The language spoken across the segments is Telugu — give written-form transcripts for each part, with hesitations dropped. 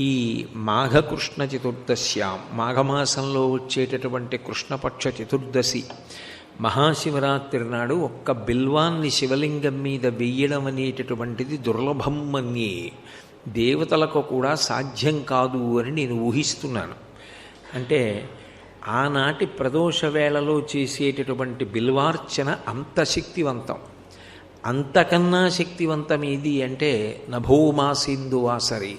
ఈ మాఘకృష్ణ చతుర్దశ్యాం, మాఘమాసంలో వచ్చేటటువంటి కృష్ణపక్ష చతుర్దశి మహాశివరాత్రి నాడు ఒక్క బిల్వాన్ని శివలింగం మీద వెయ్యడం అనేటటువంటిది దుర్లభం అన్నీ దేవతలకు కూడా సాధ్యం కాదు అని నేను ఊహిస్తున్నాను. అంటే ఆనాటి ప్రదోష వేళలో చేసేటటువంటి బిల్వార్చన అంత శక్తివంతం. అంతకన్నా శక్తివంతం ఏది అంటే నభోమాసింధు వాసరి.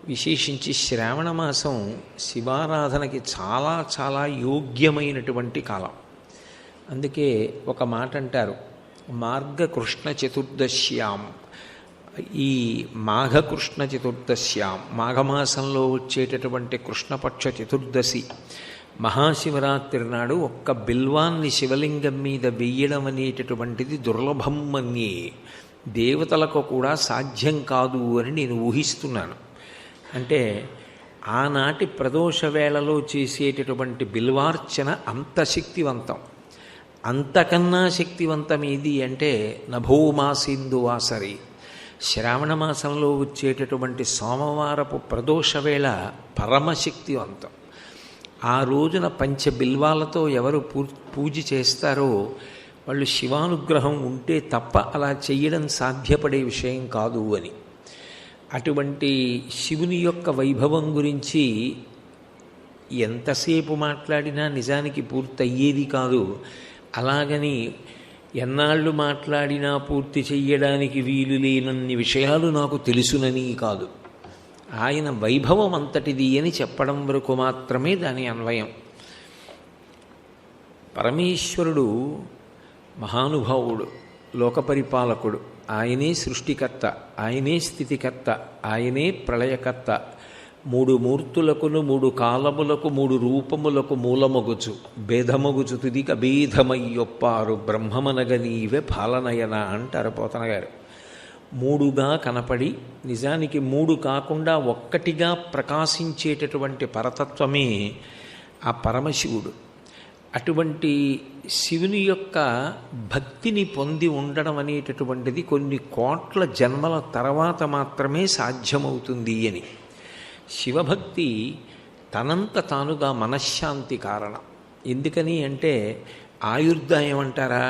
విశేషించి శ్రావణ మాసం శివారాధనకి చాలా చాలా యోగ్యమైనటువంటి కాలం. అందుకే ఒక మాట అంటారు, మార్గకృష్ణ చతుర్దశ్యాం, ఈ మాఘకృష్ణ చతుర్దశ్యాం, మాఘమాసంలో వచ్చేటటువంటి కృష్ణపక్ష చతుర్దశి మహాశివరాత్రి నాడు ఒక్క బిల్వాన్ని శివలింగం మీద వెయ్యడం అనేటటువంటిది దుర్లభం అన్నీ దేవతలకు కూడా సాధ్యం కాదు అని నేను ఊహిస్తున్నాను. అంటే ఆనాటి ప్రదోష వేళలో చేసేటటువంటి బిల్వార్చన అంత శక్తివంతం. అంతకన్నా శక్తివంతం ఏది అంటే నభోమాసింధు వాసరి. శ్రావణ మాసంలో వచ్చేటటువంటి సోమవారపు ప్రదోష వేళ పరమశక్తివంతం. ఆ రోజున పంచబిల్వాలతో ఎవరు పూజ చేస్తారో వాళ్ళు శివానుగ్రహం ఉంటే తప్ప అలా చెయ్యడం సాధ్యపడే విషయం కాదు అని. అటువంటి శివుని యొక్క వైభవం గురించి ఎంతసేపు మాట్లాడినా నిజానికి పూర్తయ్యేది కాదు. అలాగని ఎన్నాళ్ళు మాట్లాడినా పూర్తి చెయ్యడానికి వీలు లేనన్ని విషయాలు నాకు తెలుసునని కాదు. ఆయన వైభవం అంతటిది అని చెప్పడం వరకు మాత్రమే దాని అన్వయం. పరమేశ్వరుడు మహానుభావుడు, లోకపరిపాలకుడు. ఆయనే సృష్టికర్త, ఆయనే స్థితికర్త, ఆయనే ప్రళయకర్త. మూడు మూర్తులకును మూడు కాలములకు మూడు రూపములకు మూలమగుచు భేదమగుచు తుదిక భేదమయ్యొప్పారు బ్రహ్మమనగనీవే పాలనయన అంటారు పోతన గారు. మూడుగా కనపడి నిజానికి మూడు కాకుండా ఒక్కటిగా ప్రకాశించేటటువంటి పరతత్వమే ఆ పరమశివుడు. అటువంటి శివుని యొక్క భక్తిని పొంది ఉండడం అనేటటువంటిది కొన్ని కోట్ల జన్మల తర్వాత మాత్రమే సాధ్యమవుతుంది అని. శివభక్తి తనంత తానుగా మనశ్శాంతి కారణం. ఎందుకని అంటే ఆయుర్దాయం అంటారా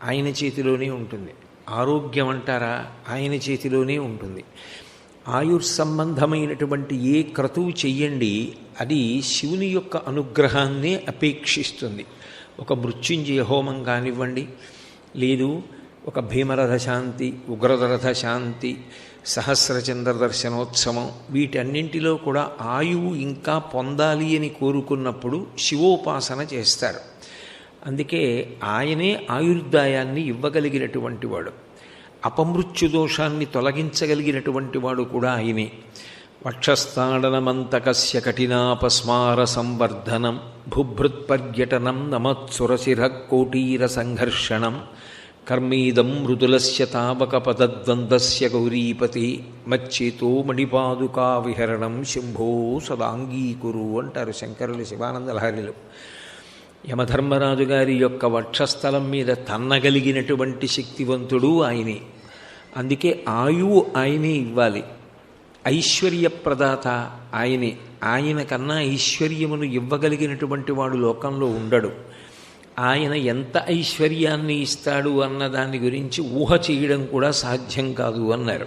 ఆయన చేతిలోనే ఉంటుంది, ఆరోగ్యం అంటారా ఆయన చేతిలోనే ఉంటుంది. ఆయుర్సంబంధమైనటువంటి ఏ క్రతువు చెయ్యండి అది శివుని యొక్క అనుగ్రహాన్నే అపేక్షిస్తుంది. ఒక మృత్యుంజయ హోమం కానివ్వండి, లేదు ఒక భీమరథ శాంతి, ఉగ్రరథ శాంతి, సహస్రచంద్ర దర్శనోత్సవం, వీటన్నింటిలో కూడా ఆయువు ఇంకా పొందాలి అని కోరుకున్నప్పుడు శివోపాసన చేస్తారు. అందుకే ఆయనే ఆయుర్దాయాన్ని ఇవ్వగలిగినటువంటి వాడు. అపమృత్యు దోషాన్ని తొలగించగలిగినటువంటి వాడు కూడా ఆయనే. వక్షస్థాడనమంతకస్య కఠినాపస్మార సంవర్ధనం భుభృత్పర్యటనం నమత్సురశిర కోటీర సంఘర్షణం కర్మీదం మృదులస్య తావకపదద్వందస్య గౌరీపతి మచ్చేతో మణిపాదుకా విహరణం శంభో సదాంగీకురు అంటారు శంకరులు శివానంద లహరిలో. యమధర్మరాజు గారి యొక్క వక్షస్థలం మీద తన్నగలిగినటువంటి శక్తివంతుడు ఆయనే. అందుకే ఆయువు ఆయనే ఇవ్వాలి. ఐశ్వర్యప్రదాత ఆయనే. ఆయన కన్నా ఐశ్వర్యమును ఇవ్వగలిగినటువంటి వాడు లోకంలో ఉండడు. ఆయన ఎంత ఐశ్వర్యాన్ని ఇస్తాడు అన్న దాని గురించి ఊహ చేయడం కూడా సాధ్యం కాదు అన్నారు.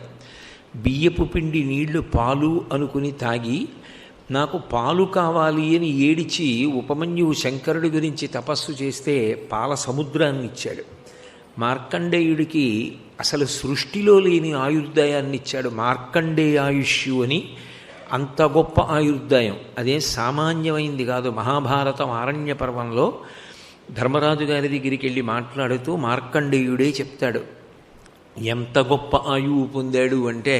బియ్యపు పిండి నీళ్లు పాలు అనుకుని తాగి నాకు పాలు కావాలి అని ఏడిచి ఉపమన్యువు శంకరుడి గురించి తపస్సు చేస్తే పాల సముద్రాన్ని ఇచ్చాడు. మార్కండేయుడికి అసలు సృష్టిలో లేని ఆయుర్దాయాన్ని ఇచ్చాడు. మార్కండేయాయుష్యు అని అంత గొప్ప ఆయుర్దాయం. అదే సామాన్యమైంది కాదు. మహాభారతం ఆరణ్య పర్వంలో ధర్మరాజు గారి దగ్గరికి వెళ్ళి మాట్లాడుతూ మార్కండేయుడే చెప్తాడు ఎంత గొప్ప ఆయువు పొందాడు అంటే,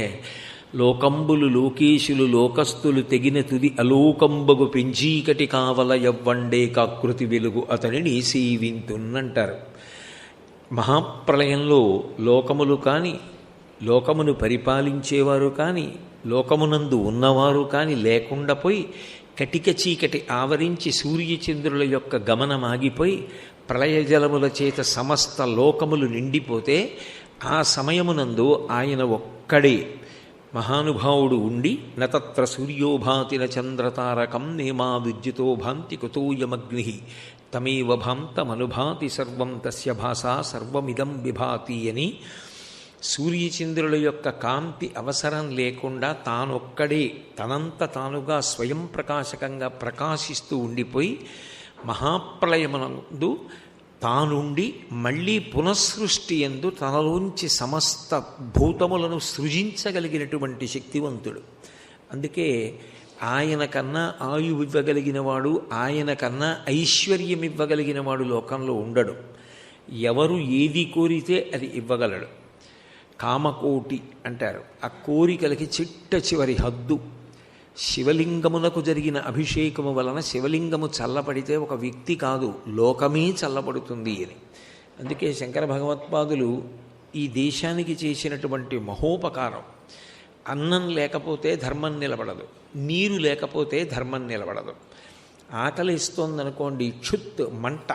లోకంబులు లోకేశులు లోకస్తులు తెగిన తుది అలోకంబగు పెంచీకటి కావల యవ్వండే కాకృతి వెలుగు అతనిని సేవింతున్నంటారు. మహాప్రళయంలో లోకములు కానీ, లోకమును పరిపాలించేవారు కానీ, లోకమునందు ఉన్నవారు కానీ లేకుండా పోయి కటిక చీకటి ఆవరించి సూర్యచంద్రుల యొక్క గమనం ఆగిపోయి ప్రళయజలముల చేత సమస్త లోకములు నిండిపోతే ఆ సమయమునందు ఆయన ఒక్కడే మహానుభావుడు ఉండి నతత్ర సూర్యోభాతిన చంద్రతారకం నేమా విద్యుతో భాంతి కుతోయమగ్ని తమేవ భాంతమనుభాతి సర్వం తస్య భాషా సర్వమిదం విభాతి అని సూర్యచంద్రుల యొక్క కాంతి అవసరం లేకుండా తానొక్కడే తనంత తానుగా స్వయం ప్రకాశకంగా ప్రకాశిస్తూ ఉండిపోయి మహాప్రళయమునందు తానుండి మళ్ళీ పునఃసృష్టి యందు తనలోంచి సమస్త భూతములను సృజించగలిగినటువంటి శక్తివంతుడు. అందుకే ఆయన కన్నా ఆయువు ఇవ్వగలిగిన వాడు, ఆయన కన్నా ఐశ్వర్యం ఇవ్వగలిగిన వాడు లోకంలో ఉండడు. ఎవరు ఏది కోరితే అది ఇవ్వగలడు. కామకోటి అంటారు. ఆ కోరికలకి చిట్ట చివరి హద్దు. శివలింగమునకు జరిగిన అభిషేకము వలన శివలింగము చల్లబడితే ఒక వ్యక్తి కాదు, లోకమే చల్లబడుతుంది అని. అందుకే శంకర భగవత్పాదులు ఈ దేశానికి చేసినటువంటి మహోపకారం. అన్నం లేకపోతే ధర్మం నిలబడదు, నీరు లేకపోతే ధర్మం నిలబడదు. ఆకలి ఇస్తోందనుకోండి, క్షుత్ మంట,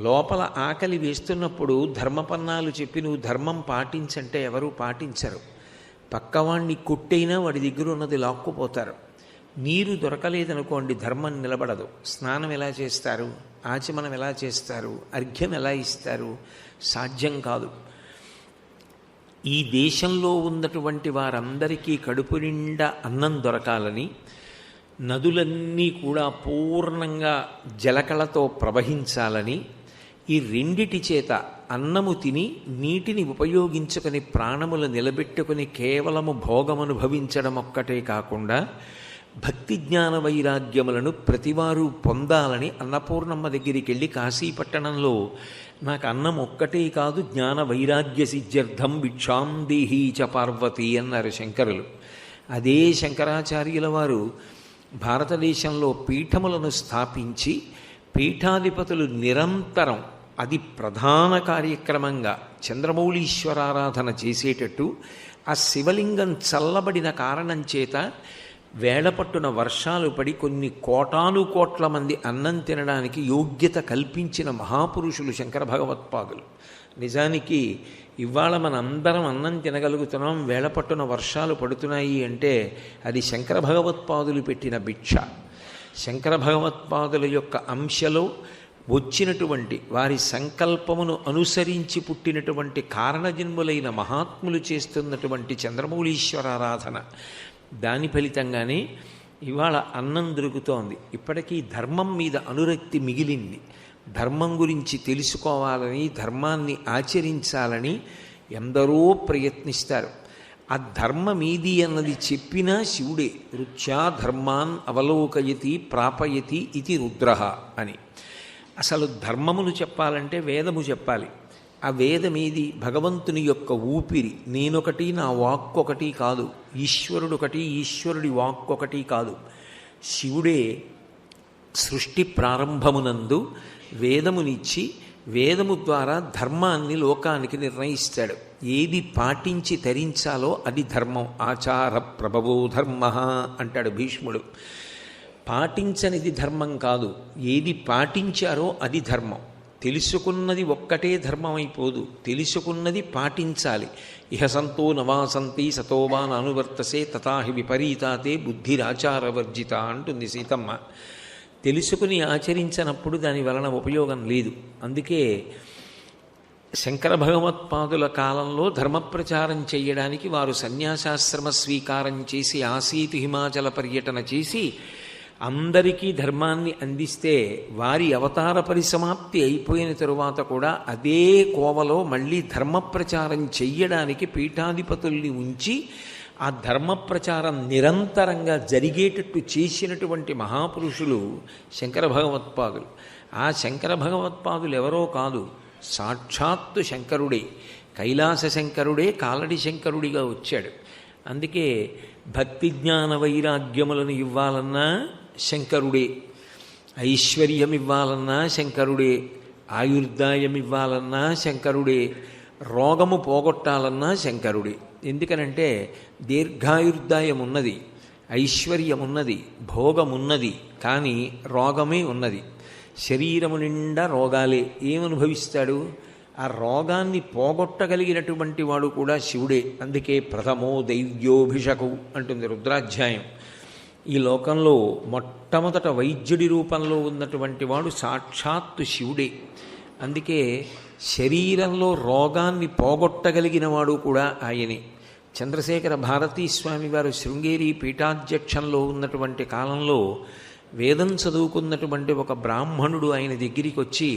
లోపల ఆకలి వేస్తున్నప్పుడు ధర్మపన్నాలు చెప్పి నువ్వు ధర్మం పాటించంటే ఎవరూ పాటించరు. పక్కవాణ్ణి కొట్టైనా వాడి దగ్గర ఉన్నది లాక్కుపోతారు. నీరు దొరకలేదనుకోండి, ధర్మం నిలబడదు. స్నానం ఎలా చేస్తారు, ఆచమనం ఎలా చేస్తారు, అర్ఘ్యం ఎలా ఇస్తారు? సాధ్యం కాదు. ఈ దేశంలో ఉన్నటువంటి వారందరికీ కడుపు నిండా అన్నం దొరకాలని, నదులన్నీ కూడా పూర్ణంగా జలకళతో ప్రవహించాలని, ఈ రెండిటి చేత అన్నము తిని నీటిని ఉపయోగించుకొని ప్రాణములు నిలబెట్టుకుని కేవలము భోగమనుభవించడం ఒక్కటే కాకుండా భక్తి జ్ఞాన వైరాగ్యములను ప్రతివారు పొందాలని అన్నపూర్ణమ్మ దగ్గరికి వెళ్ళి కాశీపట్టణంలో నాకు అన్నం ఒక్కటే కాదు జ్ఞాన వైరాగ్య సిద్ధ్యర్థం భిక్షాం దేహీ చ పార్వతి అన్నారు శంకరులు. అదే శంకరాచార్యుల వారు భారతదేశంలో పీఠములను స్థాపించి పీఠాధిపతులు నిరంతరం అది ప్రధాన కార్యక్రమంగా చంద్రమౌళీశ్వరారాధన చేసేటట్టు ఆ శివలింగం చల్లబడిన కారణం చేత వేళపట్టున వర్షాలు పడి కొన్ని కోటాను కోట్ల మంది అన్నం తినడానికి యోగ్యత కల్పించిన మహాపురుషులు శంకర భగవత్పాదులు. నిజానికి ఇవాళ మనందరం అన్నం తినగలుగుతున్నాం, వేళపట్టున వర్షాలు పడుతున్నాయి అంటే అది శంకర భగవత్పాదులు పెట్టిన భిక్ష. శంకర భగవత్పాదుల యొక్క అంశలో వచ్చినటువంటి వారి సంకల్పమును అనుసరించి పుట్టినటువంటి కారణజన్ములైన మహాత్ములు చేస్తున్నటువంటి చంద్రమౌళీశ్వరారాధన, దాని ఫలితంగానే ఇవాళ అన్నం దొరుకుతోంది. ఇప్పటికీ ధర్మం మీద అనురక్తి మిగిలింది. ధర్మం గురించి తెలుసుకోవాలని, ధర్మాన్ని ఆచరించాలని ఎందరో ప్రయత్నిస్తారు. ఆ ధర్మమేది అన్నది చెప్పినా శివుడే. రుచ్యా ధర్మాన్ అవలోకయతి ప్రాపయతి ఇది రుద్రః అని. అసలు ధర్మమును చెప్పాలంటే వేదము చెప్పాలి. ఆ వేదమేది? భగవంతుని యొక్క ఊపిరి. నేనొకటి, నా వాక్కొకటి కాదు. ఈశ్వరుడొకటి, ఈశ్వరుడి వాక్కొకటి కాదు. శివుడే సృష్టి ప్రారంభమునందు వేదమునిచ్చి వేదము ద్వారా ధర్మాన్ని లోకానికి నిర్ణయిస్తాడు. ఏది పాటించి తరించాలో అది ధర్మం. ఆచార ప్రభవో ధర్మ అంటాడు భీష్ముడు. పాటించనిది ధర్మం కాదు, ఏది పాటించారో అది ధర్మం. తెలుసుకున్నది ఒక్కటే ధర్మం అయిపోదు, తెలుసుకున్నది పాటించాలి. ఇహ సంతో నవాసంతి సతోవా నానువర్తసే తథాహి విపరీతాతే బుద్ధిరాచారవర్జిత అంటుంది సీతమ్మ. తెలుసుకుని ఆచరించనప్పుడు దాని వలన ఉపయోగం లేదు. అందుకే శంకర భగవత్పాదుల కాలంలో ధర్మప్రచారం చేయడానికి వారు సన్యాసాశ్రమ స్వీకారం చేసి ఆసీతు హిమాచల పర్యటన చేసి అందరికీ ధర్మాన్ని అందిస్తే వారి అవతార పరిసమాప్తి అయిపోయిన తరువాత కూడా అదే కోవలో మళ్ళీ ధర్మప్రచారం చెయ్యడానికి పీఠాధిపతుల్ని ఉంచి ఆ ధర్మప్రచారం నిరంతరంగా జరిగేటట్టు చేసినటువంటి మహాపురుషులు శంకర భగవత్పాదులు. ఆ శంకర భగవత్పాదులు ఎవరో కాదు, సాక్షాత్తు శంకరుడే. కైలాస శంకరుడే కాలడి శంకరుడిగా వచ్చాడు. అందుకే భక్తి జ్ఞాన వైరాగ్యములను ఇవ్వాలన్నా శంకరుడే, ఐశ్వర్యం ఇవ్వాలన్నా శంకరుడే, ఆయుర్దాయం ఇవ్వాలన్నా శంకరుడే, రోగము పోగొట్టాలన్నా శంకరుడే. ఎందుకనంటే దీర్ఘాయుర్దాయం ఉన్నది, ఐశ్వర్యం ఉన్నది, భోగమున్నది, కానీ రోగమే ఉన్నది. శరీరము నిండా రోగాలే. ఏమనుభవిస్తాడు? ఆ రోగాన్ని పోగొట్టగలిగినటువంటి వాడు కూడా శివుడే. అందుకే ప్రథమో దైవ్యోభిషకు అంటుంది రుద్రాధ్యాయం. ఈ లోకంలో మొట్టమొదట వైద్యుడి రూపంలో ఉన్నటువంటి వాడు సాక్షాత్తు శివుడే. అందుకే శరీరంలో రోగాన్ని పోగొట్టగలిగిన వాడు కూడా ఆయనే. చంద్రశేఖర భారతీ స్వామి వారు శృంగేరి పీఠాధ్యక్షంలో ఉన్నటువంటి కాలంలో వేదం చదువుకున్నటువంటి ఒక బ్రాహ్మణుడు ఆయన దగ్గరికి వచ్చి,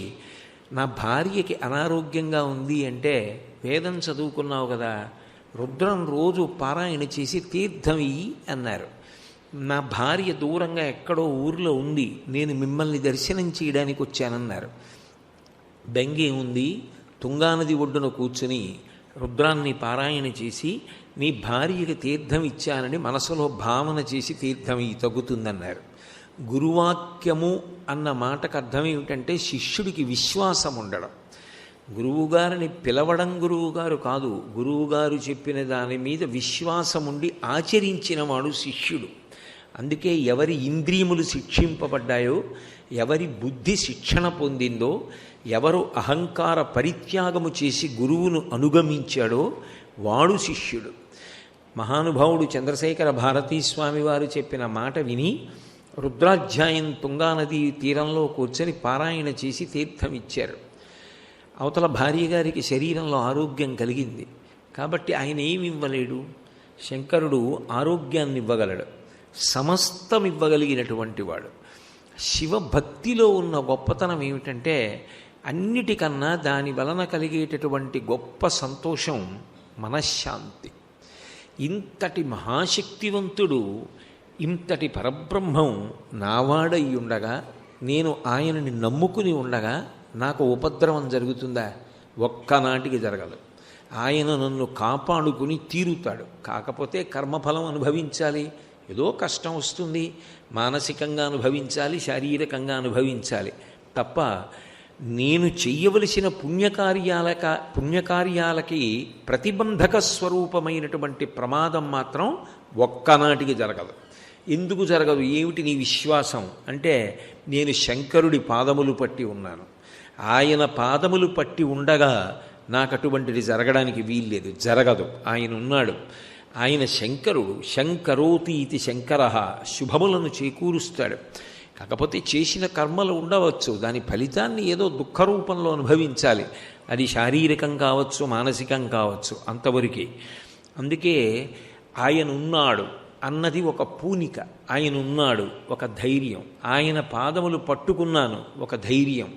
నా భార్యకి అనారోగ్యంగా ఉంది అంటే, వేదం చదువుకున్నావు కదా, రుద్రం రోజు పారాయణ చేసి తీర్థం ఇయ్యి అన్నారు. నా భార్య దూరంగా ఎక్కడో ఊర్లో ఉంది, నేను మిమ్మల్ని దర్శనం చేయడానికి వచ్చానన్నారు. బెంగే ఉంది, తుంగానది ఒడ్డున కూర్చుని రుద్రాన్ని పారాయణ చేసి నీ భార్యకి తీర్థం ఇచ్చానని మనసులో భావన చేసి తీర్థం ఇవి తగ్గుతుందన్నారు. గురువాక్యము అన్న మాటకు అర్థం ఏమిటంటే శిష్యుడికి విశ్వాసం ఉండడం. గురువుగారిని పిలవడం గురువుగారు కాదు, గురువుగారు చెప్పిన దాని మీద విశ్వాసం ఉండి ఆచరించిన వాడు శిష్యుడు. అందుకే ఎవరి ఇంద్రియములు శిక్షింపబడ్డాయో, ఎవరి బుద్ధి శిక్షణ పొందిందో, ఎవరు అహంకార పరిత్యాగము చేసి గురువును అనుగమించాడో వాడు శిష్యుడు. మహానుభావుడు చంద్రశేఖర భారతీ స్వామి వారు చెప్పిన మాట విని రుద్రాధ్యాయం తుంగానది తీరంలో కూర్చొని పారాయణ చేసి తీర్థం ఇచ్చారు. అవతల భార్య గారికి శరీరంలో ఆరోగ్యం కలిగింది కాబట్టి ఆయన ఏమి ఇవ్వలేడు? శంకరుడు ఆరోగ్యాన్ని ఇవ్వగలడు, సమస్తం ఇవ్వగలిగినటువంటి వాడు. శివభక్తిలో ఉన్న గొప్పతనం ఏమిటంటే అన్నిటికన్నా దాని వలన కలిగేటటువంటి గొప్ప సంతోషం మనశ్శాంతి. ఇంతటి మహాశక్తివంతుడు, ఇంతటి పరబ్రహ్మం నావాడై ఉండగా, నేను ఆయనని నమ్ముకుని ఉండగా నాకు ఉపద్రవం జరుగుతుందా? ఒక్కనాటికి జరగదు. ఆయన నన్ను కాపాడుకుని తీరుతాడు. కాకపోతే కర్మఫలం అనుభవించాలి, ఏదో కష్టం వస్తుంది, మానసికంగా అనుభవించాలి, శారీరకంగా అనుభవించాలి తప్ప నేను చెయ్యవలసిన పుణ్యకార్యాలకి ప్రతిబంధక స్వరూపమైనటువంటి ప్రమాదం మాత్రం ఒక్కనాటికి జరగదు. ఎందుకు జరగదు? ఏమిటి నీ విశ్వాసం అంటే, నేను శంకరుడి పాదములు పట్టి ఉన్నాను, ఆయన పాదములు పట్టి ఉండగా నాకు అటువంటిది జరగడానికి వీల్లేదు, జరగదు. ఆయన ఉన్నాడు, ఆయన శంకరుడు. శంకరోతి ఇది శంకర, శుభములను చేకూరుస్తాడు. కాకపోతే చేసిన కర్మలు ఉండవచ్చు, దాని ఫలితాన్ని ఏదో దుఃఖరూపంలో అనుభవించాలి. అది శారీరకం కావచ్చు, మానసికం కావచ్చు, అంతవరకే. అందుకే ఆయన ఉన్నాడు అన్నది ఒక పూనిక, ఆయన ఉన్నాడు ఒక ధైర్యం, ఆయన పాదములు పట్టుకున్నాను ఒక ధైర్యం,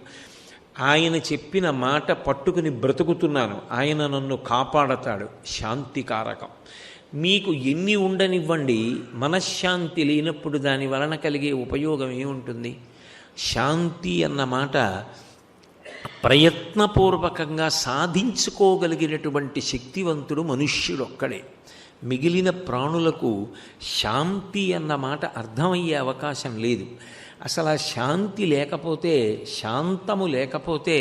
ఆయన చెప్పిన మాట పట్టుకుని బ్రతుకుతున్నాను, ఆయన నన్ను కాపాడతాడు, శాంతికారకం. మీకు ఎన్ని ఉండనివ్వండి, మనశ్శాంతి లేనప్పుడు దాని వలన కలిగే ఉపయోగం ఏముంటుంది? శాంతి అన్న మాట ప్రయత్నపూర్వకంగా సాధించుకోగలిగినటువంటి శక్తివంతుడు మనుష్యుడొక్కడే. మిగిలిన ప్రాణులకు శాంతి అన్న మాట అర్థమయ్యే అవకాశం లేదు. అసలు ఆ శాంతి లేకపోతే, శాంతము లేకపోతే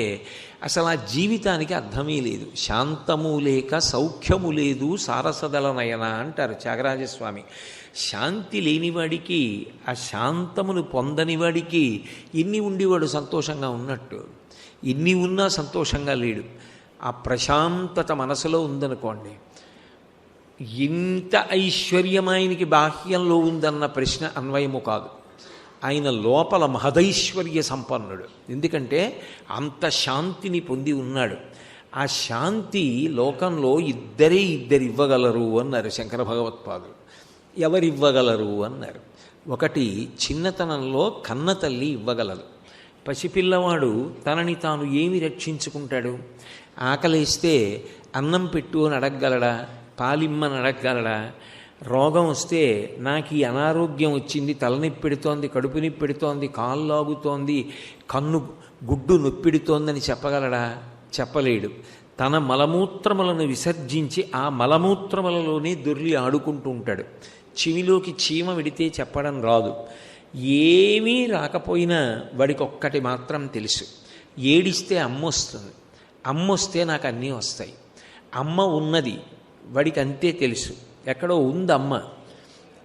అసలు ఆ జీవితానికి అర్థమే లేదు. శాంతము లేక సౌఖ్యము లేదు సారసదల నయన అంటారు త్యాగరాజస్వామి. శాంతి లేనివాడికి, ఆ శాంతమును పొందనివాడికి ఎన్ని ఉండివాడు సంతోషంగా ఉన్నట్టు? ఎన్ని ఉన్నా సంతోషంగా లేడు. ఆ ప్రశాంతత మనసులో ఉందనుకోండి, ఇంత ఐశ్వర్యం ఆయనకి బాహ్యంలో ఉందన్న ప్రశ్న అన్వయము కాదు. ఆయన లోపల మహదైశ్వర్య సంపన్నుడు. ఎందుకంటే అంత శాంతిని పొంది ఉన్నాడు. ఆ శాంతి లోకంలో ఇద్దరు ఇవ్వగలరు అన్నారు శంకర భగవత్పాదులు. ఎవరివ్వగలరు అన్నారు? ఒకటి, చిన్నతనంలో కన్న తల్లి ఇవ్వగలదు. పసిపిల్లవాడు తనని తాను ఏమి రక్షించుకుంటాడు? ఆకలేస్తే అన్నం పెట్టు అని అడగగలడా? పాలిమ్మని అడగగలడా? రోగం వస్తే నాకు ఈ అనారోగ్యం వచ్చింది, తలనొప్పి పెడుతోంది, కడుపు నొప్పి పెడుతోంది, కాళ్ళు లాగుతోంది, కన్ను గుడ్డు నొప్పిడుతోందని చెప్పగలడా? చెప్పలేడు. తన మలమూత్రములను విసర్జించి ఆ మలమూత్రములలోనే దొర్లి ఆడుకుంటూ ఉంటాడు. చెవిలోకి చీమ విడితే చెప్పడం రాదు. ఏమీ రాకపోయినా వాడికి ఒక్కటి మాత్రం తెలుసు, ఏడిస్తే అమ్మొస్తుంది, అమ్మొస్తే నాకు అన్నీ వస్తాయి. అమ్మ ఉన్నది వాడికి అంతే తెలుసు, ఎక్కడో ఉంది అమ్మ.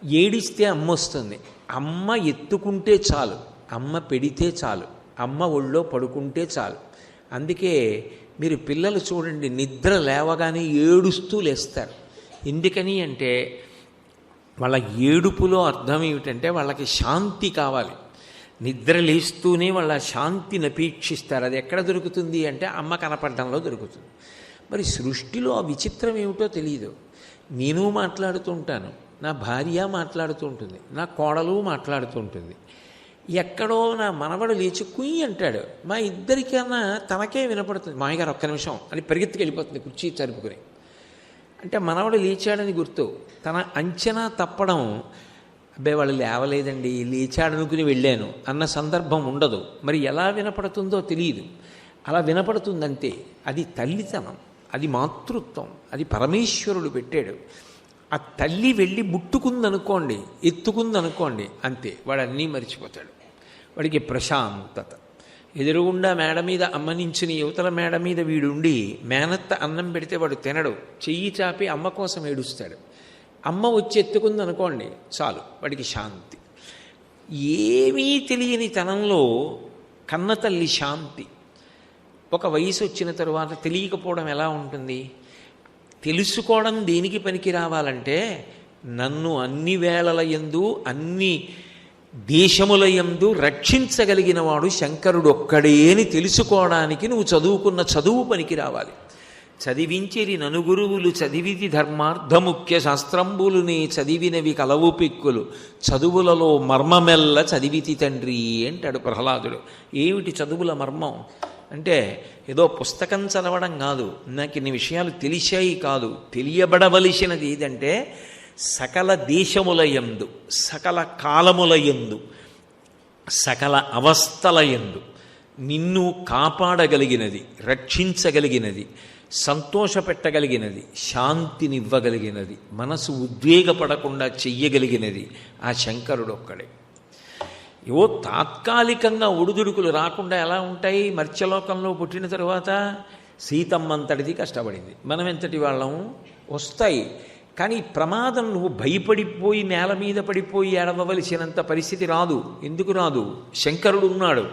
ఏడిస్తే అమ్మ వస్తుంది, అమ్మ ఎత్తుకుంటే చాలు, అమ్మ పెడితే చాలు, అమ్మ ఒళ్ళో పడుకుంటే చాలు. అందుకే మీరు పిల్లలు చూడండి, నిద్ర లేవగానే ఏడుస్తూ లేస్తారు. ఎందుకని అంటే వాళ్ళ ఏడుపులో అర్థం ఏమిటంటే వాళ్ళకి శాంతి కావాలి. నిద్ర లేస్తూనే వాళ్ళ శాంతిని అపేక్షిస్తారు. అది ఎక్కడ దొరుకుతుంది అంటే అమ్మ కనపడడంలో దొరుకుతుంది. మరి సృష్టిలో ఆ విచిత్రం ఏమిటో తెలియదు. నేను మాట్లాడుతూ ఉంటాను, నా భార్య మాట్లాడుతూ ఉంటుంది, నా కోడలు మాట్లాడుతూ ఉంటుంది. ఎక్కడో నా మనవడు లేచి కుయ్యి అంటాడు. మా ఇద్దరికన్నా తనకే వినపడుతుంది. మామయ్యగారు ఒక్క నిమిషం అని పరిగెత్తుకు వెళ్ళిపోతుంది కుర్చీ చరుపుకుని. అంటే మనవడు లేచాడని గుర్తు. తన అంచనా తప్పడం, అబ్బాయి వాళ్ళు లేవలేదండి, లేచాడనుకుని వెళ్ళాను అన్న సందర్భం ఉండదు. మరి ఎలా వినపడుతుందో తెలియదు. అలా వినపడుతుందంతే. అది తల్లితనం, అది మాతృత్వం, అది పరమేశ్వరుడు పెట్టాడు. ఆ తల్లి వెళ్ళి ముట్టుకుందనుకోండి, ఎత్తుకుందనుకోండి, అంతే, వాడు అన్నీ మర్చిపోతాడు. వాడికి ప్రశాంతత. ఎదురుగుండా మేడ మీద అమ్మ నించుని యువతల మేడ మీద వీడుండి మేనత్త అన్నం పెడితే వాడు తినడు, చెయ్యి చాపి అమ్మ కోసం ఏడుస్తాడు. అమ్మ వచ్చి ఎత్తుకుందనుకోండి చాలు, వాడికి శాంతి. ఏమీ తెలియని తనంలో కన్నతల్లి శాంతి. ఒక వయసు వచ్చిన తరువాత తెలియకపోవడం ఎలా ఉంటుంది? తెలుసుకోవడం దేనికి పనికి రావాలంటే, నన్ను అన్ని వేళల యందు అన్ని దేశముల యందు రక్షించగలిగిన వాడు శంకరుడు ఒక్కడే అని తెలుసుకోవడానికి నువ్వు చదువుకున్న చదువు పనికి రావాలి. చదివించిరి ననుగురువులు చదివిది ధర్మార్థముఖ్య శాస్త్రంబులునే చదివినవి కలవు పిక్కులు చదువులలో మర్మమెల్ల చదివితి తండ్రి అంటాడు ప్రహ్లాదుడు. ఏమిటి చదువుల మర్మం అంటే ఏదో పుస్తకం చదవడం కాదు, నాకు ఇన్ని విషయాలు తెలిసాయి కాదు. తెలియబడవలసినది ఏదంటే సకల దేశముల యందు, సకల కాలముల యందు, సకల అవస్థల యందు నిన్ను కాపాడగలిగినది, రక్షించగలిగినది, సంతోషపెట్టగలిగినది, శాంతినివ్వగలిగినది, మనసు ఉద్వేగపడకుండా చెయ్యగలిగినది ఆ శంకరుడు ఒక్కడే. ఏవో తాత్కాలికంగా ఒడుదుడుకులు రాకుండా ఎలా ఉంటాయి? మర్త్యలోకంలో పుట్టిన తరువాత సీతమ్మంతటిది కష్టపడింది, మనం ఎంతటి వాళ్ళం, వస్తాయి. కానీ ప్రమాదం నువ్వు భయపడిపోయి నేల మీద పడిపోయి ఏడవవలసినంత పరిస్థితి రాదు. ఎందుకు రాదు? శంకరుడు ఉన్నాడు.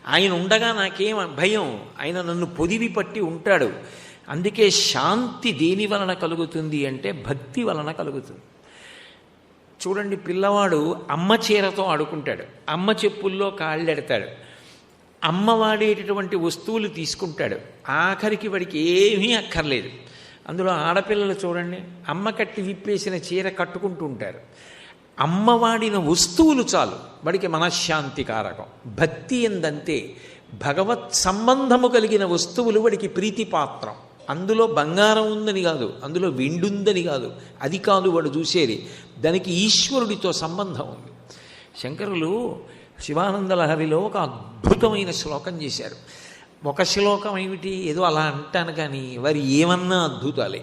ఆయన ఉండగా నాకేం భయం? ఆయన నన్ను పొదివి పట్టి ఉంటాడు. అందుకే శాంతి దేని వలన కలుగుతుంది అంటే భక్తి వలన కలుగుతుంది. చూడండి, పిల్లవాడు అమ్మ చీరతో ఆడుకుంటాడు, అమ్మ చెప్పుల్లో కాళ్ళెడతాడు, అమ్మ వాడేటటువంటి వస్తువులు తీసుకుంటాడు, ఆఖరికి వాడికి ఏమీ అక్కర్లేదు. అందులో ఆడపిల్లలు చూడండి, అమ్మ కట్టి విప్పేసిన చీర కట్టుకుంటూ ఉంటారు. అమ్మ వాడిన వస్తువులు చాలు వాడికి మనశ్శాంతి కారకం. భక్తి ఎందంతే, భగవత్ సంబంధము కలిగిన వస్తువులు వాడికి ప్రీతిపాత్రం. అందులో బంగారం ఉందని కాదు, అందులో వెండుందని కాదు, అది కాదు వాడు చూసేది, దానికి ఈశ్వరుడితో సంబంధం ఉంది. శంకరులు శివానంద లహరిలో ఒక అద్భుతమైన శ్లోకం చేశారు. ఒక శ్లోకం ఏమిటి, ఏదో అలా అంటాను కానీ వారు ఏమన్నా అద్భుతాలే.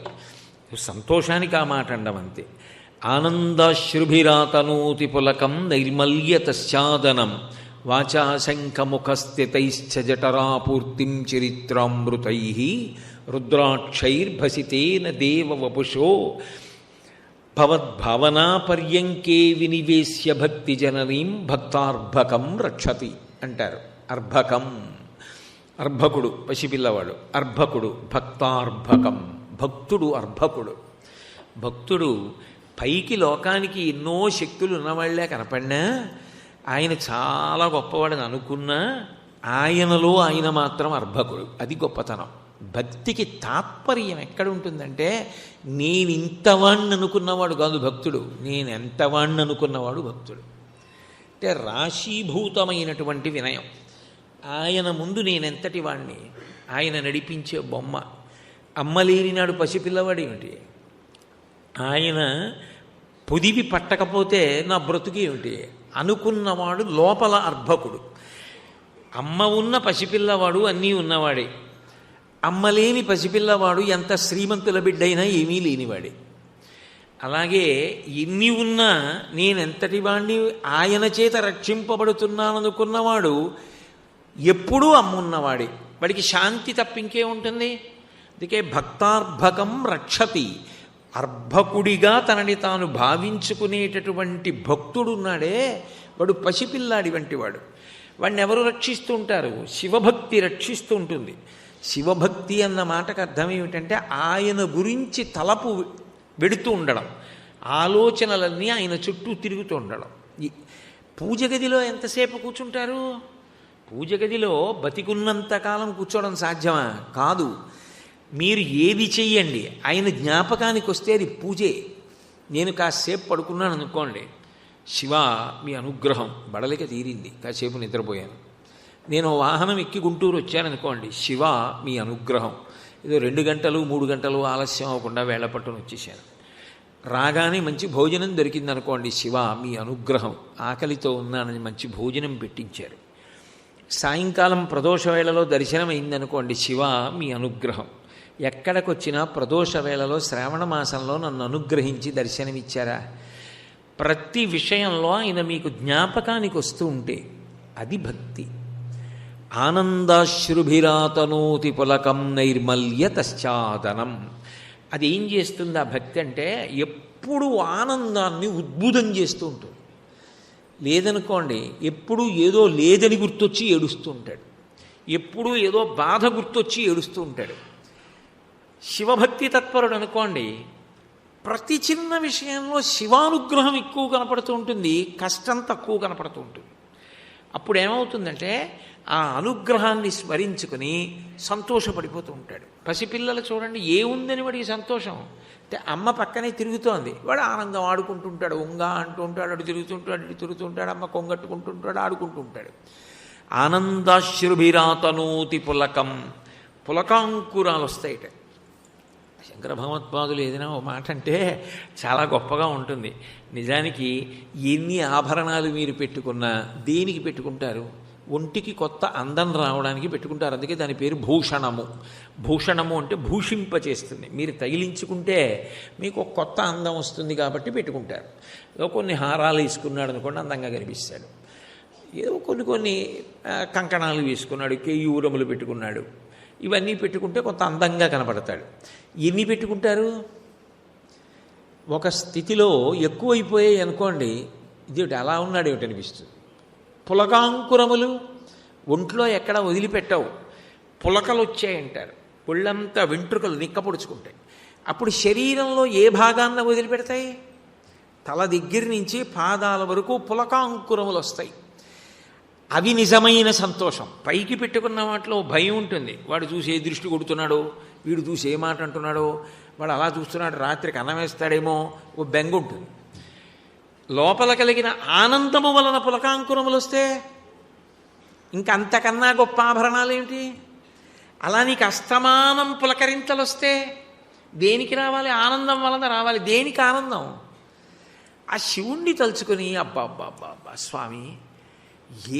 సంతోషానికి ఆ మాట అండం అంతే. ఆనందాశ్రుభిరాతనోతి పులకం నైర్మల్యతశ్చాదనం వాచాశంఖముఖస్థితైశ్చ జఠరాపూర్తిం చరిత్రామృతై రుద్రాక్షైర్భసితేన దేవవపుషో భవద్భావనాపర్యంకే వినివేశ్య భక్తి జననీం భక్తార్భకం రక్షతి అంటారు. అర్భకం, అర్భకుడు పసిపిల్లవాడు, అర్భకుడు భక్తార్భకం, భక్తుడు అర్భకుడు. భక్తుడు పైకి లోకానికి ఎన్నో శక్తులు ఉన్నవాళ్లే కనపడినా, ఆయన చాలా గొప్పవాడని అనుకున్నా ఆయనలో ఆయన మాత్రం అర్భకుడు. అది గొప్పతనం. భక్తికి తాత్పర్యం ఎక్కడ ఉంటుందంటే, నేను ఇంతవాణ్ణి అనుకున్నవాడు కాదు భక్తుడు, నేను ఎంతవాణ్ణి అనుకున్నవాడు భక్తుడు. అంటే రాశీభూతమైనటువంటి వినయం. ఆయన ముందు నేనెంతటి వాణ్ణి, ఆయన నడిపించే బొమ్మ. అమ్మలేని నాడు పసిపిల్లవాడు ఏమిటి, ఆయన పొదివి పట్టకపోతే నా బ్రతుకు ఏమిటి అనుకున్నవాడు లోపల అర్భకుడు. అమ్మ ఉన్న పసిపిల్లవాడు అన్నీ ఉన్నవాడే, అమ్మలేని పసిపిల్లవాడు ఎంత శ్రీమంతుల బిడ్డైనా ఏమీ లేనివాడే. అలాగే ఎన్ని ఉన్నా నేనెంతటి వాణ్ణి, ఆయన చేత రక్షింపబడుతున్నాననుకున్నవాడు ఎప్పుడూ అమ్మున్నవాడే. వాడికి శాంతి తప్పింకే ఉంటుంది. అందుకే భక్తార్భకం రక్షతి, అర్భకుడిగా తనని తాను భావించుకునేటటువంటి భక్తుడున్నాడే వాడు పసిపిల్లాడి వంటివాడు. వాడిని ఎవరు రక్షిస్తూ ఉంటారు? శివభక్తి రక్షిస్తూ ఉంటుంది. శివభక్తి అన్న మాటకు అర్థం ఏమిటంటే ఆయన గురించి తలపు వెడుతూ ఉండడం, ఆలోచనలన్నీ ఆయన చుట్టూ తిరుగుతూ ఉండడం. పూజ గదిలో ఎంతసేపు కూర్చుంటారు? పూజ గదిలో బతికున్నంతకాలం కూర్చోవడం సాధ్యమా? కాదు. మీరు ఏది చెయ్యండి, ఆయన జ్ఞాపకానికి వస్తే అది పూజే. నేను కాసేపు పడుకున్నాను అనుకోండి, శివ మీ అనుగ్రహం, బడలిక తీరింది, కాసేపు నిద్రపోయాను. నేను వాహనం ఎక్కి గుంటూరు వచ్చాననుకోండి, శివ మీ అనుగ్రహం, ఏదో 2 గంటలు 3 గంటలు ఆలస్యం అవ్వకుండా వేళ పట్టును వచ్చేసాను. రాగానే మంచి భోజనం దొరికిందనుకోండి, శివ మీ అనుగ్రహం, ఆకలితో ఉన్నానని మంచి భోజనం పెట్టించారు. సాయంకాలం ప్రదోష వేళలో దర్శనం అయిందనుకోండి, శివ మీ అనుగ్రహం. ఎక్కడికొచ్చినా ప్రదోష వేళలో శ్రావణ మాసంలో నన్ను అనుగ్రహించి దర్శనమిచ్చారా? ప్రతి విషయంలో ఆయన మీకు జ్ఞాపకానికి వస్తూ ఉంటే అది భక్తి. ఆనందాశ్రుభిరాతనోతి పులకం నైర్మల్యతశ్చాదనం. అది ఏం చేస్తుంది ఆ భక్తి అంటే, ఎప్పుడు ఆనందాన్ని ఉద్బుధం చేస్తూ ఉంటుంది. లేదనుకోండి, ఎప్పుడు ఏదో లేదని గుర్తొచ్చి ఏడుస్తూ ఉంటాడు, ఎప్పుడు ఏదో బాధ గుర్తొచ్చి ఏడుస్తూ ఉంటాడు. శివభక్తి తత్పరుడు అనుకోండి, ప్రతి చిన్న విషయంలో శివానుగ్రహం ఎక్కువ కనపడుతూ ఉంటుంది, కష్టం తక్కువ కనపడుతూ ఉంటుంది. అప్పుడు ఏమవుతుందంటే ఆ అనుగ్రహాన్ని స్మరించుకుని సంతోషపడిపోతూ ఉంటాడు. పసిపిల్లలు చూడండి, ఏముందని వాడికి సంతోషం అంటే, అమ్మ పక్కనే తిరుగుతోంది, వాడు ఆనందం ఆడుకుంటుంటాడు, ఉంగా అంటూ ఉంటాడు, అటు తిరుగుతుంటాడు, ఇటు తిరుగుతుంటాడు, అమ్మ కొంగట్టుకుంటుంటాడు, ఆడుకుంటూ ఉంటాడు. ఆనందాశ్రుభిరాతనోతి పులకం, పులకాంకురాలు వస్తాయిట. శంకర భగవత్పాదులు ఏదైనా ఓ మాట అంటే చాలా గొప్పగా ఉంటుంది. నిజానికి ఎన్ని ఆభరణాలు మీరు పెట్టుకున్నా దేనికి పెట్టుకుంటారు? ఒంటికి కొత్త అందం రావడానికి పెట్టుకుంటారు. అందుకే దాని పేరు భూషణము. భూషణము అంటే భూషింపచేస్తుంది. మీరు తగిలించుకుంటే మీకు ఒక కొత్త అందం వస్తుంది కాబట్టి పెట్టుకుంటారు. ఏదో కొన్ని హారాలు వేసుకున్నాడు అనుకోండి, అందంగా కనిపిస్తాడు. ఏదో కొన్ని కంకణాలు వేసుకున్నాడు, కేయూరములు పెట్టుకున్నాడు, ఇవన్నీ పెట్టుకుంటే కొంత అందంగా కనపడతాడు. ఎన్ని పెట్టుకుంటారు? ఒక స్థితిలో ఎక్కువైపోయాయి అనుకోండి, ఇదేమిటి అలా ఉన్నాడు ఏమిటి అనిపిస్తుంది. పులకాంకురములు ఒంట్లో ఎక్కడ వదిలిపెట్టవు, పులకలు వచ్చాయంటారు. ఒళ్ళంతా వెంట్రుకలు నిక్కపొడుచుకుంటాయి. అప్పుడు శరీరంలో ఏ భాగాన్న వదిలిపెడతాయి? తల దగ్గర నుంచి పాదాల వరకు పులకాంకురములు వస్తాయి. అవి నిజమైన సంతోషం. పైకి పెట్టుకున్న వాటిలో భయం ఉంటుంది. వాడు చూసి ఏ దృష్టి కొడుతున్నాడో, వీడు చూసి ఏ మాట అంటున్నాడో, వాడు అలా చూస్తున్నాడు, రాత్రికి అన్నం వేస్తాడేమో, ఓ బెంగ ఉంటుంది. లోపల కలిగిన ఆనందము వలన పులకాంకురములు వస్తే ఇంకంతకన్నా గొప్ప ఆభరణాలు ఏమిటి? అలా నీకు అస్తమానం పులకరింతలు వస్తే దేనికి రావాలి? ఆనందం వలన రావాలి. దేనికి ఆనందం? ఆ శివుణ్ణి తలుచుకొని, అబ్బా అబ్బా అబ్బా అబ్బా స్వామి,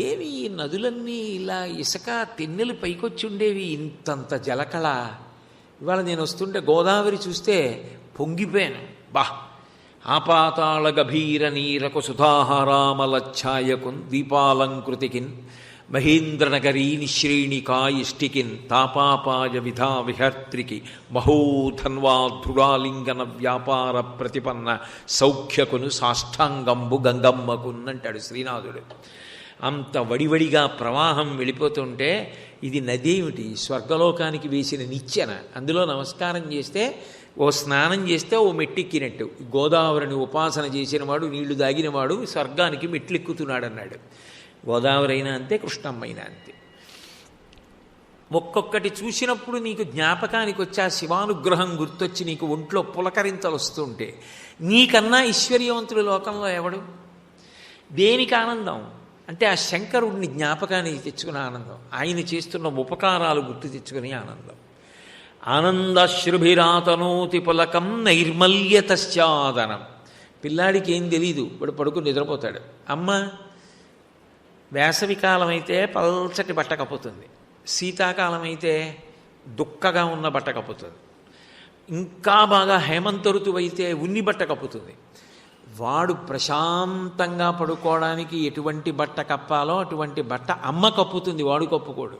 ఏవి ఈ నదులన్నీ ఇలా ఇసుక తెన్నెలు పైకొచ్చి ఉండేవి, ఇంతంత జలకళ. ఇవాళ నేను వస్తుంటే గోదావరి చూస్తే పొంగిపోయాను. బా, ఆపాతాళ గభీర నీరకు సుధాహారామలఛాయకున్ దీపాలంకృతికిన్ మహేంద్రనగరీ నిశ్రేణికాయిష్టికిన్ తాపాపాయ విధా విహర్త్రికి మహోధన్వాధృడాలింగన వ్యాపార ప్రతిపన్న సౌఖ్యకును సాష్టాంగంబు గంగమ్మకున్ అంటాడు శ్రీనాథుడు. అంత వడివడిగా ప్రవాహం వెళ్ళిపోతుంటే ఇది నదేమిటి? స్వర్గలోకానికి వేసిన నిచ్చెన. అందులో నమస్కారం చేస్తే, ఓ స్నానం చేస్తే ఓ మెట్టెక్కినట్టు. గోదావరిని ఉపాసన చేసినవాడు, నీళ్లు దాగినవాడు స్వర్గానికి మెట్లెక్కుతున్నాడు అన్నాడు. గోదావరి అయినా అంతే, కృష్ణమ్మైనా అంతే. ఒక్కొక్కటి చూసినప్పుడు నీకు జ్ఞాపకానికి వచ్చి ఆ శివానుగ్రహం గుర్తొచ్చి నీకు ఒంట్లో పులకరింతలు వస్తుంటే, నీకన్నా ఐశ్వర్యవంతుడు లోకంలో ఎవడు? దేనికి ఆనందం అంటే ఆ శంకరుడిని జ్ఞాపకానికి తెచ్చుకునే ఆనందం, ఆయన చేస్తున్న ఉపకారాలు గుర్తు తెచ్చుకునే ఆనందం. ఆనందాశ్రుభిరాతనోతి పులకం నైర్మల్యతశ్చాదనం. పిల్లాడికి ఏం తెలీదు, వాడు పడుకుని నిద్రపోతాడు. అమ్మ వేసవికాలం అయితే పల్చటి బట్ట కప్పుతుంది, శీతాకాలం అయితే దుక్కగా ఉన్న బట్ట కప్పుతుంది, ఇంకా బాగా హేమంత ఋతువు అయితే ఉన్ని బట్ట కప్పుతుంది. వాడు ప్రశాంతంగా పడుకోవడానికి ఎటువంటి బట్ట కప్పాలో అటువంటి బట్ట అమ్మ కప్పుతుంది, వాడు కప్పుకోడు.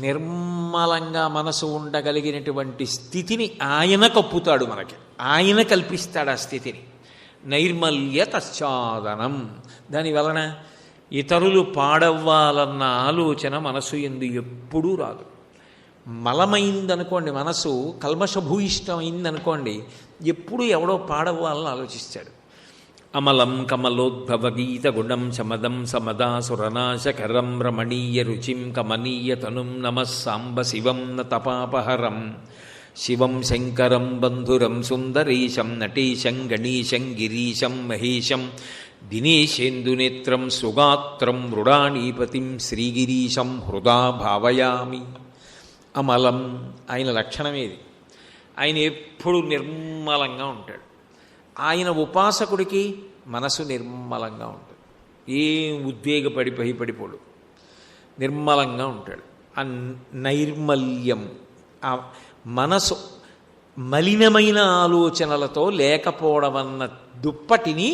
నిర్మలంగా మనసు ఉండగలిగినటువంటి స్థితిని ఆయన కప్పుతాడు మనకి, ఆయన కల్పిస్తాడు ఆ స్థితిని. నైర్మల్యతశ్చాదనం. దాని వలన ఇతరులు పాడవ్వాలన్న ఆలోచన మనసు ఎందు ఎప్పుడూ రాదు. మలమైందనుకోండి, మనసు కల్మషభూయిష్టమైందనుకోండి, ఎప్పుడు ఎవడో పాడవ్వాలని ఆలోచిస్తాడు. అమలం కమలోద్భవ గీత గుణం శమదం సమదాసురనాశకరం రమణీయ రుచిం కమనీయ తనుం నమః సాంబ శివం న తపాపహరం శివం శంకరం బంధురం సుందరీశం నటీశం గణీశం గిరీశం మహేశం దినేశేందునేత్రం సుగాత్రం మృడానీపతిం శ్రీగిరీశం హృదా భావయామి. అమలం ఆయన లక్షణమేది. ఆయన ఎప్పుడు నిర్మలంగా ఉంటాడు. ఆయన ఉపాసకుడికి మనసు నిర్మలంగా ఉంటుంది. ఏం ఉద్వేగపడి భయపడిపోడు, నిర్మలంగా ఉంటాడు. ఆ నైర్మల్యం, ఆ మనసు మలినమైన ఆలోచనలతో లేకపోవడం అన్న దుప్పటిని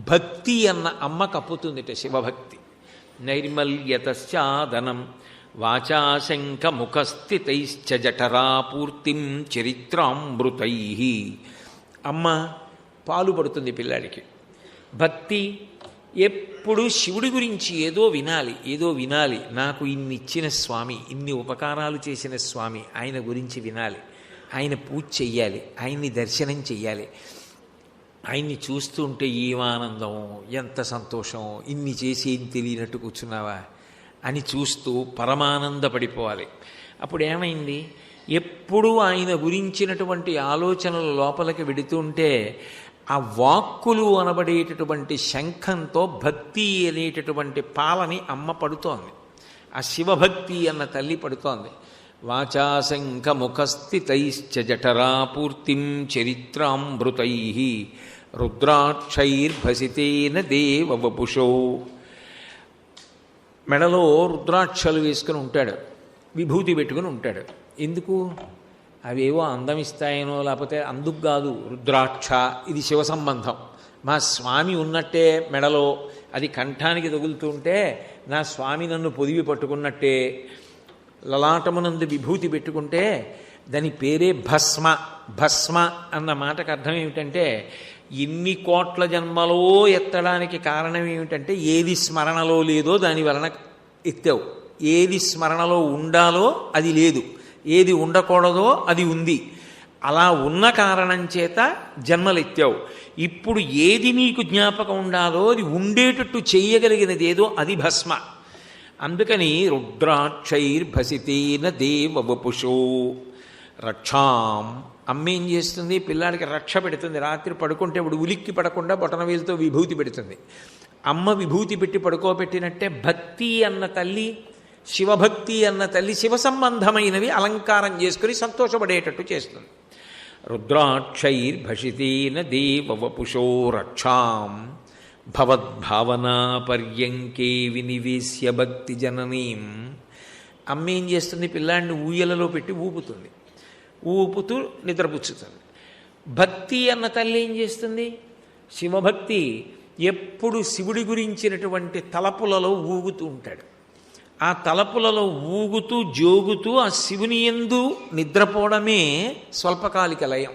భక్తి అన్న అమ్మ కప్పుతుందిట, శివభక్తి. నైర్మల్యతశ్చాదనం వాచాశంక ముఖస్థితైశ్చ జఠరాపూర్తిం చరిత్రామృతై. అమ్మ పాలు పడుతుంది పిల్లాడికి. భక్తి ఎప్పుడు శివుడి గురించి ఏదో వినాలి, ఏదో వినాలి. నాకు ఇన్ని ఇచ్చిన స్వామి, ఇన్ని ఉపకారాలు చేసిన స్వామి, ఆయన గురించి వినాలి, ఆయన పూజ చెయ్యాలి, ఆయన్ని దర్శనం చెయ్యాలి. ఆయన్ని చూస్తూ ఉంటే ఏం ఆనందం, ఎంత సంతోషం, ఇన్ని చేసి ఏం తెలియనట్టు కూర్చున్నావా అని చూస్తూ పరమానందపడిపోవాలి. అప్పుడు ఏమైంది, ఎప్పుడూ ఆయన గురించినటువంటి ఆలోచనలు లోపలికి వెడుతుంటే ఆ వాక్కులు అనబడేటటువంటి శంఖంతో భక్తి అనేటటువంటి పాలని అమ్మ పడుతోంది, ఆ శివభక్తి అన్న తల్లి పడుతోంది. వాచాశంఖ ముఖస్థితైశ్చ జఠరాపూర్తిం చరిత్రామృతై రుద్రాక్షైర్భసితేన దేవవపుషో. మెడలో రుద్రాక్షలు వేసుకుని ఉంటాడు, విభూతి పెట్టుకుని ఉంటాడు. ఎందుకు? అవేవో అందం ఇస్తాయనో, లేకపోతే అందుకు కాదు. రుద్రాక్ష ఇది శివ సంబంధం. మా స్వామి ఉన్నట్టే మెడలో, అది కంఠానికి తగులుతుంటే నా స్వామి నన్ను పొదివి పట్టుకున్నట్టే. లలాటమునందు విభూతి పెట్టుకుంటే దాని పేరే భస్మ. భస్మ అన్న మాటకు అర్థం ఏమిటంటే, ఎన్ని కోట్ల జన్మలో ఎత్తడానికి కారణం ఏమిటంటే, ఏది స్మరణలో లేదో దాని వలన ఎత్తావు, ఏది స్మరణలో ఉండాలో అది లేదు, ఏది ఉండకూడదో అది ఉంది. అలా ఉన్న కారణం చేత జన్మలెత్తావు. ఇప్పుడు ఏది నీకు జ్ఞాపకం ఉండాలో అది ఉండేటట్టు చేయగలిగినది ఏదో అది భస్మ. అందుకని రుద్రాక్షైర్భసితేన దేవవపుషో రక్షాం. అమ్మేం చేస్తుంది, పిల్లాడికి రక్ష పెడుతుంది. రాత్రి పడుకుంటే ఇప్పుడు ఉలిక్కి పడకుండా బొటనవేలుతో విభూతి పెడుతుంది. అమ్మ విభూతి పెట్టి పడుకోబెట్టినట్టే భక్తి అన్న తల్లి, శివభక్తి అన్న తల్లి శివ సంబంధమైనవి అలంకారం చేసుకుని సంతోషపడేటట్టు చేస్తుంది. రుద్రాక్షైర్భసితేన దేవవపుషో రక్షాం భవద్భావనా పర్యంకే వినివేశ్య భక్తి జననీం. అమ్మ ఏం చేస్తుంది, పిల్లాడిని ఊయలలో పెట్టి ఊపుతుంది, ఊపుతూ నిద్రపుచ్చుతుంది. భక్తి అన్న తల్లి ఏం చేస్తుంది, శివభక్తి ఎప్పుడు శివుడి గురించినటువంటి తలపులలో ఊగుతూ ఉంటాడు. ఆ తలపులలో ఊగుతూ జోగుతూ ఆ శివుని యందు నిద్రపోవడమే స్వల్పకాలిక లయం,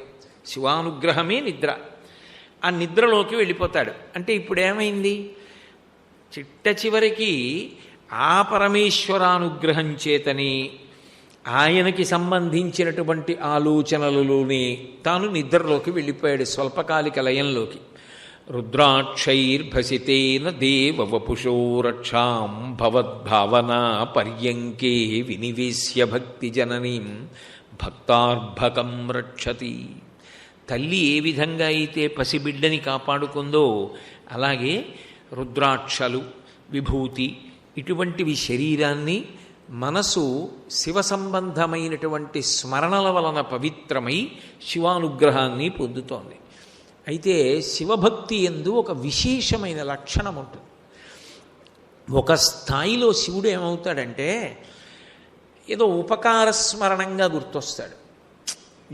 శివానుగ్రహమే నిద్ర. ఆ నిద్రలోకి వెళ్ళిపోతాడు. అంటే ఇప్పుడు ఏమైంది, చిట్ట చివరికి ఆ పరమేశ్వరానుగ్రహం చేతని ఆయనకి సంబంధించినటువంటి ఆలోచనలలోనే తాను నిద్రలోకి వెళ్ళిపోయాడు, స్వల్పకాలిక లయంలోకి. రుద్రాక్షైర్భసితేన దేవవపుషో రక్షాం భవద్భావనా పర్యంకే వినివేశ్య భక్తి జననీం భక్తార్భకం రక్షతి. తల్లి ఏ విధంగా అయితే పసిబిడ్డని కాపాడుకుందో అలాగే రుద్రాక్షలు, విభూతి ఇటువంటివి శరీరాన్ని, మనసు శివ సంబంధమైనటువంటి స్మరణల వలన పవిత్రమై శివానుగ్రహాన్ని పొందుతోంది. అయితే శివభక్తి యందు ఒక విశేషమైన లక్షణం ఉంటుంది. ఒక స్థాయిలో శివుడు ఏమవుతాడంటే ఏదో ఉపకార స్మరణంగా గుర్తొస్తాడు,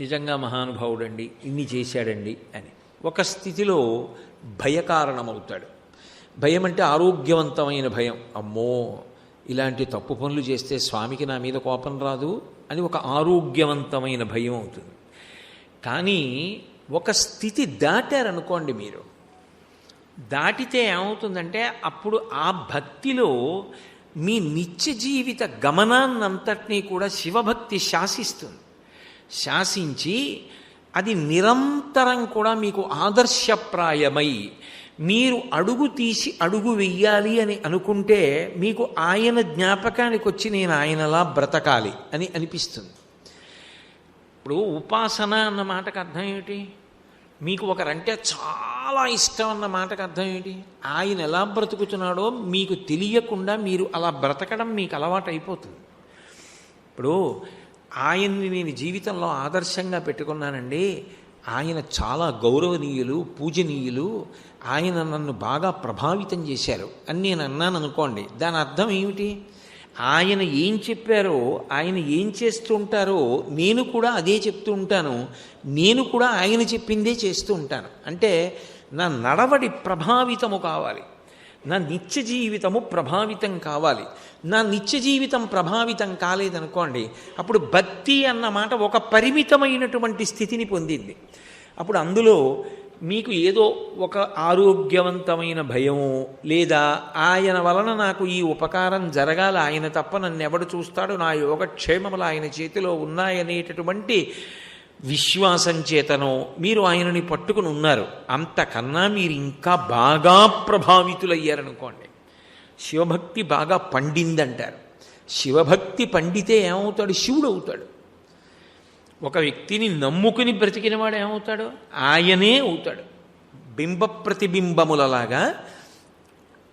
నిజంగా మహానుభావుడండి, ఇన్ని చేశాడండి అని. ఒక స్థితిలో భయకారణమవుతాడు. భయం అంటే ఆరోగ్యవంతమైన భయం. అమ్మో ఇలాంటి తప్పు పనులు చేస్తే స్వామికి నా మీద కోపం రాదు అని ఒక ఆరోగ్యవంతమైన భయం అవుతుంది. కానీ ఒక స్థితి దాటారనుకోండి, మీరు దాటితే ఏమవుతుందంటే అప్పుడు ఆ భక్తిలో మీ నిత్య జీవిత గమనాన్నంతటినీ కూడా శివభక్తి శాసిస్తుంది. శాసించి అది నిరంతరం కూడా మీకు ఆదర్శప్రాయమై మీరు అడుగు తీసి అడుగు వెయ్యాలి అని అనుకుంటే మీకు ఆయన జ్ఞాపకానికి వచ్చి నేను ఆయనలా బ్రతకాలి అని అనిపిస్తుంది. ఇప్పుడు ఉపాసన అన్న మాటకు అర్థం ఏమిటి? మీకు ఒకరంటే చాలా ఇష్టం అన్న మాటకు అర్థం ఏంటి? ఆయన ఎలా బ్రతుకుతున్నాడో మీకు తెలియకుండా మీరు అలా బ్రతకడం మీకు అలవాటు అయిపోతుంది. ఇప్పుడు ఆయన్ని నేను జీవితంలో ఆదర్శంగా పెట్టుకున్నానండి, ఆయన చాలా గౌరవనీయులు, పూజనీయులు, ఆయన నన్ను బాగా ప్రభావితం చేశారు అని నేను అన్నాను అనుకోండి, దాని అర్థం ఏమిటి? ఆయన ఏం చెప్పారో, ఆయన ఏం చేస్తూ ఉంటారో నేను కూడా అదే చెప్తూ ఉంటాను, నేను కూడా ఆయన చెప్పిందే చేస్తూ ఉంటాను. అంటే నా నడవడి ప్రభావితము కావాలి, నా నిత్య జీవితము ప్రభావితం కావాలి. నా నిత్య జీవితం ప్రభావితం కాలేదనుకోండి, అప్పుడు భక్తి అన్న మాట ఒక పరిమితమైనటువంటి స్థితిని పొందింది. అప్పుడు అందులో మీకు ఏదో ఒక ఆరోగ్యవంతమైన భయము, లేదా ఆయన వలన నాకు ఈ ఉపకారం జరగాలి, ఆయన తప్ప నన్ను ఎవడు చూస్తాడు, నా యోగక్షేమములు ఆయన చేతిలో ఉన్నాయనేటటువంటి విశ్వాసం చేతనో మీరు ఆయనని పట్టుకుని ఉన్నారు. అంతకన్నా మీరు ఇంకా బాగా ప్రభావితులయ్యారనుకోండి, శివభక్తి బాగా పండిందంటారు. శివభక్తి పండితే ఏమవుతాడు? శివుడు అవుతాడు. ఒక వ్యక్తిని నమ్ముకుని బ్రతికినవాడు ఏమవుతాడు? ఆయనే అవుతాడు. బింబ ప్రతిబింబములలాగా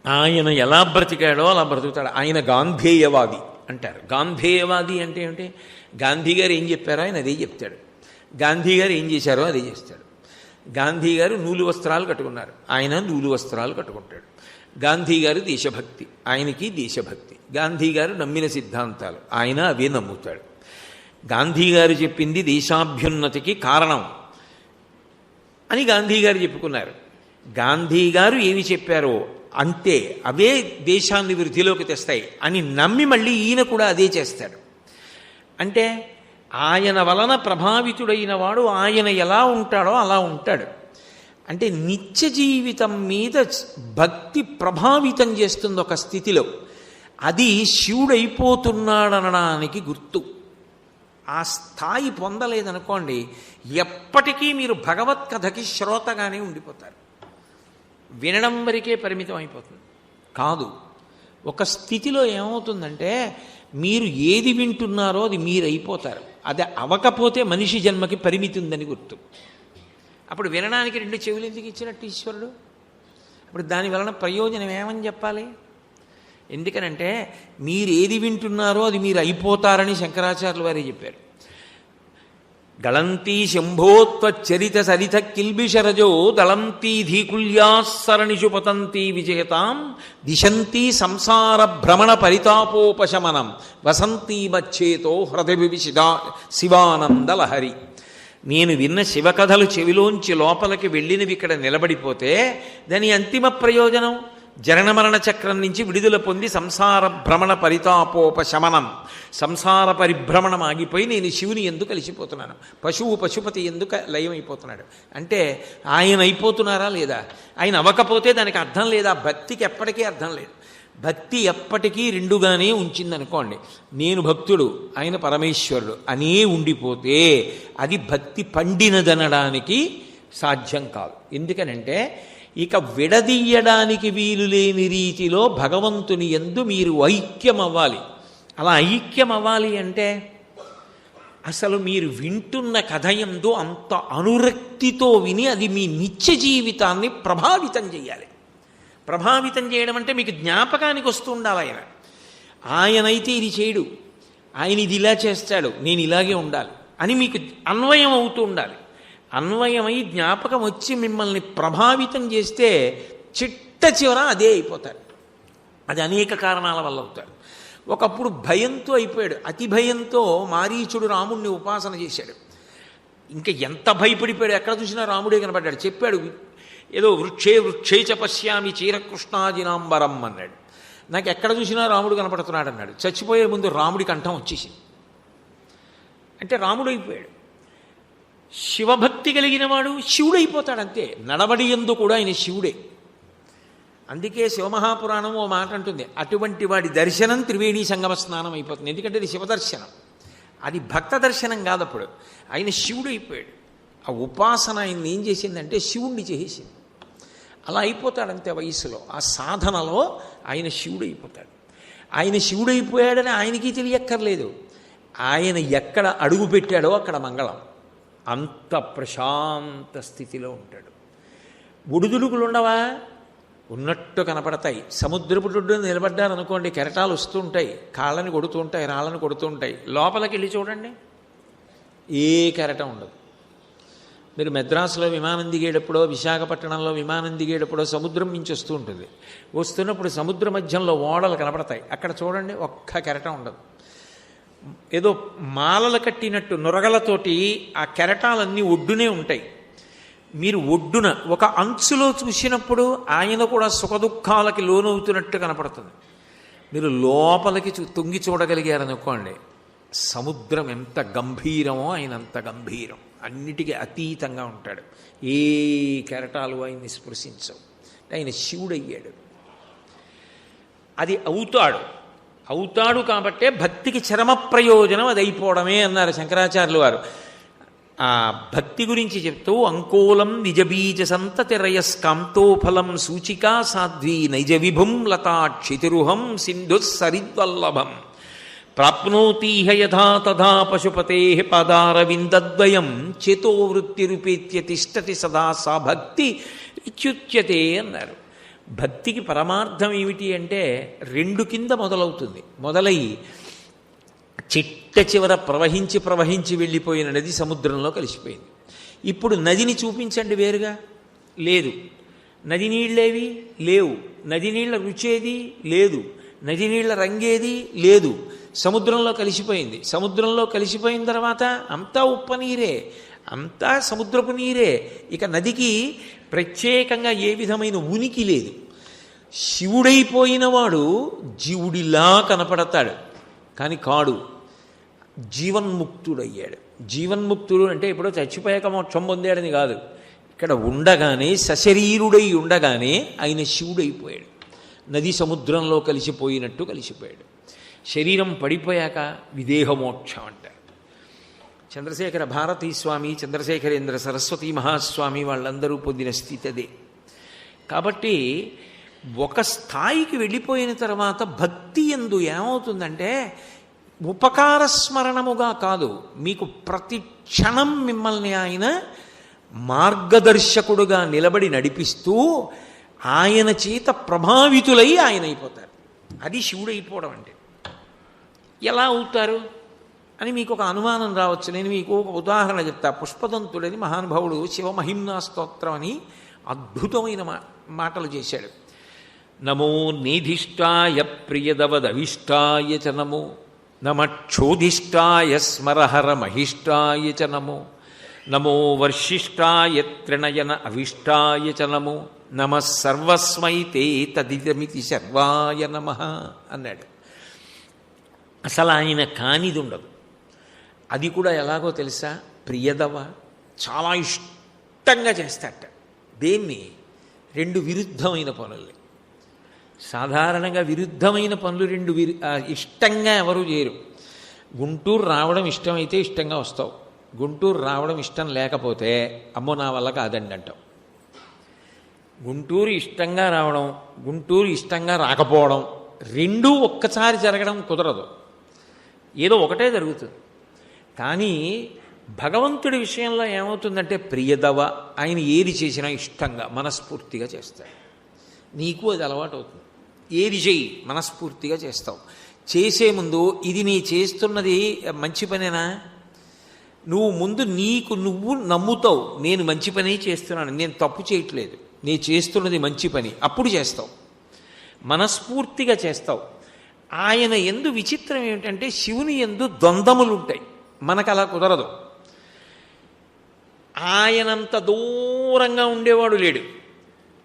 ఆయన ఎలా బ్రతికాడో అలా బ్రతుకుతాడు. ఆయన గాంధేయవాది అంటారు. గాంధేయవాది అంటే ఏమిటి? గాంధీ గారు ఏం చెప్పారో ఆయన అదే చెప్తాడు, గాంధీ గారు ఏం చేశారో అదే చేస్తాడు. గాంధీ గారు నూలు వస్త్రాలు కట్టుకున్నారు, ఆయన నూలు వస్త్రాలు కట్టుకుంటాడు. గాంధీ గారు దేశభక్తి, ఆయనకి దేశభక్తి. గాంధీ గారు నమ్మిన సిద్ధాంతాలు, ఆయన అవే నమ్ముతాడు. గాంధీ గారు చెప్పింది దేశాభ్యున్నతికి కారణం అని గాంధీ గారు చెప్పుకున్నారు. గాంధీ గారు ఏమి చెప్పారో అంతే, అవే దేశాన్ని వృద్ధిలోకి తెస్తాయి అని నమ్మి మళ్ళీ ఈయన కూడా అదే చేస్తాడు. అంటే ఆయన వలన ప్రభావితుడైన వాడు ఆయన ఎలా ఉంటాడో అలా ఉంటాడు. అంటే నిత్య జీవితం మీద భక్తి ప్రభావితం చేస్తుంది ఒక స్థితిలో. అది శివుడైపోతున్నాడనడానికి గుర్తు. ఆ స్థాయి పొందలేదనుకోండి, ఎప్పటికీ మీరు భగవత్ కథకి శ్రోతగానే ఉండిపోతారు, వినడం వరకే పరిమితం అయిపోతుంది. కాదు, ఒక స్థితిలో ఏమవుతుందంటే మీరు ఏది వింటున్నారో అది మీరు అయిపోతారు. అది అవకపోతే మనిషి జన్మకి పరిమితి ఉందని గుర్తు. అప్పుడు వినడానికి రెండు చెవులు ఎందుకు ఇచ్చినట్టు ఈశ్వరుడు? అప్పుడు దాని వలన ప్రయోజనం ఏమని చెప్పాలి? ఎందుకనంటే మీరు ఏది వింటున్నారో అది మీరు అయిపోతారని శంకరాచార్యులు వారే చెప్పారు. గళంతీ శంభోత్వచరిత సరిత కిల్బిషరజో దళంతీ ధీకుల్యాసరణిషు పతంతీ విజయతాం దిశంతీ సంసార భ్రమణ పరితాపోపశమనం వసంతీ మచ్చేతో హృదయవిషిదా శివానందలహరి. నేను విన్న శివకథలు చెవిలోంచి లోపలికి వెళ్ళినవి ఇక్కడ నిలబడిపోతే దాని అంతిమ ప్రయోజనం జననమరణ చక్రం నుంచి విడుదల పొంది సంసార భ్రమణ పరితాపోపశమనం, సంసార పరిభ్రమణం ఆగిపోయి నేను శివుని ఎందుకు కలిసిపోతున్నాను, పశువు పశుపతి ఎందుకు లయమైపోతున్నాడు అంటే ఆయన అయిపోతున్నారా లేదా? ఆయన అవ్వకపోతే దానికి అర్థం లేదా? భక్తికి ఎప్పటికీ అర్థం లేదు. భక్తి ఎప్పటికీ రెండుగానే ఉంచిందనుకోండి, నేను భక్తుడు ఆయన పరమేశ్వరుడు అనే ఉండిపోతే అది భక్తి పండినదనడానికి సాధ్యం కాదు. ఎందుకనంటే ఇక విడదీయడానికి వీలు లేని రీతిలో భగవంతుని యందు మీరు ఐక్యం అవ్వాలి. అలా ఐక్యం అవ్వాలి అంటే అసలు మీరు వింటున్న కథ యందు అంత అనురక్తితో విని అది మీ నిత్య జీవితాన్ని ప్రభావితం చేయాలి. ప్రభావితం చేయడం అంటే మీకు జ్ఞాపకానికి వస్తూ ఉండాలి. ఆయనైతే ఇది చేయడు, ఆయన ఇది ఇలా చేస్తాడు, నేను ఇలాగే ఉండాలి అని మీకు అన్వయం అవుతూ ఉండాలి. అన్వయమై జ్ఞాపకం వచ్చి మిమ్మల్ని ప్రభావితం చేస్తే చిట్ట చివర అదే అయిపోతారు. అది అనేక కారణాల వల్ల అవుతారు. ఒకప్పుడు భయంతో అయిపోయాడు, అతి భయంతో మారీచుడు రాముణ్ణి ఉపాసన చేశాడు. ఇంకా ఎంత భయపడిపోయాడు, ఎక్కడ చూసినా రాముడే కనపడ్డాడు. చెప్పాడు ఏదో వృక్షే వృక్షే చ పశ్యామి చీరకృష్ణాజినాంబరం అన్నాడు. నాకు ఎక్కడ చూసినా రాముడు కనపడుతున్నాడు అన్నాడు. చచ్చిపోయే ముందు రాముడి కంఠం వచ్చేసింది. అంటే రాముడు అయిపోయాడు. శివభక్తి కలిగిన వాడు శివుడైపోతాడు అంతే. నడవడి యందు కూడా ఆయన శివుడే. అందుకే శివమహాపురాణం ఓ మాట అంటుంది, అటువంటి వాడి దర్శనం త్రివేణీ సంగమ స్నానం అయిపోతుంది. ఎందుకంటే అది శివదర్శనం, అది భక్త దర్శనం కాదు. అప్పుడు ఆయన శివుడు అయిపోయాడు. ఆ ఉపాసన ఆయన్ని ఏం చేసిందంటే శివుణ్ణి చేసేసింది. అలా అయిపోతాడంతే వయసులో. ఆ సాధనలో ఆయన శివుడు అయిపోతాడు. ఆయన శివుడైపోయాడని ఆయనకి తెలియక్కర్లేదు. ఆయన ఎక్కడ అడుగు పెట్టాడో అక్కడ మంగళం. అంత ప్రశాంత స్థితిలో ఉంటాడు. ఒడిదుడుకులు ఉండవా? ఉన్నట్టు కనపడతాయి. సముద్రపు ఒడ్డున నిలబడ్డారనుకోండి, కెరటాలు వస్తూ ఉంటాయి, కాళ్ళని కొడుతూ ఉంటాయి, రాళ్ళని కొడుతూ ఉంటాయి. లోపలికి వెళ్ళి చూడండి, ఏ కెరటం ఉండదు. మీరు మెద్రాసులో విమానం దిగేటప్పుడో, విశాఖపట్నంలో విమానం దిగేటప్పుడో సముద్రం మించి వస్తూ ఉంటుంది. వస్తున్నప్పుడు సముద్ర మధ్యంలో ఓడలు కనపడతాయి. అక్కడ చూడండి, ఒక్క కెరటం ఉండదు. ఏదో మాలలు కట్టినట్టు నురగలతోటి ఆ కెరటాలన్నీ ఒడ్డునే ఉంటాయి. మీరు ఒడ్డున ఒక అంచులో చూసినప్పుడు ఆయన కూడా సుఖదుఖాలకి లోనవుతున్నట్టు కనపడుతుంది. మీరు లోపలికి తొంగి చూడగలిగారనుకోండి, సముద్రం ఎంత గంభీరమో ఆయన అంత గంభీరం. అన్నిటికీ అతీతంగా ఉంటాడు. ఏ కెరటాలు ఆయన్ని స్పృశించవు. ఆయన శివుడయ్యాడు. అది అవుతాడు కాబట్టే భక్తికి చరమ ప్రయోజనం అది అయిపోవడమే అన్నారు శంకరాచార్యులు వారు. ఆ భక్తి గురించి చెప్తూ, అంకోలం నిజబీజ సంతతిరయస్కాంతోఫలం సూచికా సాధ్వీ నైజ విభుం లతాక్షితిరుహం సింధు సరిద్వల్లభం ప్రాప్నోతీహ యథా తథా పశుపతే పాదారవిందద్వయం చేతోవృత్తిరుపేత్య తిష్టతి సదా సా భక్తి ఇత్యుచ్యతే అన్నారు. భక్తికి పరమార్థం ఏమిటి అంటే రెండు కింద మొదలవుతుంది. మొదలై చిట్ట చివర ప్రవహించి వెళ్ళిపోయిన నది సముద్రంలో కలిసిపోయింది. ఇప్పుడు నదిని చూపించండి, వేరుగా లేదు. నది నీళ్ళేవి లేవు. నది నీళ్ళ రుచేది లేదు. నది నీళ్ళ రంగేది లేదు. సముద్రంలో కలిసిపోయింది. సముద్రంలో కలిసిపోయిన తర్వాత అంతా ఉప్పు నీరే, అంతా సముద్రపు నీరే. ఇక నదికి ప్రత్యేకంగా ఏ విధమైన ఉనికి లేదు. శివుడైపోయినవాడు జీవుడిలా కనపడతాడు, కానీ కాడు. జీవన్ముక్తుడయ్యాడు. జీవన్ముక్తుడు అంటే ఇప్పుడు చచ్చిపోయాక మోక్షం పొందాడని కాదు. ఇక్కడ ఉండగానే, సశరీరుడై ఉండగానే ఆయన శివుడైపోయాడు. నది సముద్రంలో కలిసిపోయినట్టు కలిసిపోయాడు. శరీరం పడిపోయాక విదేహమోక్షం అంటారు. చంద్రశేఖర భారతీ స్వామి, చంద్రశేఖరేంద్ర సరస్వతీ మహాస్వామి వాళ్ళందరూ పొందిన స్థితి అదే. కాబట్టి ఒక స్థాయికి వెళ్ళిపోయిన తర్వాత భక్తి యందు ఏమవుతుందంటే, ఉపకార స్మరణముగా కాదు, మీకు ప్రతి క్షణం మిమ్మల్ని ఆయన మార్గదర్శకుడుగా నిలబడి నడిపిస్తూ ఆయన చేత ప్రభావితులై ఆయన అయిపోతారు. అది శివుడైపోవడం అంటే. ఎలా అవుతారు అని మీకు ఒక అనుమానం రావచ్చు. నేను మీకు ఒక ఉదాహరణ చెప్తా. పుష్పదంతుడని మహానుభావుడు శివమహిమ్నా స్తోత్రం అని అద్భుతమైన మాటలు చేశాడు. నమో నేధిష్టాయ ప్రియదవదవిష్టాయ చ నమో, నమక్షోధిష్టాయ స్మరహర మహిష్టాయ చ నమో, నమో వర్షిష్టాయ త్రినయన అవిష్టాయ చ నమో, నమః సర్వస్మై తే తదిదమితి సర్వాయ నమః అన్నాడు. అసలు ఆయన కానిది ఉండదు. అది కూడా ఎలాగో తెలుసా? ప్రియదవ, చాలా ఇష్టంగా చేస్తాట. దేన్ని? రెండు విరుద్ధమైన పనుల్ని. సాధారణంగా విరుద్ధమైన పనులు రెండు ఇష్టంగా ఎవరు చేయరు. గుంటూరు రావడం ఇష్టమైతే ఇష్టంగా వస్తావు. గుంటూరు రావడం ఇష్టం లేకపోతే అమ్మో నా వల్ల కాదండి అంటావు. గుంటూరు ఇష్టంగా రావడం, గుంటూరు ఇష్టంగా రాకపోవడం రెండూ ఒక్కసారి జరగడం కుదరదు. ఏదో ఒకటే జరుగుతుంది. కానీ భగవంతుడి విషయంలో ఏమవుతుందంటే, ప్రియదవ, ఆయన ఏది చేసినా ఇష్టంగా మనస్ఫూర్తిగా చేస్తాడు. నీకు అది అలవాటు అవుతుంది. ఏది చెయ్యి మనస్ఫూర్తిగా చేస్తావు. చేసే ముందు ఇది నీ చేస్తున్నది మంచి పనేనా, నువ్వు ముందు నీకు నువ్వు నమ్ముతావు, నేను మంచి పని చేస్తున్నాను, నేను తప్పు చేయట్లేదు, నేను చేస్తున్నది మంచి పని, అప్పుడు చేస్తావు, మనస్ఫూర్తిగా చేస్తావు. ఆయన యందు విచిత్రం ఏమిటంటే, శివుని యందు ద్వంద్వములు ఉంటాయి, మనకు అలా కుదరదు. ఆయనంత దూరంగా ఉండేవాడు లేడు.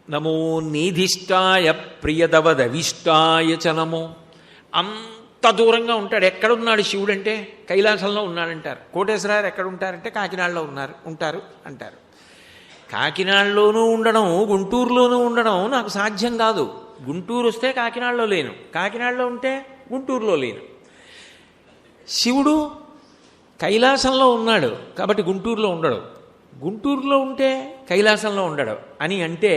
నమో నేధిష్టాయ ప్రియదవదవిష్టాయ చ నమో, అంత దూరంగా ఉంటాడు. ఎక్కడున్నాడు శివుడు అంటే కైలాసంలో ఉన్నాడంటారు. కోటేశ్వరారు ఎక్కడ ఉంటారంటే కాకినాడలో ఉంటారు అంటారు. కాకినాడలోనూ ఉండడం, గుంటూరులోనూ ఉండడం నాకు సాధ్యం కాదు. గుంటూరు వస్తే కాకినాడలో లేను, కాకినాడలో ఉంటే గుంటూరులో లేను. శివుడు కైలాసంలో ఉన్నాడు కాబట్టి గుంటూరులో ఉండడు, గుంటూరులో ఉంటే కైలాసంలో ఉండడు అని అంటే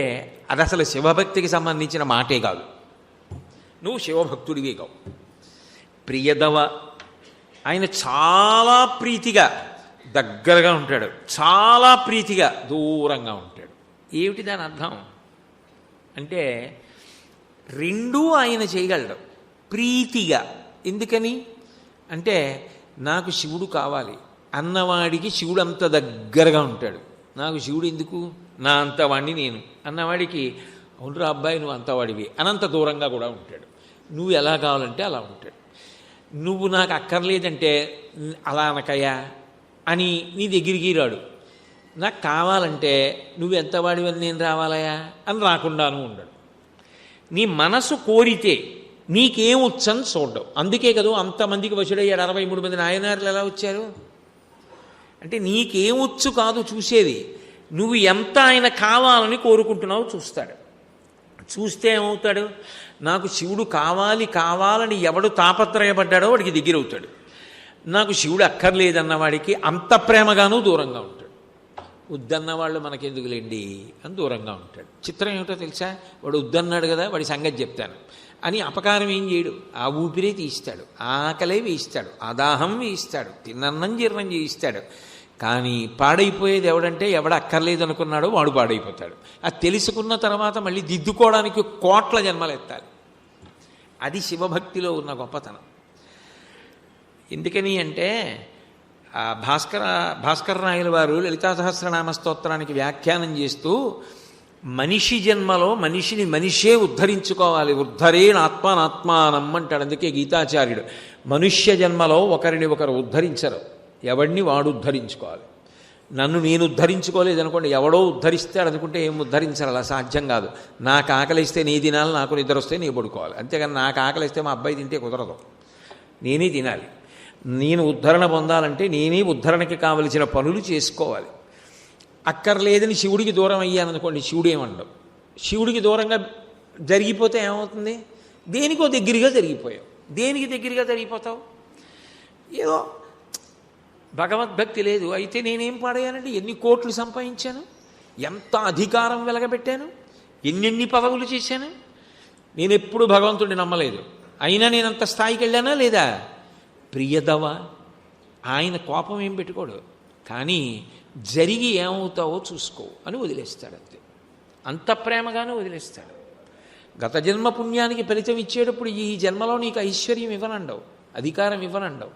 అది అసలు శివభక్తికి సంబంధించిన మాటే కాదు. నువ్వు శివభక్తుడివి కావు. ప్రియదవ, ఆయన చాలా ప్రీతిగా దగ్గరగా ఉంటాడు, చాలా ప్రీతిగా దూరంగా ఉంటాడు. ఏమిటి దాని అర్థం అంటే రెండూ ఆయన చేయగలడు. ప్రీతిగా ఎందుకని అంటే నాకు శివుడు కావాలి అన్నవాడికి శివుడు అంత దగ్గరగా ఉంటాడు. నాకు శివుడు ఎందుకు, నా అంతవాడిని నేను అన్నవాడికి అవునురా అబ్బాయి నువ్వు అంతవాడివి అనంత దూరంగా కూడా ఉంటాడు. నువ్వు ఎలా కావాలంటే అలా ఉంటాడు. నువ్వు నాకు అక్కర్లేదంటే అలా అనకయ్యా అని నీ దగ్గరికి రాడు. నాకు కావాలంటే నువ్వు ఎంతవాడివని నేను రావాలయా అని రాకుండాను ఉండడు. నీ మనసు కోరితే నీకేం వచ్చని చూడడం. అందుకే కదా అంతమందికి వశుడయ్యాడు. 63 మంది నాయనారులు ఎలా వచ్చారు అంటే నీకేం వచ్చు కాదు చూసేది, నువ్వు ఎంత ఆయన కావాలని కోరుకుంటున్నావు చూస్తాడు. చూస్తే ఏమవుతాడు, నాకు శివుడు కావాలి కావాలని ఎవడు తాపత్రయపడ్డాడో వాడికి దగ్గర అవుతాడు. నాకు శివుడు అక్కర్లేదన్న వాడికి అంత ప్రేమగానూ దూరంగా ఉంటాడు. వద్దన్న వాళ్ళు మనకెందుకులేండి అని దూరంగా ఉంటాడు. చిత్రం ఏమిటో తెలుసా, వాడు వద్దన్నాడు కదా వాడి సంగతి చెప్తాను అని అపకారం ఏం చేయడు. ఆ ఊపిరే తీయిస్తాడు, ఆకలే వేయిస్తాడు, ఆదాహం వేయిస్తాడు, తిన్నన్నం జీర్ణం చేయిస్తాడు. కానీ పాడైపోయేది ఎవడంటే ఎవడ అక్కర్లేదు అనుకున్నాడో వాడు పాడైపోతాడు. అది తెలుసుకున్న తర్వాత మళ్ళీ దిద్దుకోవడానికి కోట్ల జన్మలు ఎత్తాలి. అది శివభక్తిలో ఉన్న గొప్పతనం. ఎందుకని అంటే భాస్కర రాయల వారు లలితా సహస్రనామ స్తోత్రానికి వ్యాఖ్యానం చేస్తూ మనిషి జన్మలో మనిషిని మనిషే ఉద్ధరించుకోవాలి, ఉద్ధరేణాత్మానాత్మానం అంటాడు. అందుకే గీతాచార్యుడు మనుష్య జన్మలో ఒకరిని ఒకరు ఉద్ధరించరు, ఎవడిని వాడు ఉద్ధరించుకోవాలి. నన్ను నేను ఉద్ధరించుకోలేదనుకోండి, ఎవడో ఉద్ధరిస్తాడు అనుకుంటే ఏం ఉద్ధరించాలి, అలా సాధ్యం కాదు. నాకు ఆకలిస్తే నీ తినాలి, నాకు నిద్ర వస్తే నీ పడుకోవాలి. అంతేగాని నాకు ఆకలిస్తే మా అబ్బాయి తింటే కుదరదు, నేనే తినాలి. నేను ఉద్ధరణ పొందాలంటే నేనే ఉద్ధరణకి కావలసిన పనులు చేసుకోవాలి. అక్కర్లేదని శివుడికి దూరం అయ్యాననుకోండి, శివుడు ఏమండవు. శివుడికి దూరంగా జరిగిపోతే ఏమవుతుంది, దేనికో దగ్గరగా జరిగిపోయావు. దేనికి దగ్గరగా జరిగిపోతావు, ఏదో భగవద్భక్తి లేదు. అయితే నేనేం పాడేయానండి, ఎన్ని కోట్లు సంపాదించాను, ఎంత అధికారం వెలగబెట్టాను, ఎన్నెన్ని పదవులు చేశాను. నేను ఎప్పుడు భగవంతుడిని నమ్మలేదు, అయినా నేను అంత స్థాయికి వెళ్ళానా లేదా. ప్రియదవ, ఆయన కోపం ఏం పెట్టుకోడు, కానీ జరిగి ఏమవుతావో చూసుకో అని వదిలేస్తాడు. అంతే, అంత ప్రేమగానే వదిలేస్తాడు. గత జన్మ పుణ్యానికి ఫలితం ఇచ్చేటప్పుడు ఈ జన్మలో నీకు ఐశ్వర్యం ఇవ్వనండవు, అధికారం ఇవ్వనండవు,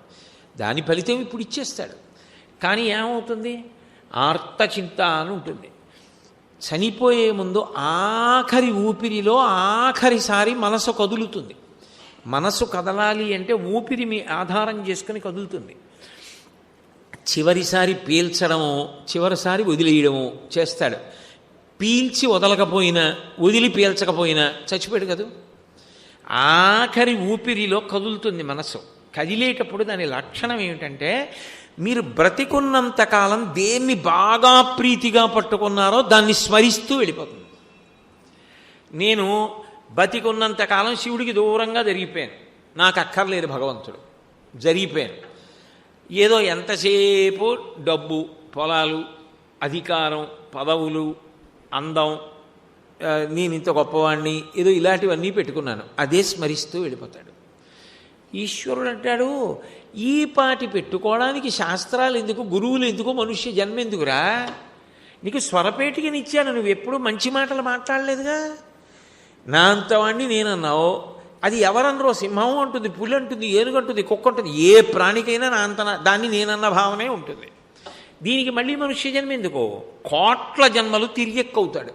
దాని ఫలితం ఇప్పుడు ఇచ్చేస్తాడు. కానీ ఏమవుతుంది, ఆర్తచింత అని ఉంటుంది. చనిపోయే ముందు ఆఖరి ఊపిరిలో ఆఖరిసారి మనసు కదులుతుంది. మనసు కదలాలి అంటే ఊపిరి మీ ఆధారం చేసుకుని కదులుతుంది. చివరిసారి పీల్చడము, చివరిసారి వదిలేయడము చేస్తాడు. పీల్చి వదలకపోయినా వదిలి పీల్చకపోయినా చచ్చిపోయాడు కదా. ఆఖరి ఊపిరిలో కదులుతుంది మనసు. కదిలేటప్పుడు దాని లక్షణం ఏమిటంటే మీరు బ్రతికున్నంతకాలం దేన్ని బాగా ప్రీతిగా పట్టుకున్నారో దాన్ని స్మరిస్తూ వెళ్ళిపోతుంది. నేను బతికున్నంతకాలం శివుడికి దూరంగా జరిగిపోయాను, నాకు అక్కర్లేదు భగవంతుడు, జరిగిపోయాను. ఏదో ఎంతసేపు డబ్బు, పొలాలు, అధికారం, పదవులు, అందం, నేను ఇంత గొప్పవాణ్ణి, ఏదో ఇలాంటివన్నీ పెట్టుకున్నాను, అదే స్మరిస్తూ వెళ్ళిపోతాడు. ఈశ్వరుడు అంటాడు, ఈ పాటి పెట్టుకోవడానికి శాస్త్రాలు ఎందుకు, గురువులు ఎందుకు, మనుష్య జన్మ ఎందుకురా, నీకు స్వరపేటికనిచ్చాను, నువ్వు ఎప్పుడు మంచి మాటలు మాట్లాడలేదుగా. నా అంతవాణ్ణి నేనన్నావు, అది ఎవరన్నరో, సింహం అంటుంది, పులి అంటుంది, ఏనుగు అంటుంది, కుక్క అంటుంది, ఏ ప్రాణికైనా నా అంత దాన్ని నేనన్న భావనే ఉంటుంది. దీనికి మళ్ళీ మనుష్య జన్మ ఎందుకో, కోట్ల జన్మలు తిరిగెక్కవుతాడు.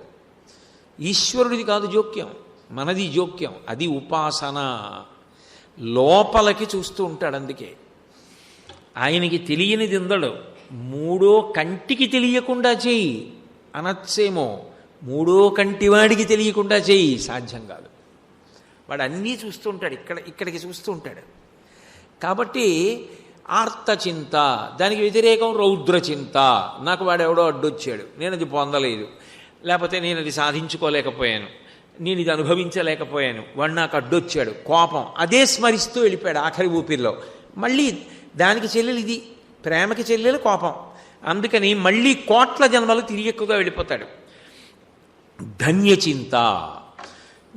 ఈశ్వరుడిది కాదు జోక్యం, మనది జోక్యం. అది ఉపాసన. లోపలికి చూస్తూ ఉంటాడు. అందుకే ఆయనకి తెలియనిది ఉందడు. మూడో కంటికి తెలియకుండా చెయ్యి అనొచ్చేమో, మూడో కంటివాడికి తెలియకుండా చెయ్యి సాధ్యం కాదు. వాడు అన్నీ చూస్తూ ఉంటాడు, ఇక్కడికి చూస్తూ ఉంటాడు. కాబట్టి ఆర్తచింత, దానికి వ్యతిరేకం రౌద్రచింత. నాకు వాడెవడో అడ్డొచ్చాడు, నేను అది పొందలేదు, లేకపోతే నేను అది సాధించుకోలేకపోయాను, నేను ఇది అనుభవించలేకపోయాను, వాడు నాకు అడ్డొచ్చాడు, కోపం. అదే స్మరిస్తూ వెళ్ళిపోయాడు ఆఖరి ఊపిరిలో. మళ్ళీ దానికి చెల్లెలు ఇది, ప్రేమకి చెల్లెలు కోపం. అందుకని మళ్ళీ కోట్ల జన్మలు తిరిగి ఎక్కువగా వెళ్ళిపోతాడు. ధన్యచింత,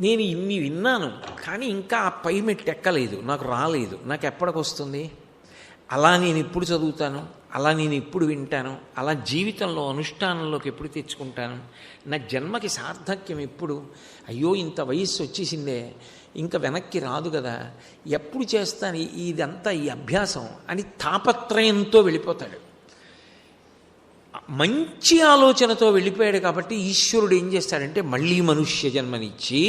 నేను ఇన్ని విన్నాను కానీ ఇంకా ఆ పై మెట్టు ఎక్కలేదు, నాకు రాలేదు, నాకు ఎప్పటికొస్తుంది, అలా నేను ఎప్పుడు చదువుతాను, అలా నేను ఎప్పుడు వింటాను, అలా జీవితంలో అనుష్ఠానంలోకి ఎప్పుడు తెచ్చుకుంటాను, నా జన్మకి సార్థక్యం ఎప్పుడు, అయ్యో ఇంత వయస్సు వచ్చేసిందే, ఇంకా వెనక్కి రాదు కదా, ఎప్పుడు చేస్తాను ఇదంతా ఈ అభ్యాసం అని తాపత్రయంతో వెళ్ళిపోతాడు. మంచి ఆలోచనతో వెళ్ళిపోయాడు కాబట్టి ఈశ్వరుడు ఏం చేస్తాడంటే మళ్ళీ మనుష్య జన్మనిచ్చి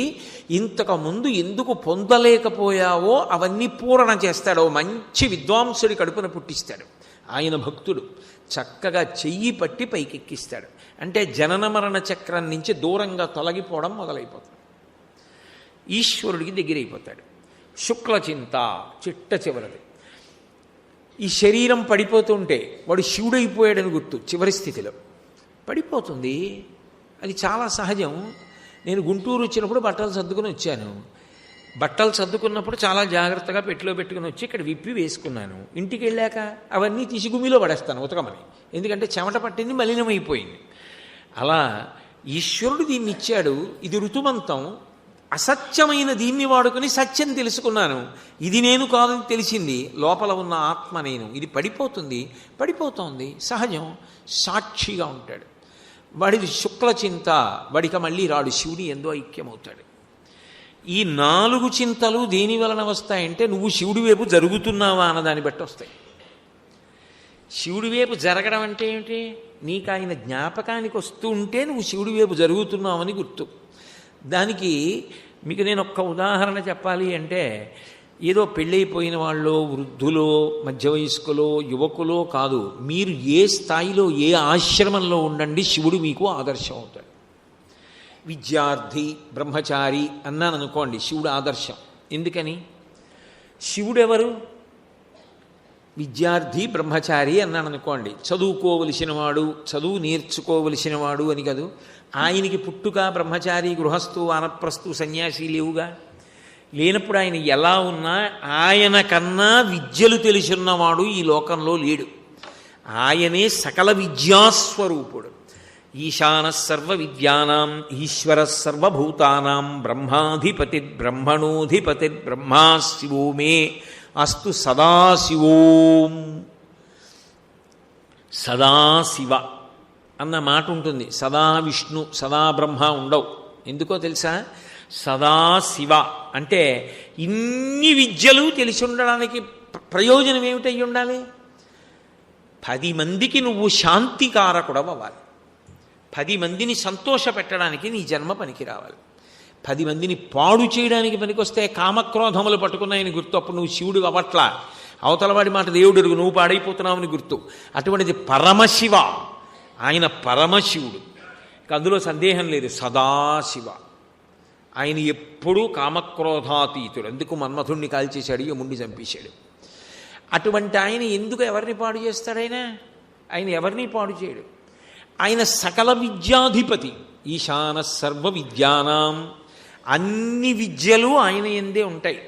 ఇంతకుముందు ఎందుకు పొందలేకపోయావో అవన్నీ పూరణ చేస్తాడు. మంచి విద్వాంసుడి కడుపున పుట్టిస్తాడు. ఆయన భక్తుడు చక్కగా చెయ్యి పట్టి పైకెక్కిస్తాడు. అంటే జనన మరణ చక్రం నుంచి దూరంగా తొలగిపోవడం మొదలైపోతుంది. ఈశ్వరుడికి దగ్గరైపోతాడు. శుక్లచింత, చిట్ట చివరది. ఈ శరీరం పడిపోతుంటే వాడు శివుడైపోయాడని గుర్తు. చివరి స్థితిలో పడిపోతుంది, అది చాలా సహజం. నేను గుంటూరు వచ్చినప్పుడు బట్టలు సర్దుకుని వచ్చాను. బట్టలు సర్దుకున్నప్పుడు చాలా జాగ్రత్తగా పెట్టిలో పెట్టుకుని వచ్చి ఇక్కడ విప్పి వేసుకున్నాను. ఇంటికి వెళ్ళాక అవన్నీ తీసి గుమ్మిలో పడేస్తాను ఉతకమని, ఎందుకంటే చెమట పట్టింది, మలినమైపోయింది. అలా ఈశ్వరుడు దీన్ని ఇచ్చాడు. ఇది ఋతుమంతం. అసత్యమైన దీన్ని వాడుకుని సత్యం తెలుసుకున్నాను. ఇది నేను కాదని తెలిసింది, లోపల ఉన్న ఆత్మ నేను. ఇది పడిపోతుంది, పడిపోతోంది, సహజం. సాక్షిగా ఉంటాడు. వాడిది శుక్లచింత, వాడిక మళ్ళీ రాడు, శివుడి ఎందో ఐక్యమవుతాడు. ఈ 4 చింతలు దేని వలన వస్తాయంటే నువ్వు శివుడి వైపు జరుగుతున్నావా అన్నదాన్ని బట్టి వస్తాయి. శివుడి వైపు జరగడం అంటే ఏమిటి? నీకు ఆయన జ్ఞాపకానికి వస్తూ ఉంటే నువ్వు శివుడి వైపు జరుగుతున్నావని గుర్తు. దానికి మీకు నేను ఒక్క ఉదాహరణ చెప్పాలి అంటే, ఏదో పెళ్ళైపోయిన వాళ్ళు, వృద్ధులో, మధ్య వయస్కులో, యువకులో కాదు, మీరు ఏ స్థాయిలో ఏ ఆశ్రమంలో ఉండండి, శివుడు మీకు ఆదర్శం అవుతాడు. విద్యార్థి, బ్రహ్మచారి అన్నాను అనుకోండి, శివుడు ఆదర్శం. ఎందుకని? శివుడెవరు? విద్యార్థి, బ్రహ్మచారి అన్నాను అనుకోండి, చదువుకోవలసిన వాడు, చదువు నేర్చుకోవలసిన వాడు అని కాదు. ఆయనకి పుట్టుక బ్రహ్మచారి, గృహస్థు, వానప్రస్థు, సన్యాసి లేవుగా. లేనప్పుడు ఆయన ఎలా ఉన్నా ఆయన కన్నా విద్యలు తెలుసున్నవాడు ఈ లోకంలో లేడు. ఆయనే సకల విద్యాస్వరూపుడు. ఈశాన సర్వ విద్యానాం ఈశ్వర సర్వభూతానాం బ్రహ్మాధిపతి బ్రహ్మణోధిపతి బ్రహ్మా శివో మే అస్తు సదాశివోం. సదాశివ అన్న మాట ఉంటుంది. సదా విష్ణు, సదా బ్రహ్మ ఉండవు. ఎందుకో తెలుసా? సదాశివ అంటే ఇన్ని విద్యలు తెలిసి ఉండడానికి ప్రయోజనం ఏమిటై ఉండాలి? 10 మందికి నువ్వు శాంతికారకుడవు అవ్వాలి. 10 మందిని సంతోష పెట్టడానికి నీ జన్మ పనికి రావాలి. 10 మందిని పాడు చేయడానికి పనికొస్తే కామక్రోధములు పట్టుకున్నాయని గుర్తు. అప్పుడు నువ్వు శివుడు అవ్వట్లా. అవతలవాడి మాట దేవుడు ఎరుగు, నువ్వు పాడైపోతున్నావని గుర్తు. అటువంటిది పరమశివ, ఆయన పరమశివుడు, అందులో సందేహం లేదు. సదాశివ ఆయన ఎప్పుడూ కామక్రోధాతీతుడు. ఎందుకు మన్మథుణ్ణి కాల్చేశాడు, యముణ్ణి చంపేశాడు. అటువంటి ఆయన ఎందుకు ఎవరిని పాడు చేస్తాడు? ఆయన ఎవరిని పాడు చేయడు. ఆయన సకల విద్యాధిపతి. ఈశాన సర్వ విద్యానాం, అన్ని విద్యలు ఆయన ఎందే ఉంటాయి.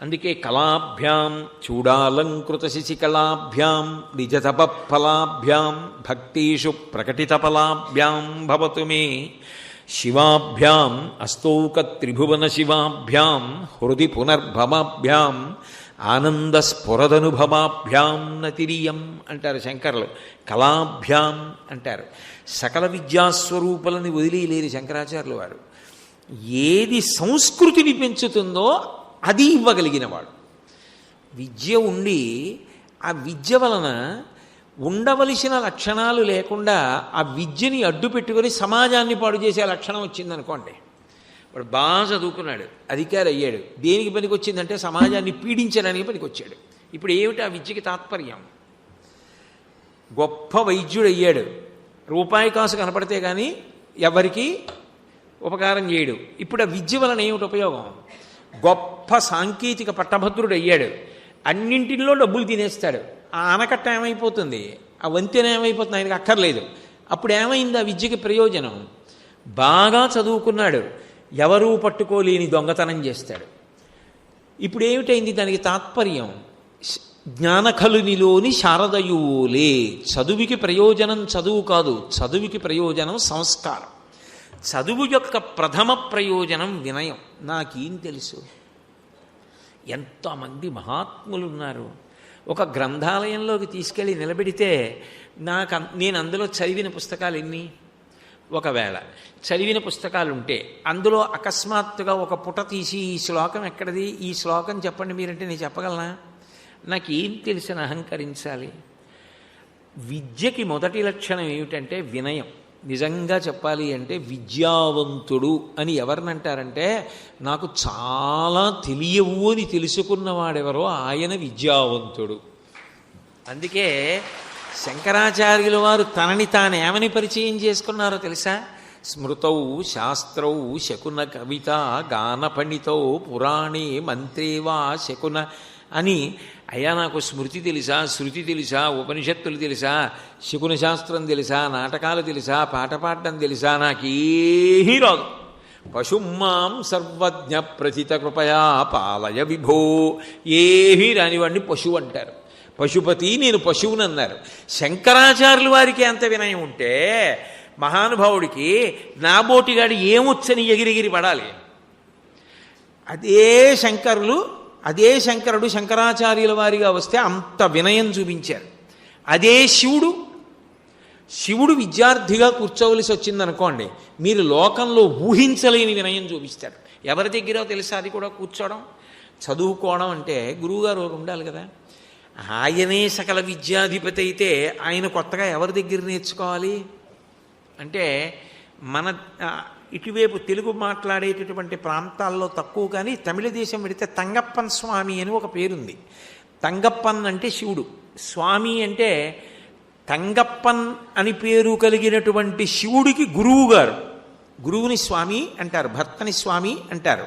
అందుకే కళాభ్యాం చూడాలంకృత శశికళాభ్యాం నిజతపఫలాభ్యాం భక్తీషు ప్రకటితఫలాభ్యాం భవతు మే శివాభ్యాం అస్తౌక త్రిభువన శివాభ్యాం హృది పునర్భవాభ్యాం ఆనందస్ఫురదనుభవాభ్యాం నతిరియం అంటారు శంకరులు. కళాభ్యాం అంటారు. సకల విద్యాస్వరూపులని వదిలేయలేరు శంకరాచార్యులు వారు. ఏది సంస్కృతిని పెంచుతుందో అది ఇవ్వగలిగినవాడు. విద్య ఉండి ఆ విద్య వలన ఉండవలసిన లక్షణాలు లేకుండా ఆ విద్యని అడ్డు పెట్టుకొని సమాజాన్ని పాడు చేసే లక్షణం వచ్చిందనుకోండి. వాడు బాగా చదువుకున్నాడు, అధికారి అయ్యాడు, దేనికి పనికి వచ్చిందంటే సమాజాన్ని పీడించడానికి పనికొచ్చాడు. ఇప్పుడు ఏమిటి ఆ విద్యకి తాత్పర్యం? గొప్ప వైద్యుడు అయ్యాడు, రూపాయి కాసు కనపడితే కానీ ఎవరికి ఉపకారం చేయడు. ఇప్పుడు ఆ విద్య వలన ఏమిటి ఉపయోగం? గొప్ప సాంకేతిక పట్టభద్రుడు అయ్యాడు, అన్నింటిలో డబ్బులు తినేస్తాడు, ఆ ఆనకట్ట ఏమైపోతుంది, ఆ వంతెన ఏమైపోతుంది, ఆయనకి అక్కర్లేదు. అప్పుడు ఏమైంది ఆ విద్యకి ప్రయోజనం? బాగా చదువుకున్నాడు, ఎవరూ పట్టుకోలేని దొంగతనం చేస్తాడు. ఇప్పుడు ఏమిటైంది దానికి తాత్పర్యం? జ్ఞానఖలునిలోని శారదయులే. చదువుకి ప్రయోజనం చదువు కాదు, చదువుకి ప్రయోజనం సంస్కారం. చదువు యొక్క ప్రథమ ప్రయోజనం వినయం. నాకేం తెలుసు? ఎంతమంది మహాత్ములు ఉన్నారు. ఒక గ్రంథాలయంలోకి తీసుకెళ్ళి నిలబెడితే నేను అందులో చదివిన పుస్తకాలు ఎన్ని? ఒకవేళ చదివిన పుస్తకాలు ఉంటే అందులో అకస్మాత్తుగా ఒక పుట తీసి ఈ శ్లోకం ఎక్కడిది, ఈ శ్లోకం చెప్పండి మీరంటే నేను చెప్పగలనా? నాకేం తెలిసిన అహంకరించాలి? విద్యకి మొదటి లక్షణం ఏమిటంటే వినయం. నిజంగా చెప్పాలి అంటే విద్యావంతుడు అని ఎవరినంటారంటే నాకు చాలా తెలియవు అని తెలుసుకున్నవాడెవరో ఆయన విద్యావంతుడు. అందుకే శంకరాచార్యుల వారు తనని తాను ఏమని పరిచయం చేసుకున్నారో తెలుసా? స్మృతౌ శాస్త్రౌ శకున కవిత గాన పండితౌ పురాణే మంత్రేవా శకున అని. అయ్యా నాకు స్మృతి తెలుసా, శృతి తెలుసా, ఉపనిషత్తులు తెలుసా, శకున శాస్త్రం తెలుసా, నాటకాలు తెలుసా, పాట పాడడం తెలుసా, నాకేమీ రాదు. పశుమాం సర్వజ్ఞ ప్రథిత కృపయా పాలయ విభో. ఏమీ రానివాడిని పశువు అంటారు. పశుపతి, నేను పశువుని అన్నారు. శంకరాచార్యుల వారికి ఎంత వినయం ఉంటే మహానుభావుడికి నాబోటిగాడి ఏమొచ్చని ఎగిరిగిరి పడాలి. అదే శంకరుడు శంకరాచార్యుల వారిగా వస్తే అంత వినయం చూపించారు. అదే శివుడు విద్యార్థిగా కూర్చోవలసి వచ్చిందనుకోండి, మీరు లోకంలో ఊహించలేని వినయం చూపిస్తాడు. ఎవరి దగ్గర తెలుసా అది కూడా కూర్చోవడం, చదువుకోవడం అంటే గురువుగారు ఉండాలి కదా. ఆయనే సకల విద్యాధిపతి అయితే ఆయన కొత్తగా ఎవరి దగ్గర నేర్చుకోవాలి అంటే మన ఇటువైపు తెలుగు మాట్లాడేటటువంటి ప్రాంతాల్లో తక్కువ, కానీ తమిళ దేశం పెడితే తంగప్పన్ స్వామి అని ఒక పేరుంది. తంగప్పన్ అంటే శివుడు, స్వామి అంటే తంగప్పన్ అని పేరు కలిగినటువంటి శివుడికి గురువు గారు. గురువుని స్వామి అంటారు, భర్తని స్వామి అంటారు.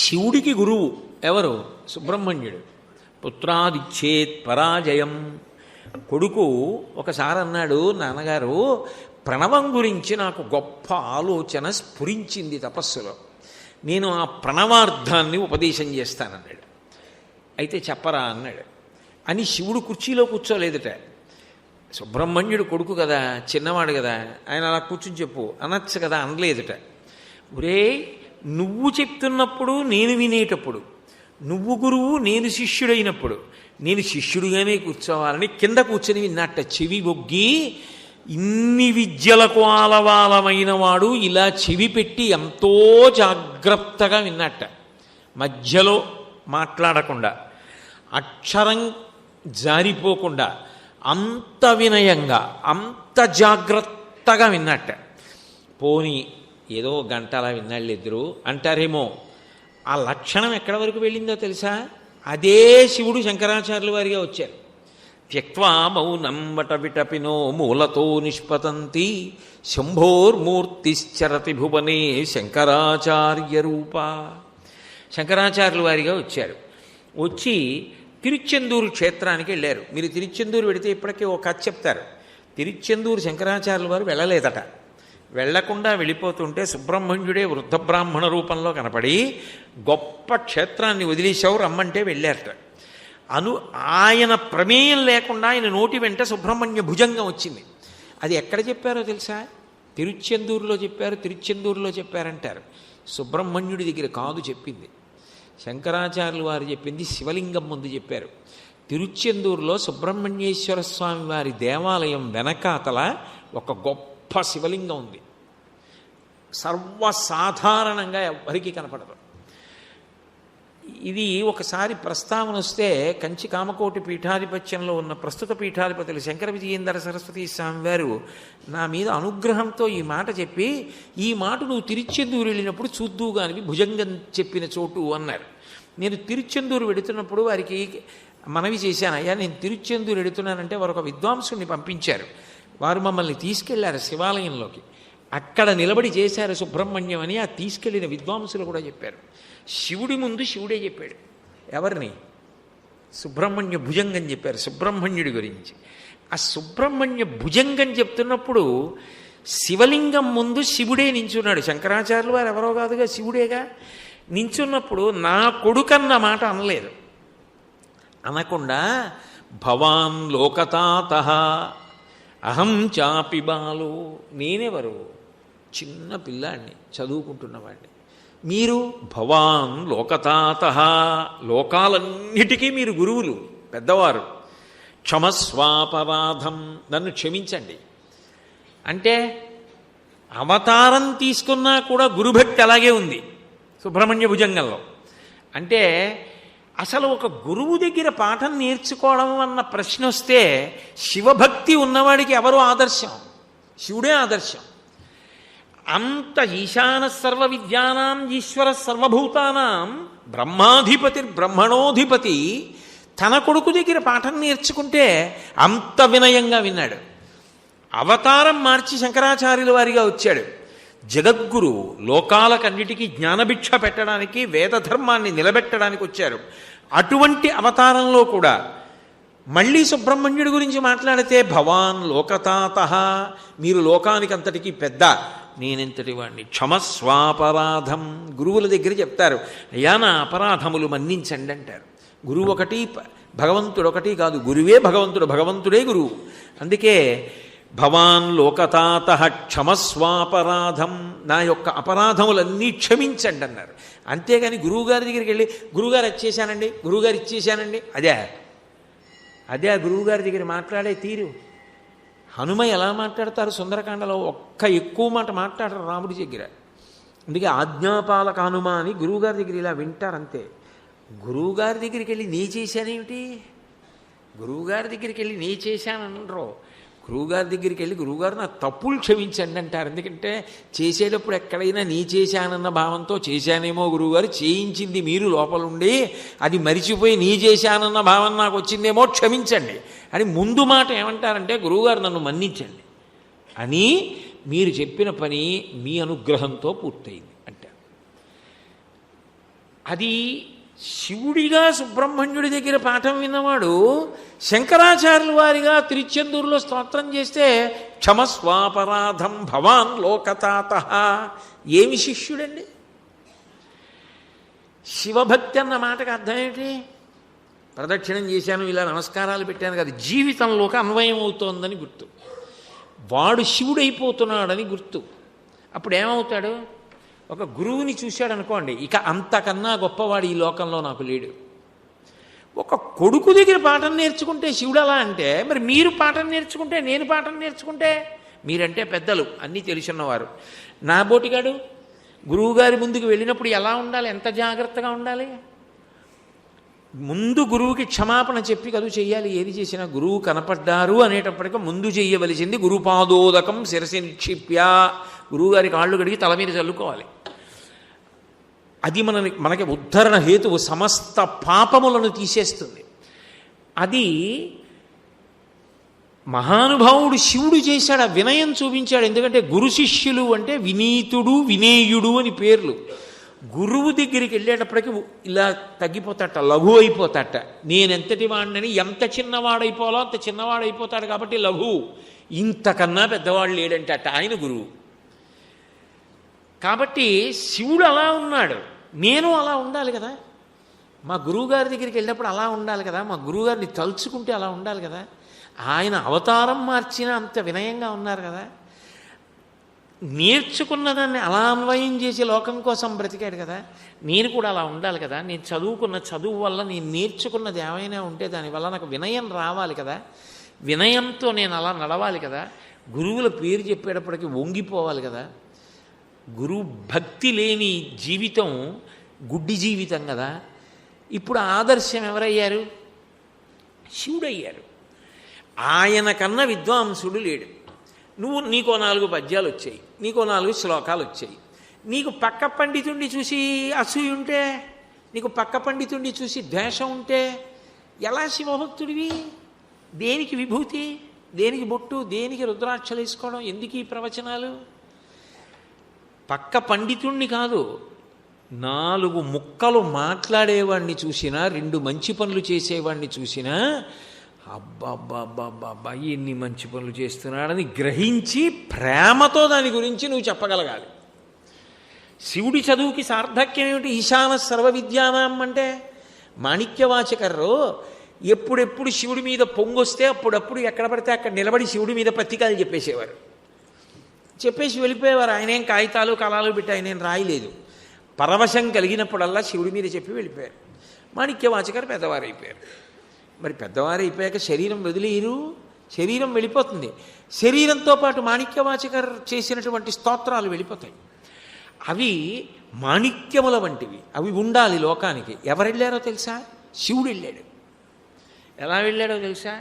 శివుడికి గురువు ఎవరు? సుబ్రహ్మణ్యుడు. పుత్రాదిచ్చేత్ పరాజయం. కొడుకు ఒకసారి అన్నాడు, నాన్నగారు ప్రణవం గురించి నాకు గొప్ప ఆలోచన స్ఫురించింది తపస్సులో, నేను ఆ ప్రణవార్థాన్ని ఉపదేశం చేస్తానన్నాడు. అయితే చెప్పరా అన్నాడు. అని శివుడు కుర్చీలో కూర్చోలేదుట. సుబ్రహ్మణ్యుడు కొడుకు కదా, చిన్నవాడు కదా, ఆయన అలా కూర్చుని చెప్పు అనొచ్చు కదా, అనలేదుట. ఒరే, నువ్వు చెప్తున్నప్పుడు నేను వినేటప్పుడు, నువ్వు గురువు నేను శిష్యుడైనప్పుడు నేను శిష్యుడిగానే కూర్చోవాలని కింద కూర్చొని విన్నట్ట. చెవి బొగ్గి ఇన్ని విద్యలకు ఆలవాలమైన వాడు ఇలా చెవి పెట్టి ఎంతో జాగ్రత్తగా విన్నట్ట. మధ్యలో మాట్లాడకుండా, అక్షరం జారిపోకుండా, అంత వినయంగా, అంత జాగ్రత్తగా విన్నట్ట. పోనీ ఏదో గంట అలా విన్నాళ్ళు ఇద్దరు అంటారేమో. ఆ లక్షణం ఎక్కడి వరకు వెళ్ళిందో తెలుసా? అదే శివుడు శంకరాచార్యుల వారిగా వచ్చారు. త్యక్వా మౌనం వట విటపినో మూలతో నిష్పతంతి శంభోర్మూర్తిశ్చరతి భువనే శంకరాచార్య రూప. శంకరాచార్యుల వారిగా వచ్చారు. వచ్చి తిరుచెందూరు క్షేత్రానికి వెళ్ళారు. మీరు తిరుచెందూరు వెడితే ఇప్పటికే ఒక కథ చెప్తారు. తిరుచెందూరు శంకరాచార్యుల వారు వెళ్ళలేదట. వెళ్లకుండా వెళ్ళిపోతుంటే సుబ్రహ్మణ్యుడే వృద్ధ బ్రాహ్మణ రూపంలో కనపడి గొప్ప క్షేత్రాన్ని వదిలేశావు, రమ్మంటే వెళ్ళారట. ఆయన ప్రమేయం లేకుండా ఆయన నోటి వెంట సుబ్రహ్మణ్య భుజంగం వచ్చింది. అది ఎక్కడ చెప్పారో తెలుసా? తిరుచెందూరులో చెప్పారు. తిరుచెందూరులో చెప్పారంటారు. సుబ్రహ్మణ్యుడి దగ్గర కాదు చెప్పింది, శంకరాచార్యులు వారు చెప్పింది శివలింగం ముందు చెప్పారు. తిరుచెందూరులో సుబ్రహ్మణ్యేశ్వర స్వామి వారి దేవాలయం వెనకాతల ఒక గొప్ప శివలింగం ఉంది. సర్వసాధారణంగా ఎవరికి కనపడదు. ఇది ఒకసారి ప్రస్తావన వస్తే కంచి కామకోటి పీఠాధిపత్యంలో ఉన్న ప్రస్తుత పీఠాధిపతులు శంకర విజయేంద్ర సరస్వతి స్వామి వారు నా మీద అనుగ్రహంతో ఈ మాట చెప్పి, ఈ మాట నువ్వు తిరుచెందూరు వెళ్ళినప్పుడు చూద్దువు కానివి భుజంగం చెప్పిన చోటు అన్నారు. నేను తిరుచెందూరు వెడుతున్నప్పుడు వారికి మనవి చేశాను, అయ్యా నేను తిరుచెందూరు వెడుతున్నానంటే వారు ఒక విద్వాంసుని పంపించారు. వారు మమ్మల్ని తీసుకెళ్లారు శివాలయంలోకి. అక్కడ నిలబడి చేశారు సుబ్రహ్మణ్యం అని ఆ తీసుకెళ్లిన విద్వాంసులు కూడా చెప్పారు. శివుడి ముందు శివుడే చెప్పాడు. ఎవరిని? సుబ్రహ్మణ్య భుజంగం చెప్పారు సుబ్రహ్మణ్యుడి గురించి. ఆ సుబ్రహ్మణ్య భుజంగం చెప్తున్నప్పుడు శివలింగం ముందు శివుడే నించున్నాడు. శంకరాచార్యులు వారు ఎవరో కాదుగా, శివుడేగా. నించున్నప్పుడు నా కొడుకన్న మాట అనలేదు. అనకుండా భవాన్ లోకతాతః అహం చాపి బాలు, నేనెవరు, చిన్న పిల్లాడిని, చదువుకుంటున్నవాడిని. మీరు భవాన్ లోకతాతః, లోకాలన్నిటికీ మీరు గురువులు, పెద్దవారు. క్షమస్వాపరాధం, నన్ను క్షమించండి. అంటే అవతారం తీసుకున్నా కూడా గురుభక్తి అలాగే ఉంది సుబ్రహ్మణ్య భుజంగంలో. అంటే అసలు ఒక గురువు దగ్గర పాఠం నేర్చుకోవడం అన్న ప్రశ్న వస్తే శివభక్తి ఉన్నవాడికి ఎవరు ఆదర్శం? శివుడే ఆదర్శం. అంత ఈశాన సర్వ విద్యానాం ఈశ్వర సర్వభూతానాం బ్రహ్మాధిపతి బ్రహ్మణోధిపతి తన కొడుకు దగ్గర పాఠం నేర్చుకుంటే అంత వినయంగా విన్నాడు. అవతారం మార్చి శంకరాచార్యుల వారిగా వచ్చాడు. జగద్గురు, లోకాలకన్నిటికీ జ్ఞానభిక్ష పెట్టడానికి, వేదధర్మాన్ని నిలబెట్టడానికి వచ్చారు. అటువంటి అవతారంలో కూడా మళ్ళీ సుబ్రహ్మణ్యుడి గురించి మాట్లాడితే భవాన్ లోకతాతః, మీరు లోకానికి అంతటికీ పెద్ద, నేనెంతటి వాడిని. క్షమస్వాపరాధం, గురువుల దగ్గర చెప్తారు, అయ్యా నా అపరాధములు మన్నించండి అంటారు. గురువు ఒకటి, భగవంతుడు ఒకటి కాదు, గురువే భగవంతుడు, భగవంతుడే గురువు. అందుకే భవాన్ లోకతాతః క్షమస్వాపరాధం, నా యొక్క అపరాధములన్నీ క్షమించండి అన్నారు. అంతేగాని గురువుగారి దగ్గరికి వెళ్ళి గురువుగారు వచ్చేసానండి, గురువుగారు ఇచ్చేసానండి, అదే ఆ గురువుగారి దగ్గర మాట్లాడే తీరు. హనుమ ఎలా మాట్లాడతారు సుందరకాండలో? ఒక్క ఎక్కువ మాట మాట్లాడరు రాముడి దగ్గర. అందుకే ఆజ్ఞాపాలక హనుమ అని గురువుగారి దగ్గర ఇలా వింటారు అంతే. గురువుగారి దగ్గరికి వెళ్ళి నీ చేశానేమిటి, గురువుగారి దగ్గరికి వెళ్ళి నీ చేశాననరు. గురువుగారి దగ్గరికి వెళ్ళి గురువుగారు నా తప్పులు క్షమించండి అంటారు. ఎందుకంటే చేసేటప్పుడు ఎక్కడైనా నీ చేశానన్న భావంతో చేశానేమో గురువుగారు, చేయించింది మీరు లోపలుండి అది మరిచిపోయి నీ చేశానన్న భావం నాకు వచ్చిందేమో, క్షమించండి అని ముందు మాట ఏమంటారంటే గురువుగారు నన్ను మన్నించండి అని, మీరు చెప్పిన పని మీ అనుగ్రహంతో పూర్తయింది అంటారు. అది శివుడిగా సుబ్రహ్మణ్యుడి దగ్గర పాఠం విన్నవాడు శంకరాచార్యుల వారిగా తిరుచెందూరులో స్తోత్రం చేస్తే క్షమస్వాపరాధం భవాన్ లోకతాతః, ఏమి శిష్యుడండి? శివభక్తి అన్న మాటకు అర్థం ఏంటి? ప్రదక్షిణం చేశాను, ఇలా నమస్కారాలు పెట్టాను కాదు, జీవితంలోకి అన్వయం అవుతోందని గుర్తు. వాడు శివుడైపోతున్నాడని గుర్తు. అప్పుడు ఏమవుతాడు? ఒక గురువుని చూశాడు అనుకోండి, ఇక అంతకన్నా గొప్పవాడు ఈ లోకంలో నాకు లేడు. ఒక కొడుకు దగ్గర పాఠం నేర్చుకుంటే శివుడు అలా అంటే, మరి మీరు పాఠం నేర్చుకుంటే, నేను పాఠం నేర్చుకుంటే, మీరంటే పెద్దలు, అన్నీ తెలుసున్నవారు. నా బోటిగాడు గురువుగారి ముందుకు వెళ్ళినప్పుడు ఎలా ఉండాలి, ఎంత జాగ్రత్తగా ఉండాలి? ముందు గురువుకి క్షమాపణ చెప్పి కదు చెయ్యాలి. ఏది చేసినా గురువు కనపడ్డారు అనేటప్పటికీ ముందు చెయ్యవలసింది గురుపాదోదకం శిరసి నిక్షిప్య, గురువుగారి కాళ్ళు కడిగి తల మీద చల్లుకోవాలి. అది మనకి ఉద్ధరణ హేతువు, సమస్త పాపములను తీసేస్తుంది. అది మహానుభావుడు శివుడు చేశాడు, ఆ వినయం చూపించాడు. ఎందుకంటే గురు శిష్యులు అంటే వినీతుడు వినేయుడు అని పేర్లు. గురువు దగ్గరికి వెళ్ళేటప్పటికి ఇలా తగ్గిపోతాట, లఘు అయిపోతాట. నేనెంతటి వాడినని, ఎంత చిన్నవాడైపోవాలో అంత చిన్నవాడైపోతాడు కాబట్టి లఘు, ఇంతకన్నా పెద్దవాడు లేడంటట ఆయన గురువు. కాబట్టి శివుడు అలా ఉన్నాడు, నేను అలా ఉండాలి కదా. మా గురువుగారి దగ్గరికి వెళ్ళినప్పుడు అలా ఉండాలి కదా, మా గురువుగారిని తలుచుకుంటే అలా ఉండాలి కదా. ఆయన అవతారం మార్చినా అంత వినయంగా ఉన్నారు కదా. నేర్చుకున్నదాన్ని అలా అన్వయం చేసి లోకం కోసం బ్రతికాడు కదా. నేను కూడా అలా ఉండాలి కదా. నేను చదువుకున్న చదువు వల్ల నేను నేర్చుకున్నది ఏమైనా ఉంటే దానివల్ల నాకు వినయం రావాలి కదా. వినయంతో నేను అలా నడవాలి కదా. గురువుల పేరు చెప్పేటప్పటికి వంగిపోవాలి కదా. గురువు భక్తి లేని జీవితం గుడ్డి జీవితం కదా. ఇప్పుడు ఆదర్శం ఎవరయ్యారు? శివుడయ్యారు. ఆయన కన్నా విద్వాంసుడు లేడు. నీకో 4 పద్యాలు వచ్చాయి, నీకో 4 శ్లోకాలు వచ్చాయి. నీకు పక్క పండితుడిని చూసి అసూయ ఉంటే, నీకు పక్క పండితుడిని చూసి ద్వేషం ఉంటే ఎలా శివభక్తుడివి? దేనికి విభూతి, దేనికి బొట్టు, దేనికి రుద్రాక్షలు వేసుకోవడం, ఎందుకు ఈ ప్రవచనాలు? పక్క పండితుణ్ణి కాదు, 4 ముక్కలు మాట్లాడేవాడిని చూసినా, 2 మంచి పనులు చేసేవాడిని చూసినా, అబ్బాబ్బాబ్బాబ్బా ఎన్ని మంచి పనులు చేస్తున్నాడని గ్రహించి ప్రేమతో దాని గురించి నువ్వు చెప్పగలగాలి. శివుడి చదువుకి సార్థక్యం ఏమిటి? ఈశాన సర్వ విద్యానాం అంటే మాణిక్యవాచకర్రు ఎప్పుడెప్పుడు శివుడి మీద పొంగొస్తే అప్పుడప్పుడు ఎక్కడ పడితే అక్కడ నిలబడి శివుడి మీద పత్రికలు చెప్పేసేవారు. చెప్పేసి వెళ్ళిపోయేవారు. ఆయనేం కాగితాలు కళాలు పెట్టి ఆయనేం రాయలేదు. పరవశం కలిగినప్పుడల్లా శివుడి మీద చెప్పి వెళ్ళిపోయారు. మాణిక్యవాచకర్ పెద్దవారైపోయారు. మరి పెద్దవారైపోయాక శరీరం వదిలేయరు, శరీరం వెళ్ళిపోతుంది. శరీరంతో పాటు మాణిక్యవాచకర్ చేసినటువంటి స్తోత్రాలు వెళ్ళిపోతాయి. అవి మాణిక్యముల వంటివి, అవి ఉండాలి లోకానికి. ఎవరు వెళ్ళారో తెలుసా? శివుడు వెళ్ళాడు. ఎలా వెళ్ళాడో తెలుసా?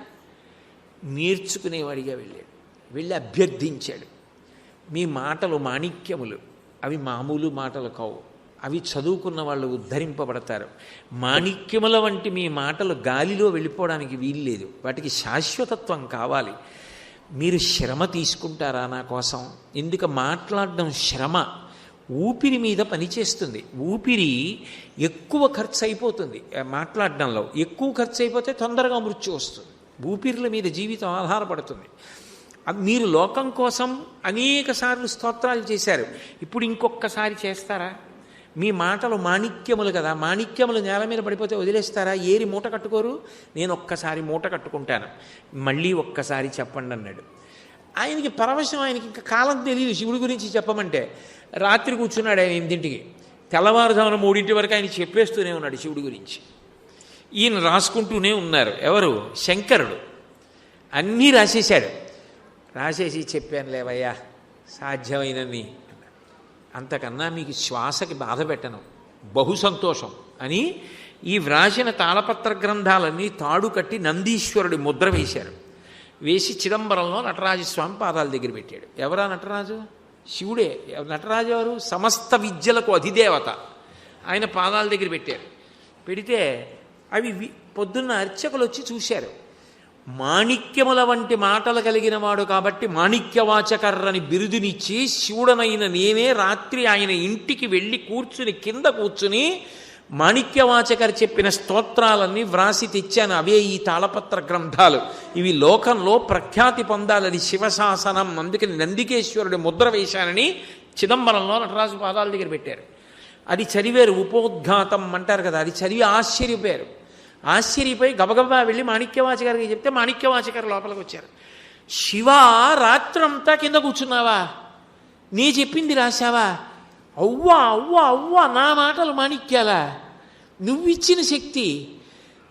నేర్చుకునేవాడిగా వెళ్ళాడు. వెళ్ళి అభ్యర్థించాడు, మీ మాటలు మాణిక్యములు, అవి మామూలు మాటలు కావు, అవి చదువుకున్న వాళ్ళు ఉద్ధరింపబడతారు. మాణిక్యముల వంటి మీ మాటలు గాలిలో వెళ్ళిపోవడానికి వీల్లేదు, వాటికి శాశ్వతత్వం కావాలి. మీరు శ్రమ తీసుకుంటారా నా కోసం? ఎందుకు మాట్లాడడం శ్రమ, ఊపిరి మీద పనిచేస్తుంది. ఊపిరి ఎక్కువ ఖర్చు అయిపోతుంది మాట్లాడడంలో. ఎక్కువ ఖర్చు అయిపోతే తొందరగా మృత్యు వస్తుంది. ఊపిరిల మీద జీవితం ఆధారపడుతుంది. మీరు లోకం కోసం అనేక సార్లు స్తోత్రాలు చేశారు, ఇప్పుడు ఇంకొకసారి చేస్తారా? మీ మాటలు మాణిక్యములు కదా, మాణిక్యములు నేల మీద పడిపోతే వదిలేస్తారా? ఏరి మూట కట్టుకోరు. నేను ఒక్కసారి మూట కట్టుకుంటాను, మళ్ళీ ఒక్కసారి చెప్పండి అన్నాడు. ఆయనకి పరవశం, ఆయనకి ఇంకా కాలం తెలియదు శివుడి గురించి చెప్పమంటే. రాత్రి కూర్చున్నాడు ఆయన 8ంటికి, తెల్లవారుజామున 3 వరకు ఆయన చెప్పేస్తూనే ఉన్నాడు శివుడి గురించి. ఈయన రాసుకుంటూనే ఉన్నారు. ఎవరు? శంకరుడు. అన్నీ రాసేశాడు. రాసేసి చెప్పాను లేవయ్యా సాధ్యమైనన్ని, అంతకన్నా మీకు శ్వాసకి బాధ పెట్టను, బహు సంతోషం అని ఈ వ్రాసిన తాళపత్ర గ్రంథాలన్నీ తాడు కట్టి నందీశ్వరుడి ముద్ర వేశారు. వేసి చిదంబరంలో నటరాజస్వామి పాదాల దగ్గర పెట్టాడు. ఎవరా నటరాజు? శివుడే. నటరాజు ఎవరు? సమస్త విద్యలకు అధిదేవత. ఆయన పాదాల దగ్గర పెట్టారు. పెడితే అవి పొద్దున్న అర్చకులు వచ్చి చూశారు. మాణిక్యముల వంటి మాటలు కలిగిన వాడు కాబట్టి మాణిక్యవాచకర్రని బిరుదునిచ్చి శివుడనైన నేనే రాత్రి ఆయన ఇంటికి వెళ్ళి కూర్చుని కింద కూర్చుని మాణిక్యవాచకర్ చెప్పిన స్తోత్రాలన్నీ వ్రాసి తెచ్చాను. అవే ఈ తాళపత్ర గ్రంథాలు. ఇవి లోకంలో ప్రఖ్యాతి పొందాలని శివశాసనం, అందుకని నందికేశ్వరుడి ముద్ర వేశానని చిదంబరంలో నటరాజు పాదాల దగ్గర పెట్టారు. అది చదివారు. ఉపోద్ఘాతం అంటారు కదా, అది చదివి ఆశ్చర్యపోయారు. ఆశ్చర్యపోయి గబగబా వెళ్ళి మాణిక్యవాచకర్కి చెప్తే మాణిక్యవాచకర్ లోపలికి వచ్చారు. శివ, రాత్రంతా కింద కూర్చున్నావా? నీ చెప్పింది రాశావా? అవ్వా అవ్వా అవ్వా, నా మాటలు మాణిక్యాలా? నువ్విచ్చిన శక్తి,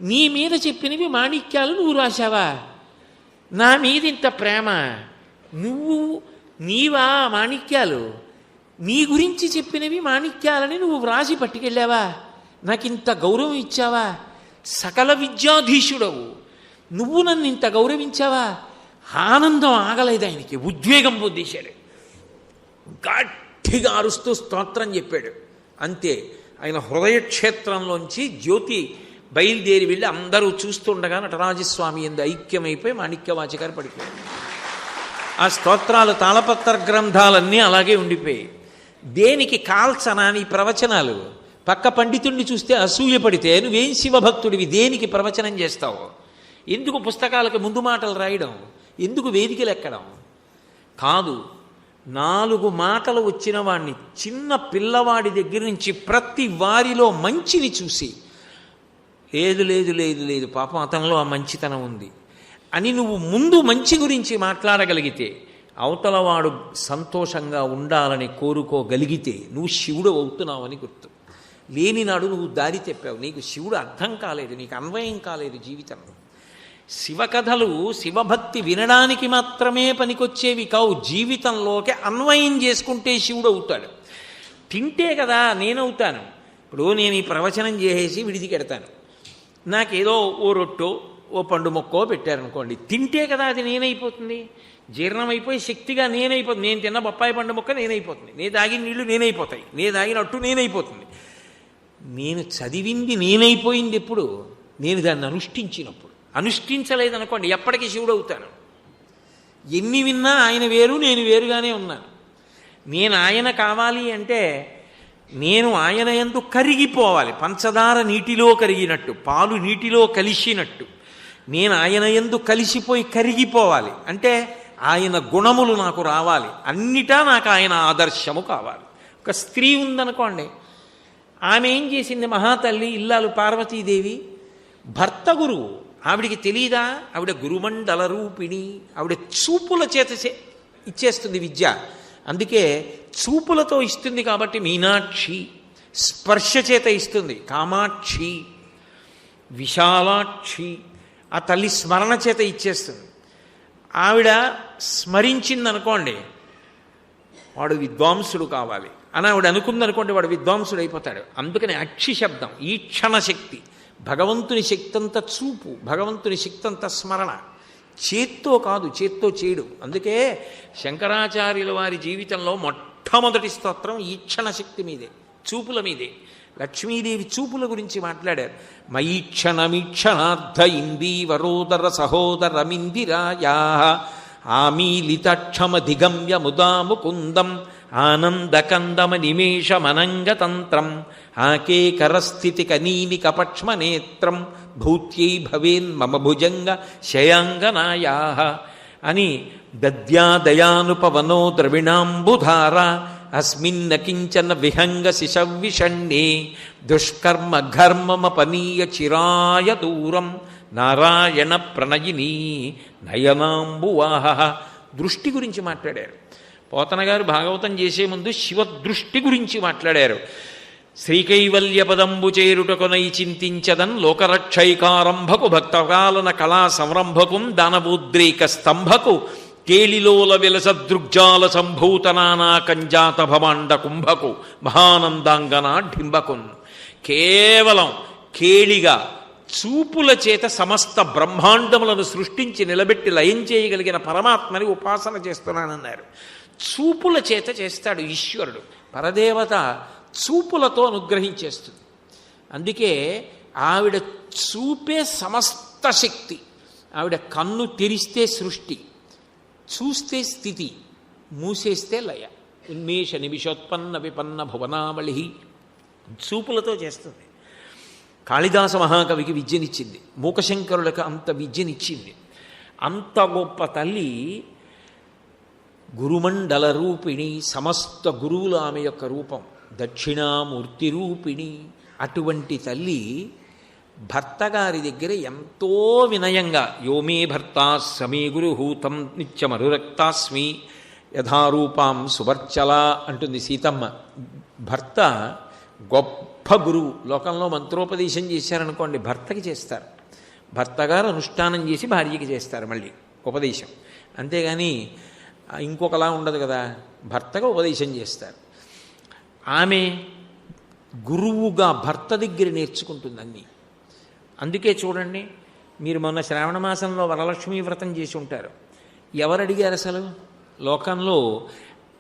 నీ మీద చెప్పినవి మాణిక్యాలు నువ్వు రాశావా? నా మీద ఇంత ప్రేమ, నీవా మాణిక్యాలు? నీ గురించి చెప్పినవి మాణిక్యాలని నువ్వు వ్రాసి పట్టుకెళ్ళావా? నాకింత గౌరవం ఇచ్చావా? సకల విద్యాధీశుడవు నువ్వు, నన్ను ఇంత గౌరవించావా? ఆనందం ఆగలేదు ఆయనకి, ఉద్వేగం పొందేశాడు. గట్టిగా అరుస్తూ స్తోత్రం చెప్పాడు. అంతే, ఆయన హృదయక్షేత్రంలోంచి జ్యోతి బయలుదేరి వెళ్ళి అందరూ చూస్తుండగా నటరాజస్వామి ఎందు ఐక్యమైపోయి మాణిక్యవాచకర్ పడిపోయాడు. ఆ స్తోత్రాలు తాళపత్ర గ్రంథాలన్నీ అలాగే ఉండిపోయాయి. దేనికి కాల్చనాని ప్రవచనాలు? పక్క పండితుణ్ణి చూస్తే అసూయపడితే నువ్వేం శివభక్తుడివి, దేనికి ప్రవచనం చేస్తావు? ఎందుకు పుస్తకాలకు ముందు మాటలు రాయడం? ఎందుకు వేదికలు ఎక్కడం? కాదు, 4 మాటలు వచ్చిన వాడిని, చిన్న పిల్లవాడి దగ్గర నుంచి ప్రతి వారిలో మంచిని చూసి, లేదు లేదు లేదు లేదు పాపం అతనిలో ఆ మంచితనం ఉంది అని నువ్వు ముందు మంచి గురించి మాట్లాడగలిగితే, అవతలవాడు సంతోషంగా ఉండాలని కోరుకోగలిగితే నువ్వు శివుడు అవుతున్నావని గుర్తు. లేనినాడు నువ్వు దారి తెప్పావు, నీకు శివుడు అర్థం కాలేదు, నీకు అన్వయం కాలేదు జీవితంలో. శివకథలు, శివభక్తి వినడానికి మాత్రమే పనికొచ్చేవి కావు, జీవితంలోకి అన్వయం చేసుకుంటే శివుడు అవుతాడు. తింటే కదా నేనవుతాను. ఇప్పుడు నేను ఈ ప్రవచనం చేసేసి విడిదికెడతాను, నాకేదో ఓ రొట్టో ఓ పండు మొక్కో పెట్టారనుకోండి, తింటే కదా అది నేనైపోతుంది. జీర్ణమైపోయి శక్తిగా నేనైపోతుంది. నేను తిన్న బొప్పాయి పండు మొక్క నేనైపోతుంది, నేను తాగిన నీళ్లు నేనైపోతాయి, నేను తాగినట్టు నేనైపోతుంది. నేను చదివింది నేనైపోయింది ఎప్పుడు? నేను దాన్ని అనుష్ఠించినప్పుడు. అనుష్ఠించలేదనుకోండి ఎప్పటికీ శివుడు అవుతాను. ఎన్ని విన్నా ఆయన వేరు, నేను వేరుగానే ఉన్నాను. నేను ఆయన కావాలి అంటే నేను ఆయన యందు కరిగిపోవాలి, పంచదార నీటిలో కరిగినట్టు, పాలు నీటిలో కలిసినట్టు నేను ఆయన యందు కలిసిపోయి కరిగిపోవాలి. అంటే ఆయన గుణములు నాకు రావాలి, అన్నిటా నాకు ఆయన ఆదర్శము కావాలి. ఒక స్త్రీ ఉందనుకోండి, ఆమె ఏం చేసింది? మహాతల్లి ఇల్లాలు పార్వతీదేవి భర్త గురువు, ఆవిడికి తెలీదా? ఆవిడ గురుమండల రూపిణి, ఆవిడ చూపుల చేత ఇచ్చేస్తుంది విద్య. అందుకే చూపులతో ఇస్తుంది కాబట్టి మీనాక్షి, స్పర్శ చేత ఇస్తుంది కామాక్షి, విశాలాక్షి, ఆ తల్లి స్మరణ చేత ఇచ్చేస్తుంది. ఆవిడ స్మరించిందనుకోండి, వాడు విద్వాంసుడు కావాలి అని ఆవిడ అనుకుందనుకోండి, వాడు విద్వాంసుడు అయిపోతాడు. అందుకని అక్షి శబ్దం ఈక్షణ శక్తి, భగవంతుని శక్తి అంతా చూపు, భగవంతుని శక్తి అంతా స్మరణ. చేత్తో కాదు, చేత్తో చేయడు. అందుకే శంకరాచార్యుల వారి జీవితంలో మొట్టమొదటి స్తోత్రం ఈక్షణ శక్తి మీదే, చూపుల మీదే. లక్ష్మీదేవి చూపుల గురించి మాట్లాడారు. మయీక్షణమీక్షణార్థ ఇందీవరోదర సహోదరమిందిరాయా ఆమీలితక్షమధిగమ్య ముదాముకుందం ఆనందకందమ నిమేషమనంగతంత్రం ఆకేకరస్థితి కనీని కపక్ష్మనేత్రం భూత్యై భవేన్ మమ భుజంగ శయాంగనాయా అని దద్యాదయానుపవనో ద్రవిణాంబుధార అస్మిన్న కించన విహంగ శిశవిషణ్ణే దుష్కర్మ ఘర్మమపనీయ చిరాయ దూరం నారాయణ ప్రణయిని నయనాంబువాహ. దృష్టి గురించి మాట్లాడారు. పోతన గారు భాగవతం చేసే ముందు శివదృష్టి గురించి మాట్లాడారు. శ్రీకైవల్య పదంబు చేరుటకొనై చింతించదన్ లోకరక్షైకారంభకు భక్తకాలన కళా సంరంభకుం దానవోద్రేక స్తంభకు కేళిలోల విలసదృగ్జాల సంభూతనానా కంజాత భమాండ కుంభకు మహానందాంగనా ఢింబకున్. కేవలం కేళిగా చూపుల చేత సమస్త బ్రహ్మాండములను సృష్టించి నిలబెట్టి లయం చేయగలిగిన పరమాత్మని ఉపాసన చేస్తున్నానన్నారు. చూపుల చేత చేస్తాడు ఈశ్వరుడు. పరదేవత చూపులతో అనుగ్రహించేస్తుంది. అందుకే ఆవిడ చూపే సమస్త శక్తి. ఆవిడ కన్ను తెరిస్తే సృష్టి, చూస్తే స్థితి, మూసేస్తే లయ. ఉన్మేష నిమిషోత్పన్న విపన్న భువనావళి చూపులతో చేస్తుంది. కాళిదాస మహాకవికి విద్యనిచ్చింది, మూకశంకరులకు అంత విద్యనిచ్చింది. అంత గొప్ప తల్లి గురుమండల రూపిణి, సమస్త గురువులు ఆమె యొక్క రూపం. దక్షిణామూర్తి రూపిణి. అటువంటి తల్లి భర్త గారి దగ్గర ఎంతో వినయంగా యోమే భర్తా సమే గురుహూతం నిత్యమరురక్తాస్మి యథారూపాం సువర్చల అంటుంది సీతమ్మ. భర్త గొప్ప గురువు. లోకంలో మంత్రోపదేశం చేశారనుకోండి, భర్తకి చేస్తారు. భర్త గారు అనుష్ఠానం చేసి భార్యకి చేస్తారు మళ్ళీ ఉపదేశం. అంతేగాని ఇంకొకలా ఉండదు కదా, భర్తగా ఉపదేశం చేస్తారు. ఆమె గురువుగా భర్త దగ్గర నేర్చుకుంటుంది అన్నీ. అందుకే చూడండి, మీరు మొన్న శ్రావణ మాసంలో వరలక్ష్మీ వ్రతం చేసి ఉంటారు. ఎవరు అడిగారు అసలు? లోకంలో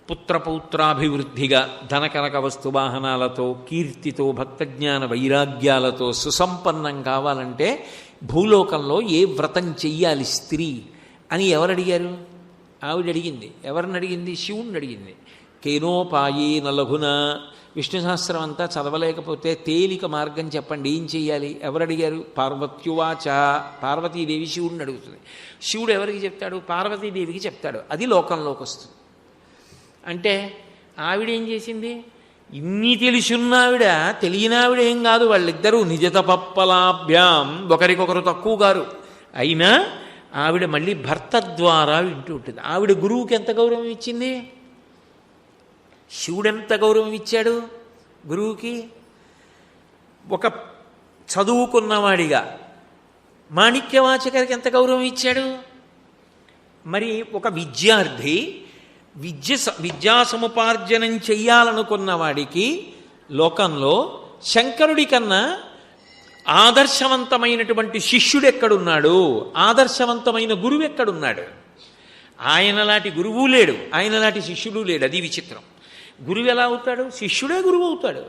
పుత్రపౌత్రాభివృద్ధిగా ధనకనక వస్తువాహనాలతో, కీర్తితో, భక్తజ్ఞాన వైరాగ్యాలతో సుసంపన్నం కావాలంటే భూలోకంలో ఏ వ్రతం చెయ్యాలి స్త్రీ అని ఎవరు అడిగారు? ఆవిడ అడిగింది. ఎవరిని అడిగింది? శివుణ్ణి అడిగింది. కేనోపాయేన లఘున. విష్ణు సహస్రం అంతా చదవలేకపోతే తేలిక మార్గం చెప్పండి, ఏం చెయ్యాలి? ఎవరు అడిగారు? పార్వత్యువాచ. పార్వతీదేవి శివుడిని అడుగుతుంది. శివుడు ఎవరికి చెప్తాడు? పార్వతీదేవికి చెప్తాడు. అది లోకంలోకి వస్తుంది. అంటే ఆవిడేం చేసింది? ఇన్ని తెలిసున్నావిడ, తెలియనావిడ ఏం కాదు. వాళ్ళిద్దరూ నిజతపప్పలాభ్యాం, ఒకరికొకరు తక్కువ గారు. అయినా ఆవిడ మళ్ళీ భర్త ద్వారా వింటూ ఉంటుంది. ఆవిడ గురువుకి ఎంత గౌరవం ఇచ్చింది? శివుడెంత గౌరవం ఇచ్చాడు గురువుకి? ఒక చదువుకున్నవాడిగా మాణిక్యవాచకరికి ఎంత గౌరవం ఇచ్చాడు? మరి ఒక విద్యార్థి విద్యా సముపార్జనం చెయ్యాలనుకున్న వాడికి లోకంలో శంకరుడి కన్నా ఆదర్శవంతమైనటువంటి శిష్యుడు ఎక్కడున్నాడు? ఆదర్శవంతమైన గురువు ఎక్కడున్నాడు? ఆయనలాంటి గురువు లేడు, ఆయనలాంటి శిష్యుడు లేడు. అది విచిత్రం. గురువు ఎలా అవుతాడు? శిష్యుడే గురువు అవుతాడు.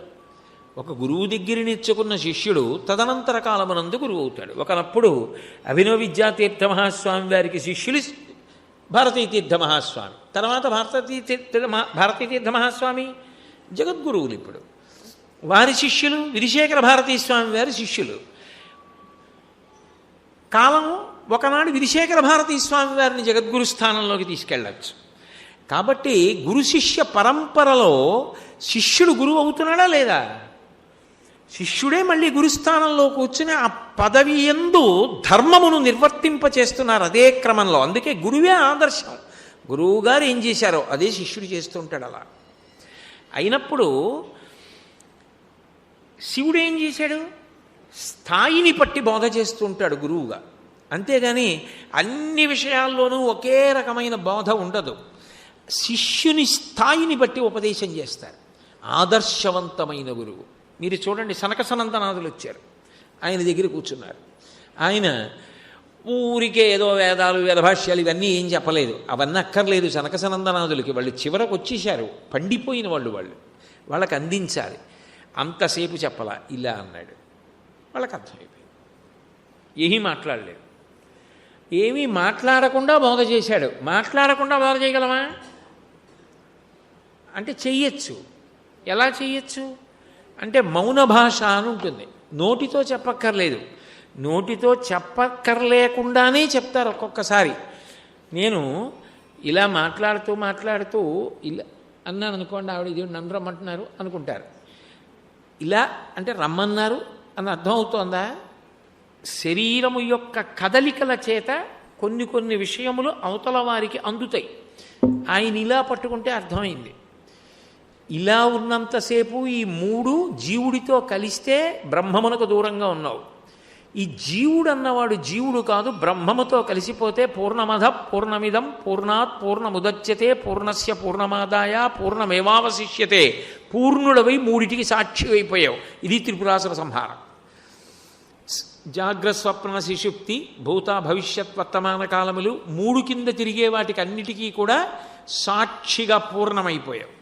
ఒక గురువు దగ్గర నేర్చుకున్న శిష్యుడు తదనంతర కాలమునందు గురువు అవుతాడు. ఒకనప్పుడు అభినవ విద్యాతీర్థ మహాస్వామి వారికి శిష్యులు భారతీతీర్థ మహాస్వామి, తర్వాత భారతీతీర్థ మహాస్వామి జగద్గురువులు. ఇప్పుడు వారి శిష్యులు విరిశేఖర భారతీ స్వామి వారి శిష్యులు. కాలం ఒకనాడు విరిశేఖర భారతీ స్వామి వారిని జగద్గురు స్థానంలోకి తీసుకెళ్ళచ్చు. కాబట్టి గురు శిష్య పరంపరలో శిష్యుడు గురువు అవుతున్నాడా లేదా? శిష్యుడే మళ్ళీ గురుస్థానంలో కూర్చుని ఆ పదవి యందు ధర్మమును నిర్వర్తింపచేస్తున్నారు అదే క్రమంలో. అందుకే గురువే ఆదర్శం. గురువు గారు ఏం చేశారో అదే శిష్యుడు చేస్తుంటాడు. అలా అయినప్పుడు శివుడు ఏం చేశాడు? స్థాయిని పట్టి బోధ చేస్తూ ఉంటాడు గురువుగా. అంతేగాని అన్ని విషయాల్లోనూ ఒకే రకమైన బోధ ఉండదు. శిష్యుని స్థాయిని బట్టి ఉపదేశం చేస్తారు. ఆదర్శవంతమైన గురువు. మీరు చూడండి, సనక సనందనాథులు వచ్చారు, ఆయన దగ్గర కూర్చున్నారు. ఆయన ఊరికే ఏదో వేదాలు వేదభాష్యాలు ఇవన్నీ ఏం చెప్పలేదు. అవన్నీ అక్కర్లేదు సనక సనందనాథులకి. వాళ్ళు చివరకు వచ్చేశారు, పండిపోయిన వాళ్ళకి అందించాలి. అంతసేపు చెప్పలా, ఇలా అన్నాడు. వాళ్ళకి అర్థమైపోయింది. ఏమీ మాట్లాడలేదు. ఏమీ మాట్లాడకుండా బోధ చేశాడు. మాట్లాడకుండా బోధ చేయగలమా అంటే చెయ్యొచ్చు. ఎలా చెయ్యొచ్చు అంటే మౌన భాష అని ఉంటుంది. నోటితో చెప్పక్కర్లేదు. నోటితో చెప్పక్కర్లేకుండానే చెప్తారు ఒక్కొక్కసారి. నేను ఇలా మాట్లాడుతూ ఇలా అన్నాను అనుకోండి, ఆవిడ ఇది నన్ను రమ్మంటున్నారు అనుకుంటారు. ఇలా అంటే రమ్మన్నారు అని అర్థం అవుతోందా? శరీరము యొక్క కదలికల చేత కొన్ని విషయములు అవతల వారికి అందుతాయి. ఆయన ఇలా పట్టుకుంటే అర్థమైంది. ఇలా ఉన్నంతసేపు ఈ మూడు జీవుడితో కలిస్తే బ్రహ్మమునకు దూరంగా ఉన్నావు. ఈ జీవుడు అన్నవాడు జీవుడు కాదు, బ్రహ్మముతో కలిసిపోతే పూర్ణమద పూర్ణమిదం పూర్ణాత్ పూర్ణముదచ్యతే పూర్ణస్య పూర్ణమాదాయ పూర్ణమేవావశిష్యతే. పూర్ణుడవై మూడిటికి సాక్షి అయిపోయావు. ఇది త్రిపురాసుర సంహారం. జాగ్రస్వప్న శిశుప్తి భూత భవిష్యత్ వర్తమాన కాలములు మూడు కింద తిరిగే వాటికి అన్నిటికీ కూడా సాక్షిగా పూర్ణమైపోయావు.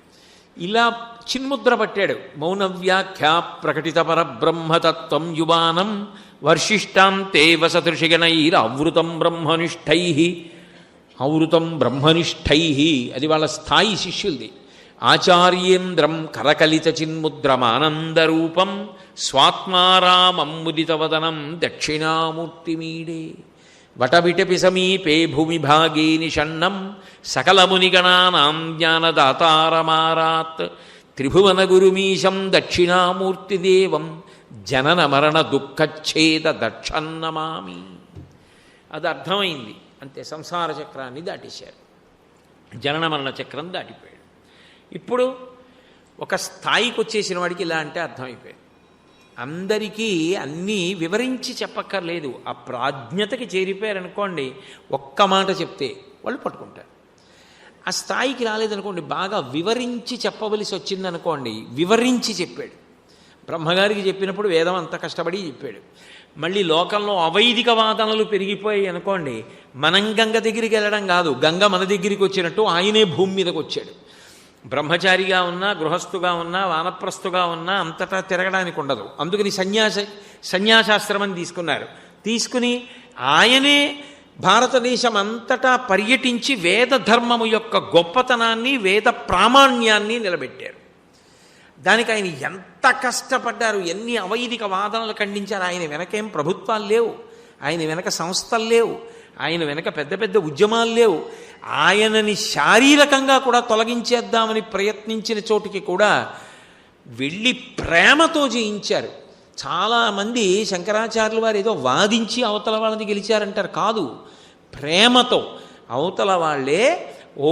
ఇలా చిన్ముద్ర పట్టాడు. మౌన వ్యాఖ్యా ప్రకటిత పరబ్రహ్మతత్వం యువానం వర్షిష్టాం తే వసతృషిగణైరవృతం బ్రహ్మనిష్టై. అది వాళ్ళ స్థాయి శిష్యులది. ఆచార్యేంద్రం కరకలిత చిన్ముద్రమానందరూపం స్వాత్మారామం ముదితవదనం దక్షిణామూర్తిమీడే. వటవిటపి సమీపే భూమిభాగే నిషణ్ణం సకలమునిగణానాం జ్ఞానదాతారమారాత్ త్రిభువనగురుమీశం దక్షిణామూర్తిదేవం జనన మరణ దుఃఖచ్ఛేద దక్షన్నమామి. అది అర్థమైంది. అంతే, సంసార చక్రాన్ని దాటేశారు. జనన మరణ చక్రం దాటిపోయాడు. ఇప్పుడు ఒక స్థాయికి వచ్చేసిన వాడికి ఇలా అంటే అర్థమైపోయాడు. అందరికీ అన్నీ వివరించి చెప్పక్కర్లేదు. ఆ ప్రాజ్ఞతకి చేరిపోయారనుకోండి, ఒక్క మాట చెప్తే వాళ్ళు పట్టుకుంటారు. ఆ స్థాయికి రాలేదనుకోండి, బాగా వివరించి చెప్పవలసి వచ్చిందనుకోండి, వివరించి చెప్పాడు. బ్రహ్మగారికి చెప్పినప్పుడు వేదం అంత కష్టపడి చెప్పాడు. మళ్ళీ లోకంలో అవైదిక వాదనలు పెరిగిపోయాయి అనుకోండి, మనం గంగ దగ్గరికి వెళ్ళడం కాదు, గంగ మన దగ్గరికి వచ్చినట్టు ఆయనే భూమి మీదకి వచ్చాడు. బ్రహ్మచారిగా ఉన్నా, గృహస్థుగా ఉన్నా, వానప్రస్థుగా ఉన్నా అంతటా తిరగడానికి ఉండదు. అందుకని సన్యాసాశ్రమం తీసుకుని ఆయనే భారతదేశం అంతటా పర్యటించి వేద ధర్మము యొక్క గొప్పతనాన్ని, వేద ప్రామాణ్యాన్ని నిలబెట్టారు. దానికి ఆయన ఎంత కష్టపడ్డారు, ఎన్ని అవైదిక వాదనలు ఖండించారు. ఆయన వెనకేం ప్రభుత్వాలు లేవు, ఆయన వెనక సంస్థలు లేవు, ఆయన వెనక పెద్ద పెద్ద ఉద్యమాలు లేవు. ఆయనని శారీరకంగా కూడా తొలగించేద్దామని ప్రయత్నించిన చోటుకి కూడా వెళ్ళి ప్రేమతో జయించారు. చాలామంది శంకరాచార్యులు వారు ఏదో వాదించి అవతల వాళ్ళని గెలిచారంటారు. కాదు, ప్రేమతో అవతల వాళ్ళే ఓ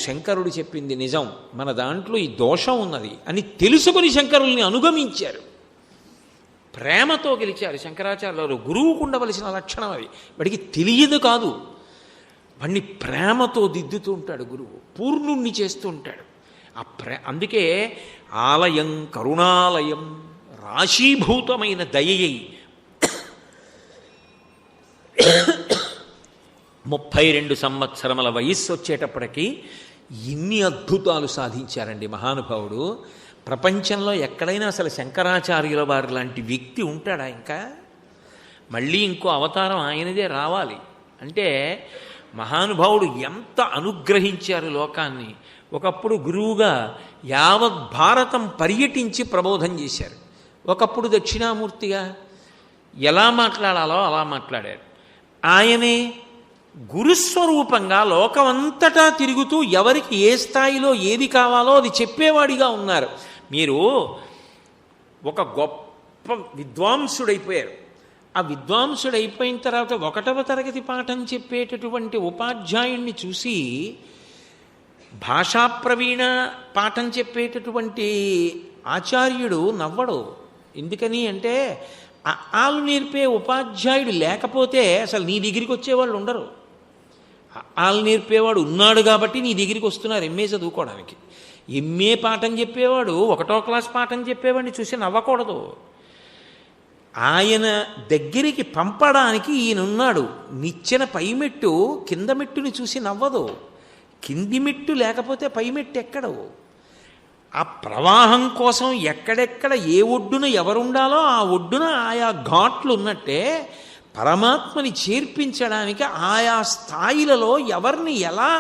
శంకరుడు చెప్పింది నిజం, మన దాంట్లో ఈ దోషం ఉన్నది అని తెలుసుకుని శంకరుల్ని అనుగమించారు. ప్రేమతో గెలిచారు శంకరాచార్యులు. గురువుకు ఉండవలసిన లక్షణం అది. వాడికి తెలియదు కాదు, వాడిని ప్రేమతో దిద్దుతూ ఉంటాడు గురువు, పూర్ణుణ్ణి చేస్తూ ఉంటాడు. అందుకే ఆలయం కరుణాలయం, రాశీభూతమైన దయయై 32 సంవత్సరముల వయస్సు వచ్చేటప్పటికీ ఇన్ని అద్భుతాలు సాధించారండి మహానుభావుడు. ప్రపంచంలో ఎక్కడైనా అసలు శంకరాచార్యుల వారి లాంటి వ్యక్తి ఉంటాడా? ఇంకా మళ్ళీ ఇంకో అవతారం ఆయనదే రావాలి అంటే మహానుభావుడు ఎంత అనుగ్రహించారు లోకాన్ని. ఒకప్పుడు గురువుగా యావత్ భారతం పర్యటించి ప్రబోధం చేశారు. ఒకప్పుడు దక్షిణామూర్తిగా ఎలా మాట్లాడాలో అలా మాట్లాడారు. ఆయనే గురుస్వరూపంగా లోకమంతటా తిరుగుతూ ఎవరికి ఏ స్థాయిలో ఏది కావాలో అది చెప్పేవాడిగా ఉన్నారు. మీరు ఒక గొప్ప విద్వాంసుడైపోయారు. ఆ విద్వాంసుడైపోయిన తర్వాత 1వ తరగతి పాఠం చెప్పేటటువంటి ఉపాధ్యాయుణ్ణి చూసి భాషా ప్రవీణ పాఠం చెప్పేటటువంటి ఆచార్యుడు నవ్వడు. ఎందుకని అంటే ఆలు నేర్పే ఉపాధ్యాయుడు లేకపోతే అసలు నీ దగ్గరికి వచ్చేవాళ్ళు ఉండరు. ఆలు నేర్పేవాడు ఉన్నాడు కాబట్టి నీ దగ్గరికి వస్తున్నారు ఎంఏ చదువుకోవడానికి. ఎంఏ పాఠం చెప్పేవాడు 1వ క్లాస్ పాఠం చెప్పేవాడిని చూసి నవ్వకూడదు. ఆయన దగ్గరికి పంపడానికి ఈయనున్నాడు. నిచ్చెన పైమెట్టు కింద మెట్టుని చూసి నవ్వదు. కింది మెట్టు లేకపోతే పైమెట్టు ఎక్కడవు. ఆ ప్రవాహం కోసం ఎక్కడెక్కడ ఏ ఒడ్డున ఎవరుండాలో ఆ ఒడ్డున ఆయా ఘాట్లు ఉన్నట్టే పరమాత్మని చేర్పించడానికి ఆయా స్థాయిలలో ఎవరిని ఎలా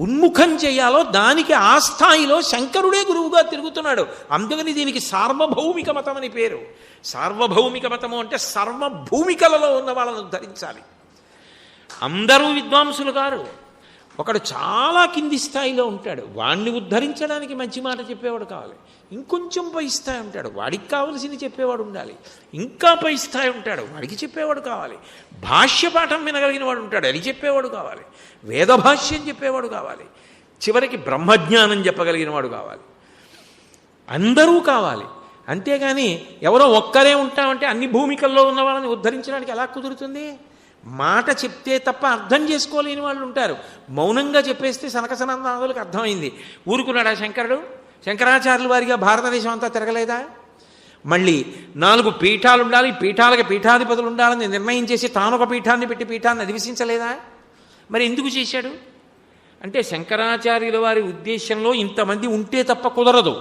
ఉన్ముఖం చేయాలో దానికి ఆ స్థాయిలో శంకరుడే గురువుగా తిరుగుతున్నాడు. అందుకని దీనికి సార్వభౌమిక మతం అని పేరు. సార్వభౌమిక మతము అంటే సర్వభూమికలలో ఉన్న వాళ్ళని ఉద్ధరించాలి. అందరూ విద్వాంసులు గారు. ఒకడు చాలా కింది స్థాయిలో ఉంటాడు, వాణ్ణి ఉద్ధరించడానికి మంచి మాట చెప్పేవాడు కావాలి. ఇంకొంచెం పై స్థాయి ఉంటాడు, వాడికి కావలసింది చెప్పేవాడు ఉండాలి. ఇంకా పై స్థాయి ఉంటాడు, వాడికి చెప్పేవాడు కావాలి. భాష్య పాఠం వినగలిగిన వాడు ఉంటాడు, అది చెప్పేవాడు కావాలి. వేద భాష్యం చెప్పేవాడు కావాలి. చివరికి బ్రహ్మజ్ఞానం చెప్పగలిగిన వాడు కావాలి. అందరూ కావాలి. అంతేగాని ఎవరో ఒక్కరే ఉంటామంటే అన్ని భూమికల్లో ఉన్న వాళ్ళని ఉద్ధరించడానికి ఎలా కుదురుతుంది? మాట చెప్తే తప్ప అర్థం చేసుకోలేని వాళ్ళు ఉంటారు. మౌనంగా చెప్పేస్తే సనకసనందాదులకు అర్థమైంది. ఊరుకున్నాడా శంకరుడు? శంకరాచార్యుల వారిగా భారతదేశం అంతా తిరగలేదా? మళ్ళీ 4 పీఠాలు ఉండాలి, పీఠాలకి పీఠాధిపతులు ఉండాలని నిర్ణయం చేసి తానొక పీఠాన్ని పెట్టి పీఠాన్ని అధివసించలేదా? మరి ఎందుకు చేశాడు అంటే శంకరాచార్యుల వారి ఉద్దేశంలో ఇంతమంది ఉంటే తప్ప కుదరదు.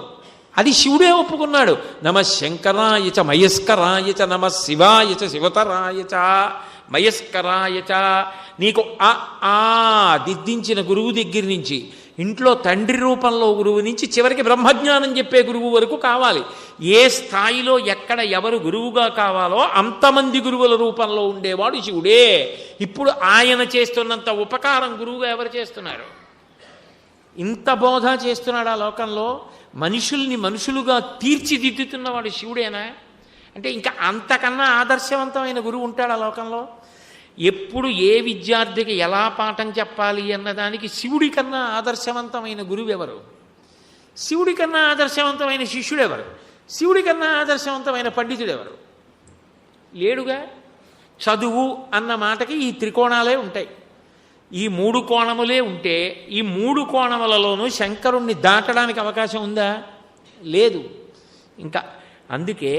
అది శివుడే ఒప్పుకున్నాడు. నమ శంకరాయచ మయస్కరాయచ నమ శివాయచ శివతరాయచ మయస్కరాయచ. నీకు దిద్దించిన గురువు దగ్గర నుంచి, ఇంట్లో తండ్రి రూపంలో గురువు నుంచి చివరికి బ్రహ్మజ్ఞానం చెప్పే గురువు వరకు కావాలి. ఏ స్థాయిలో ఎక్కడ ఎవరు గురువుగా కావాలో అంతమంది గురువుల రూపంలో ఉండేవాడు శివుడే. ఇప్పుడు ఆయన చేస్తున్నంత ఉపకారం గురువుగా ఎవరు చేస్తున్నారు? ఇంత బోధ చేస్తున్నాడు ఆ లోకంలో. మనుషుల్ని మనుషులుగా తీర్చిదిద్దుతున్నవాడు శివుడేనా? అంటే ఇంకా అంతకన్నా ఆదర్శవంతమైన గురువు ఉంటాడు ఆ లోకంలో? ఎప్పుడు ఏ విద్యార్థికి ఎలా పాఠం చెప్పాలి అన్నదానికి శివుడి కన్నా ఆదర్శవంతమైన గురువు ఎవరు? శివుడి కన్నా ఆదర్శవంతమైన శిష్యుడు ఎవరు? శివుడి కన్నా ఆదర్శవంతమైన పండితుడు ఎవరు? లేడుగా. చదువు అన్న మాటకి ఈ త్రికోణాలే ఉంటాయి. ఈ 3 కోణములే ఉంటే ఈ 3 కోణములలోనూ శంకరుణ్ణి దాటడానికి అవకాశం ఉందా? లేదు. ఇంకా అందుకే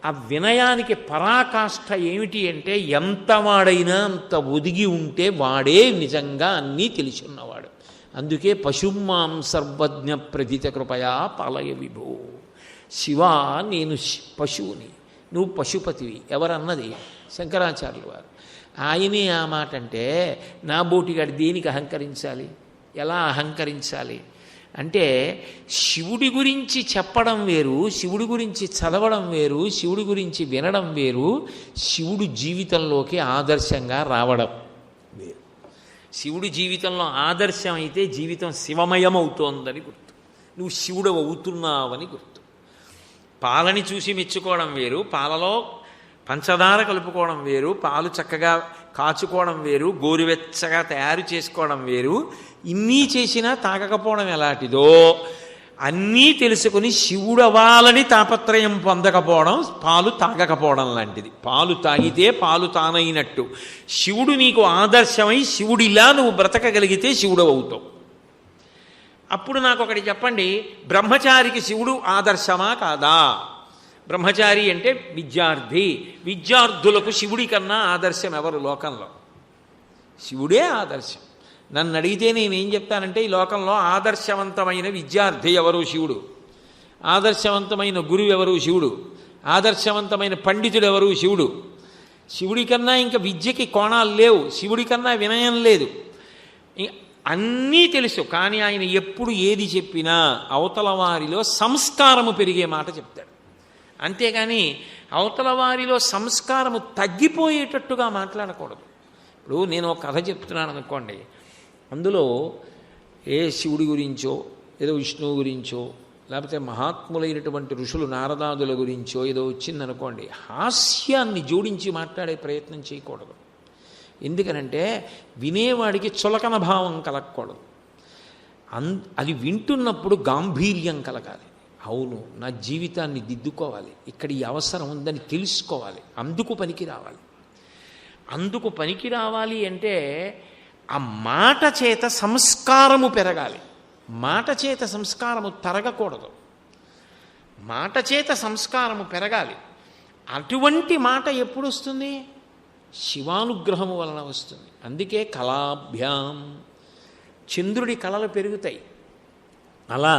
ఆ వినయానికి పరాకాష్ఠ ఏమిటి అంటే ఎంతవాడైనా అంత ఒదిగి ఉంటే వాడే నిజంగా అన్నీ తెలిసి ఉన్నవాడు. అందుకే పశుమాం సర్వజ్ఞ ప్రథిత కృపయా పాలయ విభో. శివా నేను పశువుని, నువ్వు పశుపతివి. ఎవరన్నది? శంకరాచార్యులు వారు. ఆయనే ఆ మాట అంటే నా బోటిగాడు దేనికి అహంకరించాలి? ఎలా అహంకరించాలి అంటే శివుడి గురించి చెప్పడం వేరు, శివుడి గురించి చదవడం వేరు, శివుడి గురించి వినడం వేరు, శివుడు జీవితంలోకి ఆదర్శంగా రావడం వేరు. శివుడి జీవితంలో ఆదర్శం అయితే జీవితం శివమయమవుతోందని గుర్తు, నువ్వు శివుడు అవుతున్నావని గుర్తు. పాలని చూసి మెచ్చుకోవడం వేరు, పాలలో పంచదార కలుపుకోవడం వేరు, పాలు చక్కగా కాచుకోవడం వేరు, గోరువెచ్చగా తయారు చేసుకోవడం వేరు. ఇన్నీ చేసినా తాగకపోవడం ఎలాంటిదో అన్నీ తెలుసుకుని శివుడవ్వాలని తాపత్రయం పొందకపోవడం పాలు తాగకపోవడం లాంటిది. పాలు తాగితే పాలు తానైనట్టు శివుడు నీకు ఆదర్శమై శివుడిలా నువ్వు బ్రతకగలిగితే శివుడు అవుతావు. అప్పుడు నాకు ఒకటి చెప్పండి, బ్రహ్మచారికి శివుడు ఆదర్శమా కాదా? బ్రహ్మచారి అంటే విద్యార్థి. విద్యార్థులకు శివుడి కన్నా ఆదర్శం ఎవరు లోకంలో? శివుడే ఆదర్శం. నన్ను అడిగితే నేనేం చెప్తానంటే ఈ లోకంలో ఆదర్శవంతమైన విద్యార్థి ఎవరు? శివుడు. ఆదర్శవంతమైన గురువు ఎవరు? శివుడు. ఆదర్శవంతమైన పండితుడు ఎవరు? శివుడు. శివుడి కన్నా ఇంకా విద్యకి కోణాలు లేవు, శివుడి కన్నా వినయం లేదు. అన్నీ తెలుసు, కానీ ఆయన ఎప్పుడు ఏది చెప్పినా అవతల వారిలో సంస్కారము పెరిగే మాట చెప్తాడు. అంతేగాని అవతల వారిలో సంస్కారము తగ్గిపోయేటట్టుగా మాట్లాడకూడదు. ఇప్పుడు నేను ఒక కథ చెప్తున్నాను అనుకోండి, అందులో ఏ శివుడి గురించో ఏదో విష్ణువు గురించో లేకపోతే మహాత్ములైనటువంటి ఋషులు నారదాదుల గురించో ఏదో వచ్చిందనుకోండి, హాస్యాన్ని జోడించి మాట్లాడే ప్రయత్నం చేయకూడదు. ఎందుకనంటే వినేవాడికి చులకన భావం కలగకూడదు. అది వింటున్నప్పుడు గాంభీర్యం కలగాలి. అవును, నా జీవితాన్ని దిద్దుకోవాలి, ఇక్కడ ఈ అవసరం ఉందని తెలుసుకోవాలి, అందుకు పనికి రావాలి. అందుకు పనికి రావాలి అంటే ఆ మాట చేత సంస్కారము పెరగాలి. మాట చేత సంస్కారము తరగకూడదు. మాట చేత సంస్కారము పెరగాలి. అటువంటి మాట ఎప్పుడు వస్తుంది? శివానుగ్రహము వలన వస్తుంది. అందుకే కళాభ్యాం, చంద్రుడి కళలు పెరుగుతాయి. అలా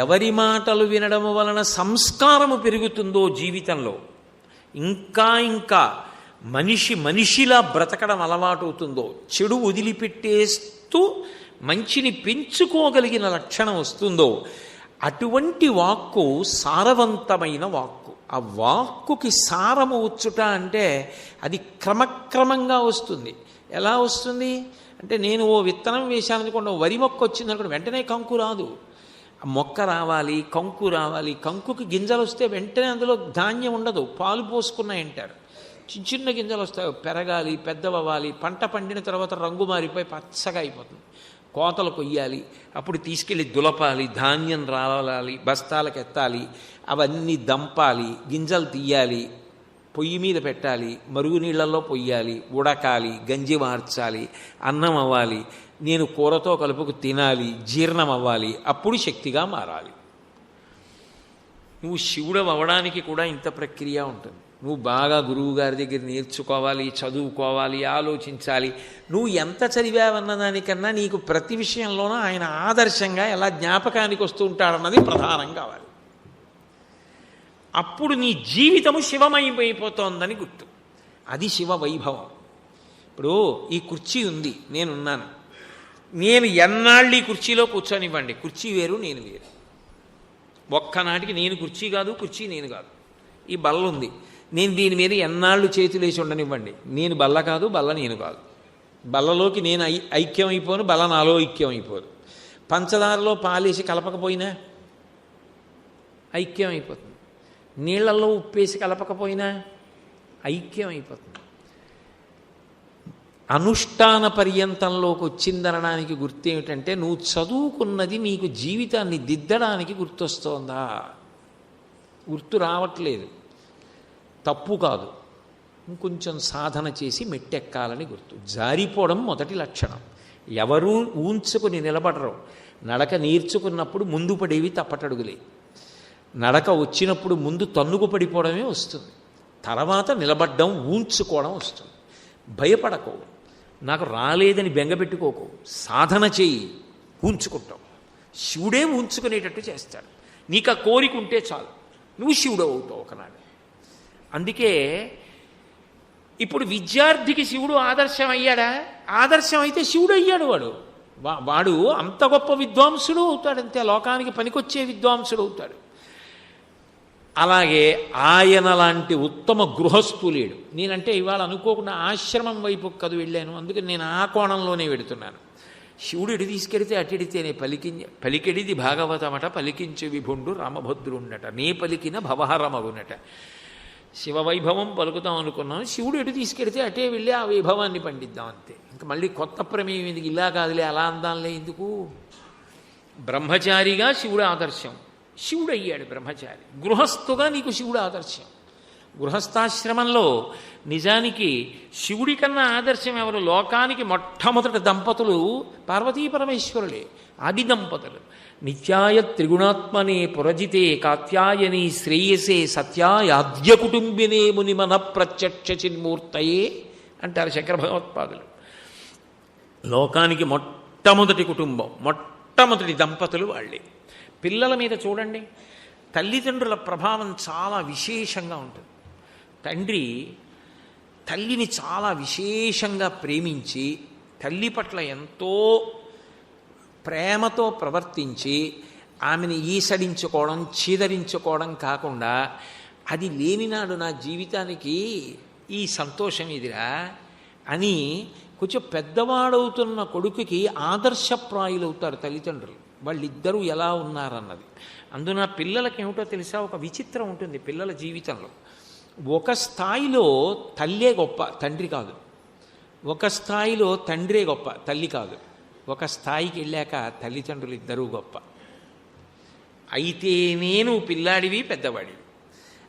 ఎవరి మాటలు వినడము వలన సంస్కారము పెరుగుతుందో జీవితంలో, ఇంకా ఇంకా మనిషిలా బ్రతకడం అలవాటు అవుతుందో, చెడు వదిలిపెట్టేస్తూ మంచిని పెంచుకోగలిగిన లక్షణం వస్తుందో, అటువంటి వాక్కు సారవంతమైన వాక్కు. ఆ వాక్కుకి సారము వచ్చుట అంటే అది క్రమక్రమంగా వస్తుంది. ఎలా వస్తుంది అంటే, నేను ఓ విత్తనం వేశాననుకోండి, వరి మొక్క వచ్చిందనుకోండి, వెంటనే కంకు రాదు. ఆ మొక్క రావాలి, కంకు రావాలి. కంకుకి గింజలు వస్తే వెంటనే అందులో ధాన్యం ఉండదు, పాలు పోసుకున్నాయంటారు. చిన్న చిన్న గింజలు వస్తాయి, పెరగాలి, పెద్దవ్వాలి. పంట పండిన తర్వాత రంగు మారిపోయి పచ్చగా అయిపోతుంది. కోతలు కొయ్యాలి, అప్పుడు తీసుకెళ్ళి దులపాలి, ధాన్యం రావాలి, బస్తాలకు ఎత్తాలి, అవన్నీ దంపాలి, గింజలు తీయాలి, పొయ్యి మీద పెట్టాలి, మరుగునీళ్ళల్లో పొయ్యాలి, ఉడకాలి, గంజి మార్చాలి, అన్నం అవ్వాలి, నేను కూరతో కలుపుకు తినాలి, జీర్ణం అవ్వాలి, అప్పుడు శక్తిగా మారాలి. నువ్వు శివుడు అవ్వడానికి కూడా ఇంత ప్రక్రియ ఉంటుంది. నువ్వు బాగా గురువు గారి దగ్గర నేర్చుకోవాలి, చదువుకోవాలి, ఆలోచించాలి. నువ్వు ఎంత చదివావన్న దానికన్నా నీకు ప్రతి విషయంలోనూ ఆయన ఆదర్శంగా ఎలా జ్ఞాపకానికి వస్తూ ఉంటాడన్నది ప్రధానం కావాలి. అప్పుడు నీ జీవితము శివమయమైపోతోందని గుర్తు. అది శివ వైభవం. ఇప్పుడు ఈ కుర్చీ ఉంది, నేనున్నాను. నేను ఎన్నాళ్ళు ఈ కుర్చీలో కూర్చొనివ్వండి, కుర్చీ వేరు, నేను వేరు. ఒక్కనాటికి నేను కుర్చీ కాదు, కుర్చీ నేను కాదు. ఈ బల్ల ఉంది, నేను దీని మీద ఎన్నాళ్ళు చేతులేసి ఉండనివ్వండి, నేను బల్ల కాదు, బల్ల నేను కాదు. బల్లలోకి నేను ఐక్యం అయిపోను, బల్ల నాలో ఐక్యం అయిపోదు. పంచదారలో పాలేసి కలపకపోయినా ఐక్యం అయిపోతుంది. నీళ్లలో ఉప్పేసి కలపకపోయినా ఐక్యం అయిపోతుంది. అనుష్ఠాన పర్యంతంలోకి వచ్చిందనడానికి గుర్తేమిటంటే, నువ్వు చదువుకున్నది నీకు జీవితాన్ని దిద్దడానికి గుర్తొస్తోందా? గుర్తు రావట్లేదు, తప్పు కాదు. ఇంకొంచెం సాధన చేసి మెట్టెక్కాలని గుర్తు. జారిపోవడం మొదటి లక్షణం. ఎవరూ ఊంచుకుని నిలబడరు. నడక నేర్చుకున్నప్పుడు ముందు పడేవి తప్పటడుగులే. నడక వచ్చినప్పుడు ముందు తన్నుకు పడిపోవడమే వస్తుంది, తర్వాత నిలబడ్డం, ఊంచుకోవడం వస్తుంది. భయపడకు, నాకు రాలేదని బెంగపెట్టుకోకు, సాధన చేయి, ఊంచుకుంటావు. శివుడే ఊంచుకునేటట్టు చేస్తాడు. నీకు ఆ కోరిక ఉంటే చాలు, నువ్వు శివుడు అవుతావు ఒకనాడు. అందుకే ఇప్పుడు విద్యార్థికి శివుడు ఆదర్శం అయ్యాడా? ఆదర్శం అయితే శివుడు అయ్యాడు. వాడు అంత గొప్ప విద్వాంసుడు అవుతాడంతే, లోకానికి పనికొచ్చే విద్వాంసుడు అవుతాడు. అలాగే ఆయన లాంటి ఉత్తమ గృహస్థు లేడు. నేనంటే ఇవాళ అనుకోకుండా ఆశ్రమం వైపు కదు వెళ్ళాను, అందుకని నేను ఆ కోణంలోనే వెడుతున్నాను. శివుడు ఎటు తీసుకెడితే అటెడితేనే పలికెడిది భాగవతమట, పలికించు విభుండు రామభద్రుండట, నే పలికిన భవహరమగునట. శివవైభవం పలుకుతాం అనుకున్నాం, శివుడు ఎటు తీసుకెడితే అటే వెళ్ళి ఆ వైభవాన్ని పండిద్దాం అంతే. ఇంకా మళ్ళీ కొత్త ప్రమేయం ఎందుకు, ఇలా కాదులే అలా అందాంలే ఎందుకు. బ్రహ్మచారిగా శివుడు ఆదర్శం, శివుడు అయ్యాడు బ్రహ్మచారి. గృహస్థుగా నీకు శివుడు ఆదర్శం. గృహస్థాశ్రమంలో నిజానికి శివుడి కన్నా ఆదర్శం ఎవరు? లోకానికి మొట్టమొదటి దంపతులు పార్వతీ పరమేశ్వరులే, ఆది దంపతులు. నిత్యాయ త్రిగుణాత్మనే పురజితే కాత్యాయని శ్రేయసే సత్యాయాద్య కుటుంబినే మునిమన ప్రత్యక్ష చిన్మూర్తయే అంటారు శంకర భగవత్పాదులు. లోకానికి మొట్టమొదటి కుటుంబం, మొట్టమొదటి దంపతులు వాళ్ళే. పిల్లల మీద చూడండి, తల్లిదండ్రుల ప్రభావం చాలా విశేషంగా ఉంటుంది. తండ్రి తల్లిని చాలా విశేషంగా ప్రేమించి తల్లి పట్ల ఎంతో ప్రేమతో ప్రవర్తించి ఆమెను ఈసడించుకోవడం, చీదరించుకోవడం కాకుండా, అది లేనినాడు నా జీవితానికి ఈ సంతోషం ఇదిరా అని కొంచెం పెద్దవాడవుతున్న కొడుకుకి ఆదర్శప్రాయులవుతారు తల్లిదండ్రులు. వాళ్ళిద్దరూ ఎలా ఉన్నారన్నది. అందున పిల్లలకి ఏమిటో తెలుసా, ఒక విచిత్రం ఉంటుంది పిల్లల జీవితంలో. ఒక స్థాయిలో తల్లే గొప్ప, తండ్రి కాదు. ఒక స్థాయిలో తండ్రే గొప్ప, తల్లి కాదు. ఒక స్థాయికి వెళ్ళాక తల్లిదండ్రులు ఇద్దరూ గొప్ప. అయితేనే నువ్వు పిల్లాడివి, పెద్దవాడివి.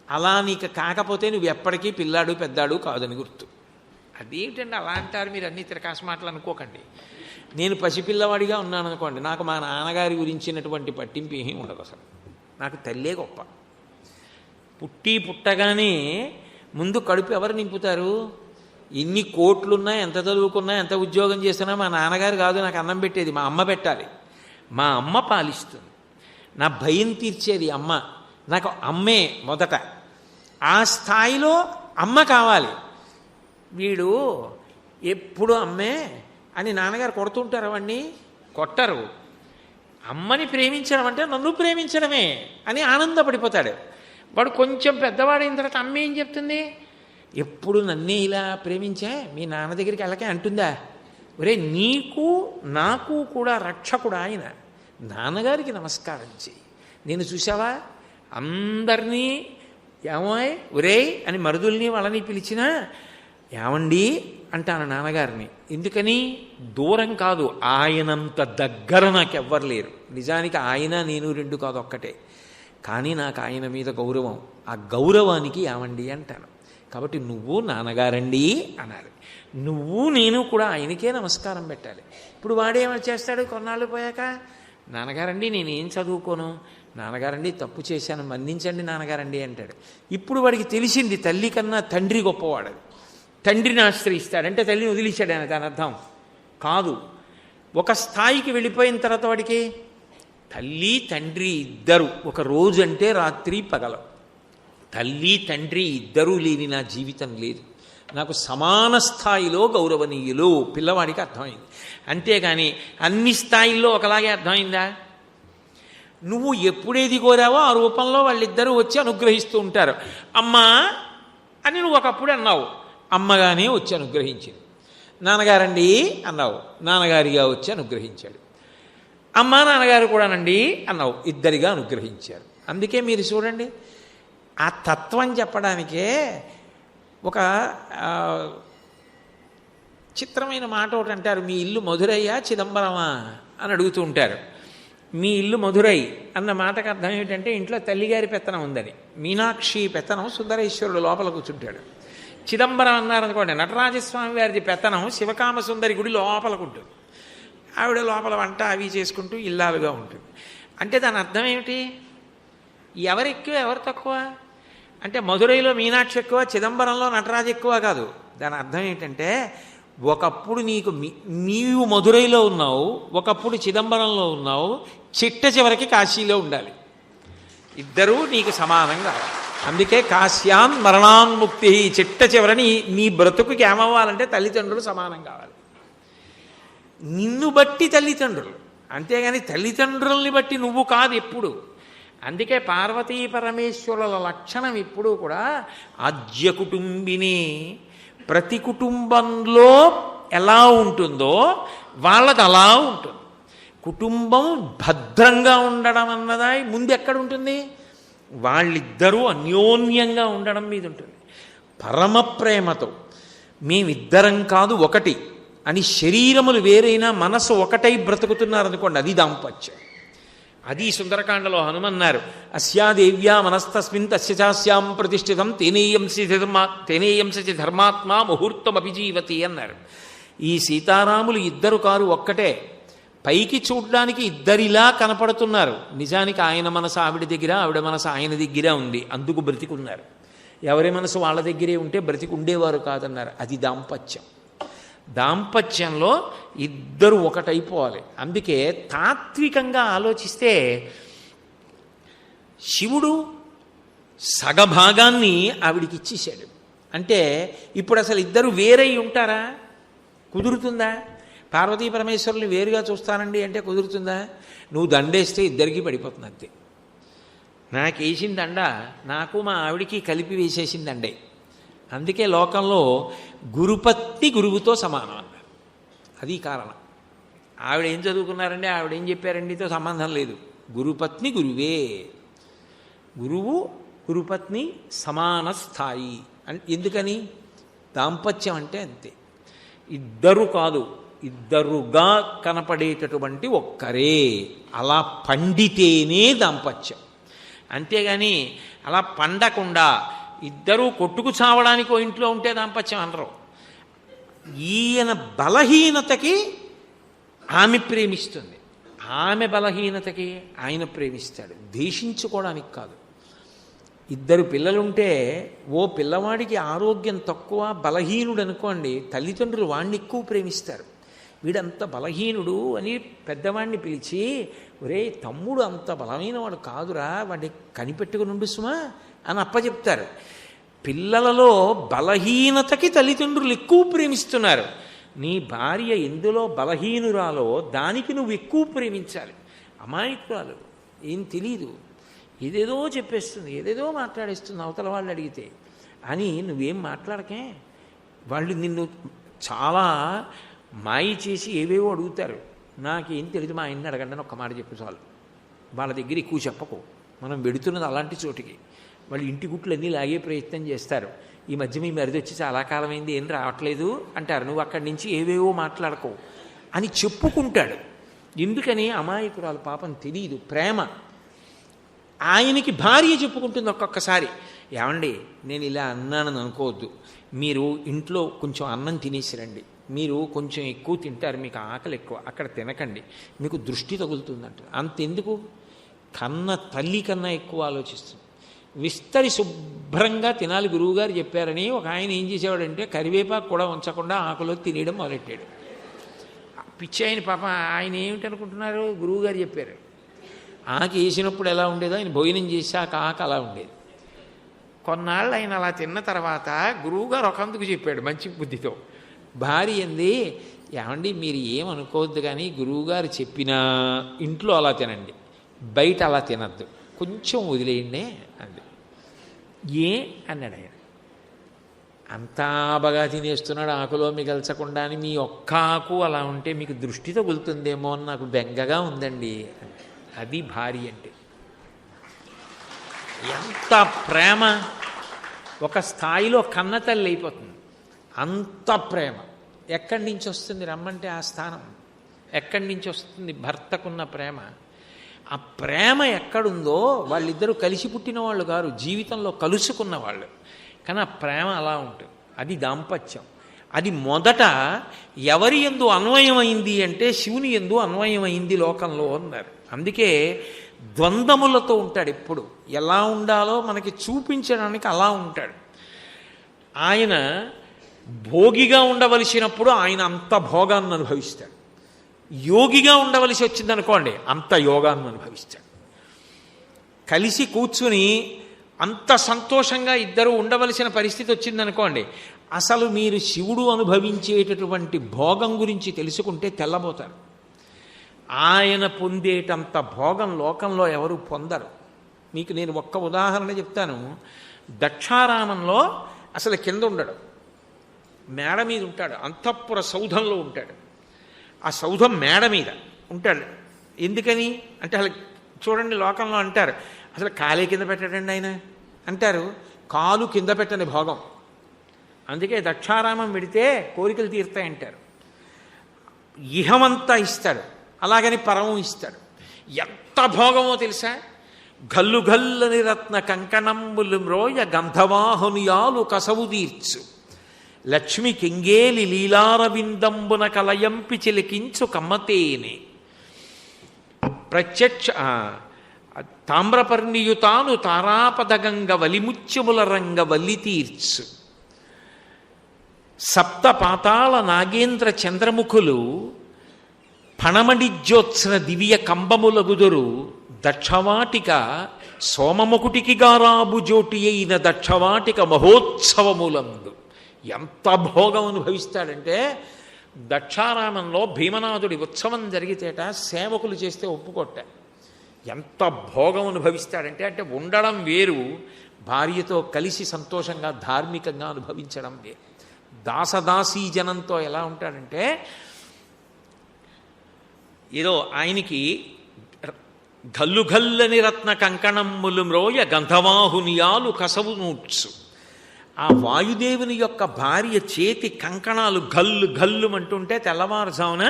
అలా నీకు కాకపోతే నువ్వు ఎప్పటికీ పిల్లాడు పెద్దాడు కాదని గుర్తు. అదేమిటండి అలా అంటారు మీరు? అన్ని తిరకాసు మాటలు అనుకోకండి. నేను పసిపిల్లవాడిగా ఉన్నాను అనుకోండి, నాకు మా నాన్నగారి గురించినటువంటి పట్టింపు ఏమీ ఉండదు. అసలు నాకు తల్లే గొప్ప. పుట్టగానే ముందు కడుపు ఎవరు నింపుతారు? ఎన్ని కోట్లున్నా, ఎంత చదువుకున్నా, ఎంత ఉద్యోగం చేసినా మా నాన్నగారు కాదు నాకు అన్నం పెట్టేది, మా అమ్మ పెట్టాలి. మా అమ్మ పాలిస్తుంది. నా భయం తీర్చేది అమ్మ. నాకు అమ్మే మొదట. ఆ స్థాయిలో అమ్మ కావాలి. వీడు ఎప్పుడు అమ్మే అని నాన్నగారు కొడుతుంటారు, అవన్నీ కొట్టరు. అమ్మని ప్రేమించడం అంటే నన్ను ప్రేమించడమే అని ఆనందపడిపోతాడు వాడు. కొంచెం పెద్దవాడైన తర్వాత అమ్మ ఏం చెప్తుంది? ఎప్పుడు నన్నే ఇలా ప్రేమించా, మీ నాన్న దగ్గరికి వెళ్ళకే అంటుందా? ఒరే, నీకు నాకు కూడా రక్షకుడు ఆయన. నాన్నగారికి నమస్కారం చెయ్యి. నేను చూసావా అందరినీ ఏమాయ్ ఒరే అని మరుదుల్ని వాళ్ళని పిలిచినా ఏమండి అంటాను నాన్నగారిని. ఎందుకని? దూరం కాదు, ఆయనంత దగ్గర నాకెవ్వరు లేరు. నిజానికి ఆయన నేను రెండు కాదు, ఒక్కటే. కానీ నాకు ఆయన మీద గౌరవం. ఆ గౌరవానికి ఏమండి అంటాను. కాబట్టి నువ్వు నాన్నగారండి అనాలి. నువ్వు నేను కూడా ఆయనకే నమస్కారం పెట్టాలి. ఇప్పుడు వాడేమని చేస్తాడు? కొన్నాళ్ళు పోయాక నాన్నగారండి నేనేం చదువుకోను, నాన్నగారండి తప్పు చేశాను మన్నించండి నాన్నగారండి అంటాడు. ఇప్పుడు వాడికి తెలిసింది తల్లి కన్నా తండ్రి గొప్పవాడు. తండ్రిని ఆశ్రయిస్తాడంటే తల్లిని వదిలించాడని దాని అర్థం కాదు. ఒక స్థాయికి వెళ్ళిపోయిన తర్వాత వాడికి తల్లి తండ్రి ఇద్దరు, ఒక రోజు అంటే రాత్రి పగల, తల్లి తండ్రి ఇద్దరూ లేని నా జీవితం లేదు. నాకు సమాన స్థాయిలో గౌరవనీయులు పిల్లవాడికి అర్థమైంది. అంతేగాని అన్ని స్థాయిల్లో ఒకలాగే అర్థమైందా? నువ్వు ఎప్పుడేది కోరావో ఆ రూపంలో వాళ్ళిద్దరూ వచ్చి అనుగ్రహిస్తూ ఉంటారు. అమ్మా అని నువ్వు ఒకప్పుడు అన్నావు, అమ్మగానే వచ్చి అనుగ్రహించింది. నాన్నగారండి అన్నావు, నాన్నగారిగా వచ్చి అనుగ్రహించాడు. అమ్మ నాన్నగారు కూడానండి అన్నావు, ఇద్దరిగా అనుగ్రహించారు. అందుకే మీరు చూడండి, ఆ తత్వం చెప్పడానికే ఒక చిత్రమైన మాట ఒకటి అంటారు. మీ ఇల్లు మధురైయా చిదంబరమా అని అడుగుతూ ఉంటారు. మీ ఇల్లు మధురై అన్న మాటకు అర్థం ఏమిటంటే ఇంట్లో తల్లిగారి పెత్తనం ఉందని. మీనాక్షి పెత్తనం సుందరేశ్వరుడు లోపల కూర్చుంటాడు. చిదంబరం అన్నారనుకోండి, నటరాజస్వామి వారిది పెత్తనం శివకామ సుందరి గుడి లోపలకుంటుంది. ఆవిడ లోపల వంట అవి చేసుకుంటూ ఇల్లాలుగా ఉంటుంది. అంటే దాని అర్థం ఏమిటి? ఎవరు ఎక్కువ ఎవరు తక్కువ అంటే మధురైలో మీనాక్షి ఎక్కువ, చిదంబరంలో నటరాజు ఎక్కువ కాదు. దాని అర్థం ఏంటంటే ఒకప్పుడు నీవు మధురైలో ఉన్నావు, ఒకప్పుడు చిదంబరంలో ఉన్నావు, చిట్ట చివరికి కాశీలో ఉండాలి. ఇద్దరూ నీకు సమానంగా. అందుకే కాశ్యాన్ మరణాన్ముక్తి. చిట్ట చివరని నీ బ్రతుకుకి ఏమవ్వాలంటే తల్లిదండ్రులు సమానం కావాలి. నిన్ను బట్టి తల్లిదండ్రులు, అంతేగాని తల్లిదండ్రుల్ని బట్టి నువ్వు కాదు ఎప్పుడు. అందుకే పార్వతీ పరమేశ్వరుల లక్షణం ఎప్పుడూ కూడా ఆద్య కుటుంబిని. ప్రతి కుటుంబంలో ఎలా ఉంటుందో వాళ్ళది అలా ఉంటుంది. కుటుంబం భద్రంగా ఉండడం అన్నదా ముందు ఎక్కడ ఉంటుంది? వాళ్ళిద్దరూ అన్యోన్యంగా ఉండడం మీద ఉంటుంది. పరమ ప్రేమతో మేమిద్దరం కాదు ఒకటి అని శరీరములు వేరైనా మనసు ఒకటై బ్రతుకుతున్నారనుకోండి, అది దాంపత్యం. అది సుందరకాండలో హనుమన్నారు, అస్యాదేవ్యా మనస్తస్మిన్ తస్య చాస్యాం ప్రతిష్ఠితం తేనేయంసి ధర్మాత్మా ముహూర్తమభిజీవతి అన్నారు. ఈ సీతారాములు ఇద్దరు కారు ఒక్కటే. పైకి చూడ్డానికి ఇద్దరిలా కనపడుతున్నారు, నిజానికి ఆయన మనసు ఆవిడ దగ్గర, ఆవిడ మనసు ఆయన దగ్గర ఉంది, అందుకు బ్రతికున్నారు. ఎవరి మనసు వాళ్ళ దగ్గరే ఉంటే బ్రతికి ఉండేవారు కాదన్నారు. అది దాంపత్యం. దాంపత్యంలో ఇద్దరు ఒకటైపోవాలి. అందుకే తాత్వికంగా ఆలోచిస్తే శివుడు సగభాగాన్ని ఆవిడికి ఇచ్చేశాడు. అంటే ఇప్పుడు అసలు ఇద్దరు వేరై ఉంటారా? కుదురుతుందా? పార్వతీ పరమేశ్వరుని వేరుగా చూస్తానండి అంటే కుదురుతుందా? నువ్వు దండేస్తే ఇద్దరికీ పడిపోతుంది అంతే. నాకు వేసిన దండ నాకు మా ఆవిడికి కలిపి వేసేసిన దండే. అందుకే లోకంలో గురుపత్ని గురువుతో సమానం అన్నారు. అది కారణం. ఆవిడ ఏం చదువుకున్నారండి, ఆవిడ ఏం చెప్పారండితో సంబంధం లేదు. గురుపత్ని గురువే. గురువు గురుపత్ని సమాన స్థాయి. ఎందుకని? దాంపత్యం అంటే అంతే. ఇద్దరు కాదు, ఇద్దరుగా కనపడేటటువంటి ఒక్కరే. అలా పండితేనే దాంపత్యం. అంతేగాని అలా పండకుండా ఇద్దరూ కొట్టుకు చావడానికి ఓ ఇంట్లో ఉంటే దాంపత్యం అనరు. ఈయన బలహీనతకి ఆమె ప్రేమిస్తుంది, ఆమె బలహీనతకి ఆయన ప్రేమిస్తాడు. ద్వేషించుకోవడానికి కాదు. ఇద్దరు పిల్లలుంటే ఓ పిల్లవాడికి ఆరోగ్యం తక్కువ, బలహీనుడు అనుకోండి, తల్లిదండ్రులు వాడిని ఎక్కువ ప్రేమిస్తారు. వీడంత బలహీనుడు అని పెద్దవాడిని పిలిచి, ఒరే తమ్ముడు అంత బలమైన వాడు కాదురా, వాడిని కనిపెట్టుకుని సుమా అని అప్పచెప్తారు. పిల్లలలో బలహీనతకి తల్లిదండ్రులు ఎక్కువ ప్రేమిస్తున్నారు. నీ భార్య ఎందులో బలహీనురాలో దానికి నువ్వు ఎక్కువ ప్రేమించాలి. అమాయకురాలు, ఏం తెలీదు, ఏదేదో చెప్పేస్తుంది, ఏదేదో మాట్లాడేస్తుంది అవతల వాళ్ళు అడిగితే అని నువ్వేం మాట్లాడకే. వాళ్ళు నిన్ను చాలా మాయ చేసి ఏవేవో అడుగుతారు. నాకేం తెలియదు, మా ఆయన్ని అడగండి అని ఒక్క మాట చెప్పు చాలు. వాళ్ళ దగ్గర ఎక్కువ చెప్పకు. మనం వెడుతున్నది అలాంటి చోటికి. వాళ్ళు ఇంటి గుట్లన్నీ లాగే ప్రయత్నం చేస్తారు. ఈ మధ్య మీ మరిది వచ్చి చాలా కాలమైంది, ఏం రావట్లేదు అంటారు. నువ్వు అక్కడి నుంచి ఏవేవో మాట్లాడుకో అని చెప్పుకుంటాడు. ఎందుకని? అమాయకురాలు, పాపం తెలియదు ప్రేమ. ఆయనకి భార్య చెప్పుకుంటుంది ఒక్కొక్కసారి, ఏమండి నేను ఇలా అన్నానని అనుకోవద్దు, మీరు ఇంట్లో కొంచెం అన్నం తినేసిరండి, మీరు కొంచెం ఎక్కువ తింటారు, మీకు ఆకలి ఎక్కువ, అక్కడ తినకండి, మీకు దృష్టి తగులుతుందంట. అంతెందుకు? కన్న తల్లి కన్నా ఎక్కువ ఆలోచిస్తుంది. విస్తరి శుభ్రంగా తినాలి గురువుగారు చెప్పారని ఒక ఆయన ఏం చేసేవాడంటే కరివేపాకు కూడా ఉంచకుండా ఆకులో తినేయడం మొదలెట్టాడు. పిచ్చి ఆయన పాప. ఆయన ఏమిటనుకుంటున్నారు? గురువుగారు చెప్పారు. ఆకు వేసినప్పుడు ఎలా ఉండేదో ఆయన భోజనం చేశాక ఆకు అలా ఉండేది. కొన్నాళ్ళు ఆయన అలా తిన్న తర్వాత గురువుగారు ఒకందుకు చెప్పాడు మంచి బుద్ధితో. భార్య ఏంది, ఏమండి మీరు ఏమనుకోవద్దు కానీ గురువుగారు చెప్పినా ఇంట్లో అలా తినండి, బయట అలా తినద్దు, కొంచెం వదిలేయండి అంది. ఏ అన్నాడు ఆయన. అంతా బాగా తినేస్తున్నాడు, ఆకులో మిగల్చకుండా అని మీ ఒక్క ఆకు అలా ఉంటే మీకు దృష్టి తగులుతుందేమో అని నాకు బెంగగా ఉందండి. అది భార్య అంటే. ఎంత ప్రేమ! ఒక స్థాయిలో కన్నతల్లి అయిపోతుంది. అంత ప్రేమ ఎక్కడి నుంచి వస్తుంది? రమ్మంటే ఆ స్థానం ఎక్కడి నుంచి వస్తుంది? భర్తకున్న ప్రేమ. ఆ ప్రేమ ఎక్కడుందో వాళ్ళిద్దరూ కలిసి పుట్టిన వాళ్ళు కారు, జీవితంలో కలుసుకున్న వాళ్ళు. కానీ ఆ ప్రేమ అలా ఉంటుంది. అది దాంపత్యం. అది మొదట ఎవరి యందు అన్వయమైంది అంటే శివుని యందు అన్వయమైంది లోకంలో అన్నారు. అందుకే ద్వంద్వములతో ఉంటాడు ఎప్పుడు. ఎలా ఉండాలో మనకి చూపించడానికి అలా ఉంటాడు. ఆయన భోగిగా ఉండవలసినప్పుడు ఆయన అంత భోగాన్ని అనుభవిస్తాడు. యోగిగా ఉండవలసి వచ్చిందనుకోండి అంత యోగాన్ని అనుభవిస్తాడు. కలిసి కూర్చుని అంత సంతోషంగా ఇద్దరు ఉండవలసిన పరిస్థితి వచ్చిందనుకోండి, అసలు మీరు శివుడు అనుభవించేటటువంటి భోగం గురించి తెలుసుకుంటే తెల్లబోతారు. ఆయన పొందేటంత భోగం లోకంలో ఎవరు పొందరు. మీకు నేను ఒక్క ఉదాహరణ చెప్తాను. దక్షారామంలో అసలు కింద ఉండడు, మేడ మీద ఉంటాడు. అంతఃపుర సౌధంలో ఉంటాడు. ఆ సౌధం మేడ మీద ఉంటాడు. ఎందుకని అంటే అసలు చూడండి, లోకంలో అంటారు అసలు కాలే కింద పెట్టడండి ఆయన అంటారు. కాలు కింద పెట్టని భోగం. అందుకే దక్షారామం పెడితే కోరికలు తీరుతాయంటారు. ఇహమంతా ఇస్తాడు, అలాగని పరమం ఇస్తాడు. ఎంత భోగమో తెలుసా? గల్లు గల్లని రత్న కంకణంబులు మ్రోయ గంధవాహనుయాలు కసవు తీర్చు, లక్ష్మి కింగేలి లీలారవిందంబున కలయంపి చిలికించు కమ్మతేనే, ప్రత్యక్ష తామ్రపర్ణియుతాను తారాపదగంగ వలిముత్యముల రంగ వల్లి తీర్చు, సప్త పాతాళ నాగేంద్ర చంద్రముఖులు ఫణమణిజ్యోత్సన దివ్య కంబములగుదురు, దక్షవాటిక సోమముకుటికి గారాబు జోటి అయిన దక్షవాటిక మహోత్సవములందు. ఎంత భోగం అనుభవిస్తాడంటే దక్షారామంలో భీమనాథుడి ఉత్సవం జరిగితేట సేవకులు చేస్తే ఒప్పుకొట్ట. ఎంత భోగం అనుభవిస్తాడంటే, అంటే ఉండడం వేరు, భార్యతో కలిసి సంతోషంగా ధార్మికంగా అనుభవించడం వేరు. దాసదాసీ జనంతో ఎలా ఉంటాడంటే, ఏదో ఆయనకి గల్లు గల్లని రత్న కంకణమ్ములు మ్రోయ గంధవాహునియాలు కసవు నూట్సు. ఆ వాయుదేవుని యొక్క భార్య చేతి కంకణాలు గల్లు గల్లుమంటుంటే తెల్లవారుజామున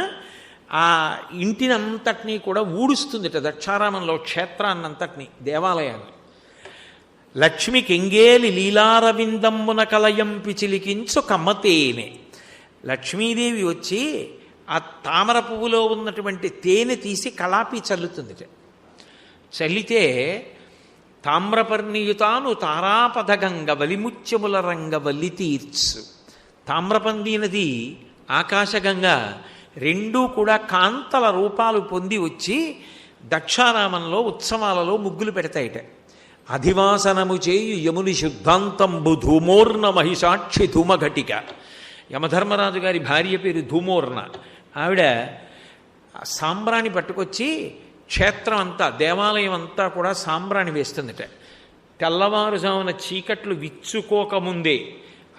ఆ ఇంటినంతటినీ కూడా ఊడుస్తుందిట. దక్షారామంలో క్షేత్రాన్నంతటినీ, దేవాలయాన్ని. లక్ష్మి కెంగేలి లీలారవిందమ్మున కలయంపి చిలికించు కమ్మతేనె. లక్ష్మీదేవి వచ్చి ఆ తామర పువ్వులో ఉన్నటువంటి తేనె తీసి కళాపి చల్లుతుందిట. చల్లితే తామ్రపర్ణియుతాను తారాపథగంగ వలిముత్యముల రంగ వల్లి తీర్చు. తామ్రపర్ణి నది, ఆకాశగంగ రెండూ కూడా కాంతల రూపాలు పొంది వచ్చి దక్షారామంలో ఉత్సవాలలో ముగ్గులు పెడతాయిట. అధివాసనము చేయు యముని శుద్ధాంతంబు ధూమోర్ణ మహిషాక్షి ధూమఘటిక. యమధర్మరాజు గారి భార్య పేరు ధూమోర్ణ. ఆవిడ సాంబ్రాణి పట్టుకొచ్చి క్షేత్రం అంతా, దేవాలయం అంతా కూడా సాంబ్రాణి వేస్తుందిట. తెల్లవారుజామున చీకట్లు విచ్చుకోకముందే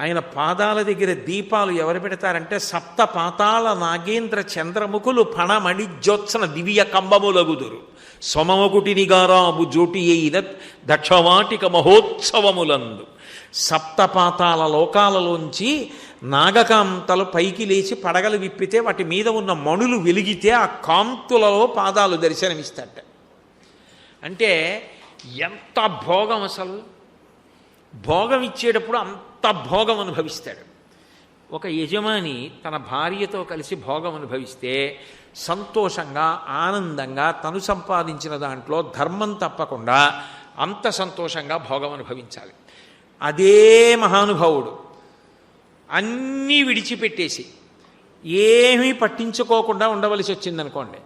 ఆయన పాదాల దగ్గర దీపాలు ఎవరు పెడతారంటే, సప్త పాతాళ నాగేంద్ర చంద్రముఖులు ఫణమణి జ్యోత్సన దివ్య కంబములగుదురు. సొమముకుటినిగారాబు జోటి అయిన దక్షవాటిక మహోత్సవములందు. సప్తపాతాల లోకాలలోంచి నాగకాంతలు పైకి లేచి పడగలు విప్పితే వాటి మీద ఉన్న మణులు వెలిగితే ఆ కాంతులలో పాదాలు దర్శనమిస్తాట. అంటే ఎంత భోగం అసలు! భోగం ఇచ్చేటప్పుడు అంత భోగం అనుభవిస్తాడు. ఒక యజమాని తన భార్యతో కలిసి భోగం అనుభవిస్తే సంతోషంగా, ఆనందంగా తను సంపాదించిన దాంట్లో ధర్మం తప్పకుండా అంత సంతోషంగా భోగం అనుభవించాలి. అదే మహానుభావుడు అన్నీ విడిచిపెట్టేసి ఏమీ పట్టించుకోకుండా ఉండవలసి వచ్చిందనుకోండి,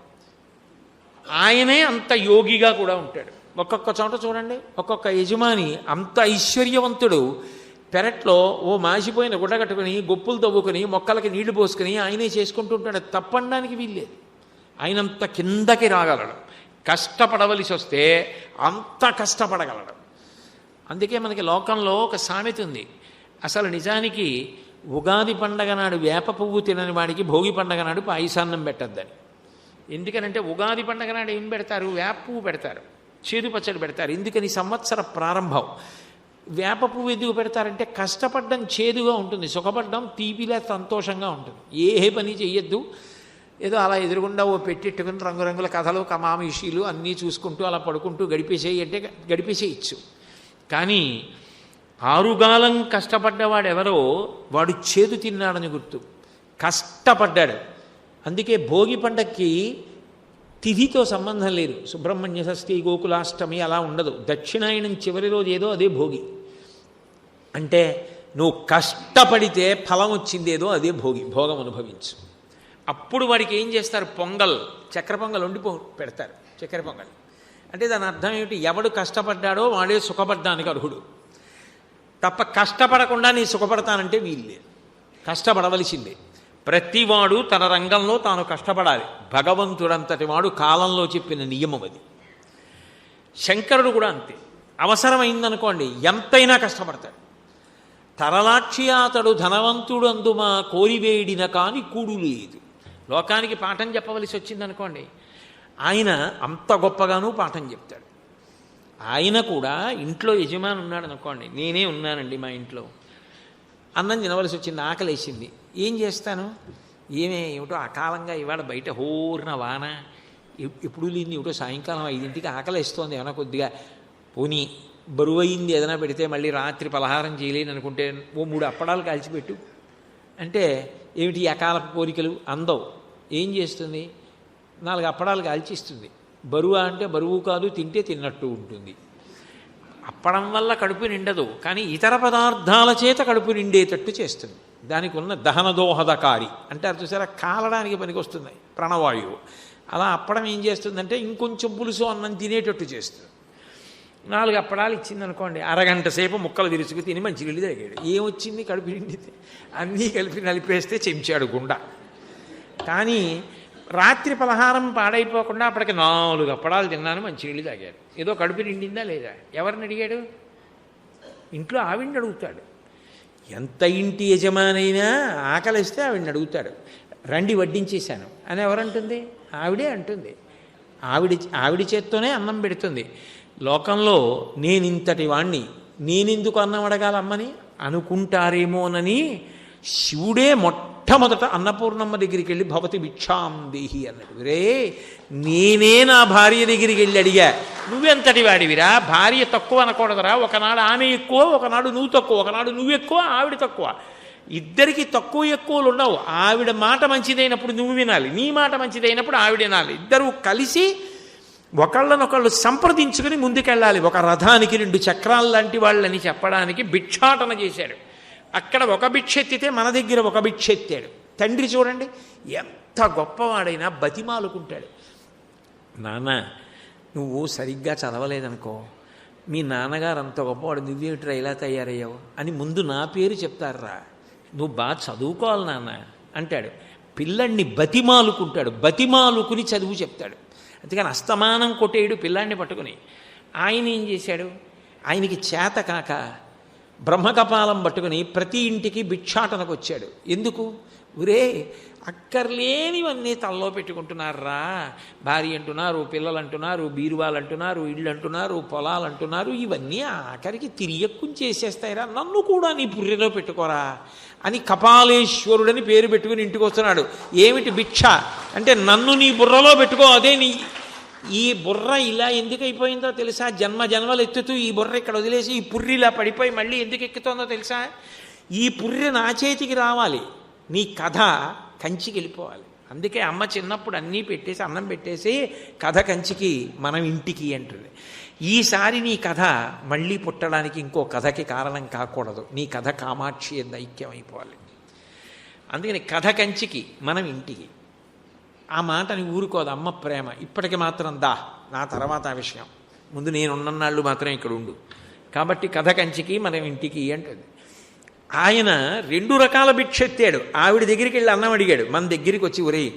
ఆయనే అంత యోగిగా కూడా ఉంటాడు. ఒక్కొక్క చోట చూడండి, ఒక్కొక్క యజమాని అంత ఐశ్వర్యవంతుడు పెరట్లో ఓ మాసిపోయిన గుడ్డ కట్టుకుని, గొప్పులు తవ్వుకుని, మొక్కలకి నీళ్లు పోసుకుని ఆయనే చేసుకుంటుంటాడు. తప్పడానికి వీల్లేదు. ఆయనంత కిందకి రాగలడు. కష్టపడవలసి వస్తే అంత కష్టపడగలడు. అందుకే మనకి లోకంలో ఒక సామెత ఉంది. అసలు నిజానికి ఉగాది పండగ నాడు వేప పువ్వు తినని వాడికి భోగి పండగ నాడు పాయసాన్నం పెట్టద్దని. ఎందుకనంటే ఉగాది పండగ నాడు ఏం పెడతారు? వేప పువ్వు పెడతారు, చేదు పచ్చడి పెడతారు. ఎందుకని? సంవత్సర ప్రారంభం. వేప పువ్వు ఎందుకు పెడతారంటే, కష్టపడ్డం చేదుగా ఉంటుంది, సుఖపడ్డం తీపిలా సంతోషంగా ఉంటుంది. ఏ పని చెయ్యొద్దు, ఏదో అలా ఎదురుగుండా ఓ పెట్టెట్టుకుని రంగురంగుల కథలు, కమామిషీలు అన్నీ చూసుకుంటూ అలా పడుకుంటూ గడిపేసేయి అంటే గడిపేసేయచ్చు. కానీ ఆరుగాలం కష్టపడ్డవాడెవరో వాడు చేదు తిన్నాడని గుర్తు. కష్టపడ్డాడు. అందుకే భోగి పండక్కి తిథితో సంబంధం లేదు. సుబ్రహ్మణ్య షష్ఠి, గోకులాష్టమి అలా ఉండదు. దక్షిణాయనం చివరి రోజు ఏదో అదే భోగి. అంటే నువ్వు కష్టపడితే ఫలం వచ్చిందేదో అదే భోగి. భోగం అనుభవించు. అప్పుడు వాడికి ఏం చేస్తారు? పొంగల్, చక్కెర పొంగల్ వండి పెడతారు. చక్కెర పొంగల్ అంటే దాని అర్థం ఏమిటి? ఎవడు కష్టపడ్డాడో వాడే సుఖపడ్డానికి అర్హుడు. తప్ప కష్టపడకుండా నీ సుఖపడతానంటే వీళ్ళే. కష్టపడవలసిందే. ప్రతివాడు తన రంగంలో తాను కష్టపడాలి. భగవంతుడంతటి వాడు కాలంలో చెప్పిన నియమం అది. శంకరుడు కూడా అంతే. అవసరమైందనుకోండి ఎంతైనా కష్టపడతాడు. తరలాక్షి అతడు ధనవంతుడు అందుమా కోరివేడిన కాని కూడు లేదు. లోకానికి పాఠం చెప్పవలసి వచ్చిందనుకోండి, ఆయన అంత గొప్పగానూ పాఠం చెప్తాడు. ఆయన కూడా ఇంట్లో యజమాని ఉన్నాడు అనుకోండి, నేనే ఉన్నానండి మా ఇంట్లో, అన్నం తినవలసి వచ్చింది, ఆకలేసింది, ఏం చేస్తాను? ఏమిటో అకాలంగా ఇవాళ బయట హోరిన వాన, ఎప్పుడు లేని ఏమిటో సాయంకాలం 5ంటికి ఆకలేస్తోంది, ఏమైనా కొద్దిగా పోనీ బరువు అయింది ఏదైనా పెడితే మళ్ళీ రాత్రి పలహారం చేయలేని అనుకుంటే ఓ 3 అప్పడాలు కాల్చిపెట్టు అంటే ఏమిటి అకాలపు కోరికలు అందవు. ఏం చేస్తుంది? 4 అప్పడాలు కాల్చిస్తుంది. బరువు అంటే బరువు కాదు, తింటే తిన్నట్టు ఉంటుంది. అప్పడం వల్ల కడుపు నిండదు, కానీ ఇతర పదార్థాల చేత కడుపు నిండేటట్టు చేస్తుంది. దానికి ఉన్న దహనదోహదకారి అంటారు చూసారా, కాలడానికి పనికి వస్తుంది ప్రాణవాయువు. అలా అప్పడం ఏం చేస్తుందంటే ఇంకొంచెం పులుసు అన్నం తినేటట్టు చేస్తుంది. 4 అప్పడాలు ఇచ్చిందనుకోండి, అరగంట సేపు ముక్కలు విరుచుకు తిని మంచినీళ్ళు తాగాడు. ఏమొచ్చింది? కడుపు నిండితే అన్నీ కలిపి నలిపేస్తే చెంచాడు గుండ. కానీ రాత్రి పలహారం పాడైపోకుండా అప్పటికి 4 అప్పడాలు తిన్నాను, మంచినీళ్ళు తాగాడు. ఏదో కడుపు నిండిందా లేదా? ఎవరిని అడిగాడు? ఇంట్లో ఆవిడ్ని అడుగుతాడు. ఎంత ఇంటి యజమానైనా ఆకలిస్తే ఆవిడ్ని అడుగుతాడు. రండి వడ్డించేశాను అని ఎవరంటుంది? ఆవిడే అంటుంది. ఆవిడి చేత్తోనే అన్నం పెడుతుంది. లోకంలో నేనింతటి వాణ్ణి, నేనెందుకు అన్నం అడగాలమ్మని అనుకుంటారేమోనని శివుడే మొట్టమొదట అన్నపూర్ణమ్మ దగ్గరికి వెళ్ళి భవతి భిక్షాం దేహి అన్నాడు. రే, నేనే నా భార్య దగ్గరికి వెళ్ళి అడిగా, నువ్వెంతటి వాడివిరా? భార్య తక్కువ అనకూడదురా. ఒకనాడు ఆమె ఎక్కువ, ఒకనాడు నువ్వు తక్కువ, ఒకనాడు నువ్వు ఎక్కువ, ఆవిడ తక్కువ. ఇద్దరికి తక్కువ ఎక్కువలు ఉండవు. ఆవిడ మాట మంచిదైనప్పుడు నువ్వు వినాలి, నీ మాట మంచిదైనప్పుడు ఆవిడ వినాలి. ఇద్దరూ కలిసి ఒకళ్ళనొకళ్ళు సంప్రదించుకుని ముందుకెళ్ళాలి. ఒక రథానికి 2 చక్రాలు లాంటి వాళ్ళని చెప్పడానికి భిక్షాటన చేశాడు. అక్కడ ఒక భిక్ష ఎత్తితే మన దగ్గర ఒక భిక్ష ఎత్తాడు. తండ్రి చూడండి ఎంత గొప్పవాడైనా బతిమాలుకుంటాడు. నాన్న, నువ్వు సరిగ్గా చదవలేదనుకో, మీ నాన్నగారు అంత గొప్పవాడు, నువ్వేమిట్రా ఇలా తయారయ్యావు అని ముందు నా పేరు చెప్తారా. నువ్వు బాగా చదువుకోవాలి నాన్న అంటాడు. పిల్లాడిని బతిమాలుకుంటాడు, బతిమాలుకుని చదువు చెప్తాడు. అందుకని అస్తమానం కొట్టేయుడు పిల్లాడిని పట్టుకుని. ఆయన ఏం చేశాడు? ఆయనకి చేత కాక బ్రహ్మకపాలం పట్టుకుని ప్రతి ఇంటికి భిక్షాటనకు వచ్చాడు. ఎందుకు? ఒరే, అక్కర్లేనివన్నీ తల్లో పెట్టుకుంటున్నారా. భార్య అంటున్నారు, పిల్లలు అంటున్నారు, బీరువాలు అంటున్నారు, ఇళ్ళు అంటున్నారు, పొలాలు అంటున్నారు. ఇవన్నీ ఆఖరికి తిరియక్కుంచేసేస్తాయిరా, నన్ను కూడా నీ పుర్రెలో పెట్టుకోరా అని కపాలేశ్వరుడని పేరు పెట్టుకుని ఇంటికి వస్తున్నాడు. ఏమిటి భిక్ష అంటే, నన్ను నీ బుర్రలో పెట్టుకో. అదే నీ ఈ బుర్ర ఇలా ఎందుకు అయిపోయిందో తెలుసా? జన్మలు ఎత్తుతూ ఈ బుర్ర ఇక్కడ వదిలేసి ఈ పుర్రి ఇలా పడిపోయి మళ్ళీ ఎందుకు ఎక్కుతుందో తెలుసా? ఈ పుర్రె నా చేతికి రావాలి, నీ కథ కంచికి వెళ్ళిపోవాలి. అందుకే అమ్మ చిన్నప్పుడు అన్నీ పెట్టేసి అన్నం పెట్టేసి కథ కంచికి మనం ఇంటికి అంటుంది. ఈసారి నీ కథ మళ్ళీ పుట్టడానికి ఇంకో కథకి కారణం కాకూడదు. నీ కథ కామాక్షి ఎంత ఐక్యం అయిపోవాలి. అందుకని కథ కంచికి మనం ఇంటికి. ఆ మాటని ఊరుకోదు అమ్మ ప్రేమ. ఇప్పటికి మాత్రం దా, నా తర్వాత ఆ విషయం, ముందు నేనున్నన్నాళ్ళు మాత్రం ఇక్కడ ఉండు. కాబట్టి కథ కంచికి మనం ఇంటికి అంటుంది. ఆయన 2 రకాల భిక్ష ఎత్తాడు. ఆవిడ దగ్గరికి వెళ్ళి అన్నం అడిగాడు. మన దగ్గరికి వచ్చి, ఒరేయ్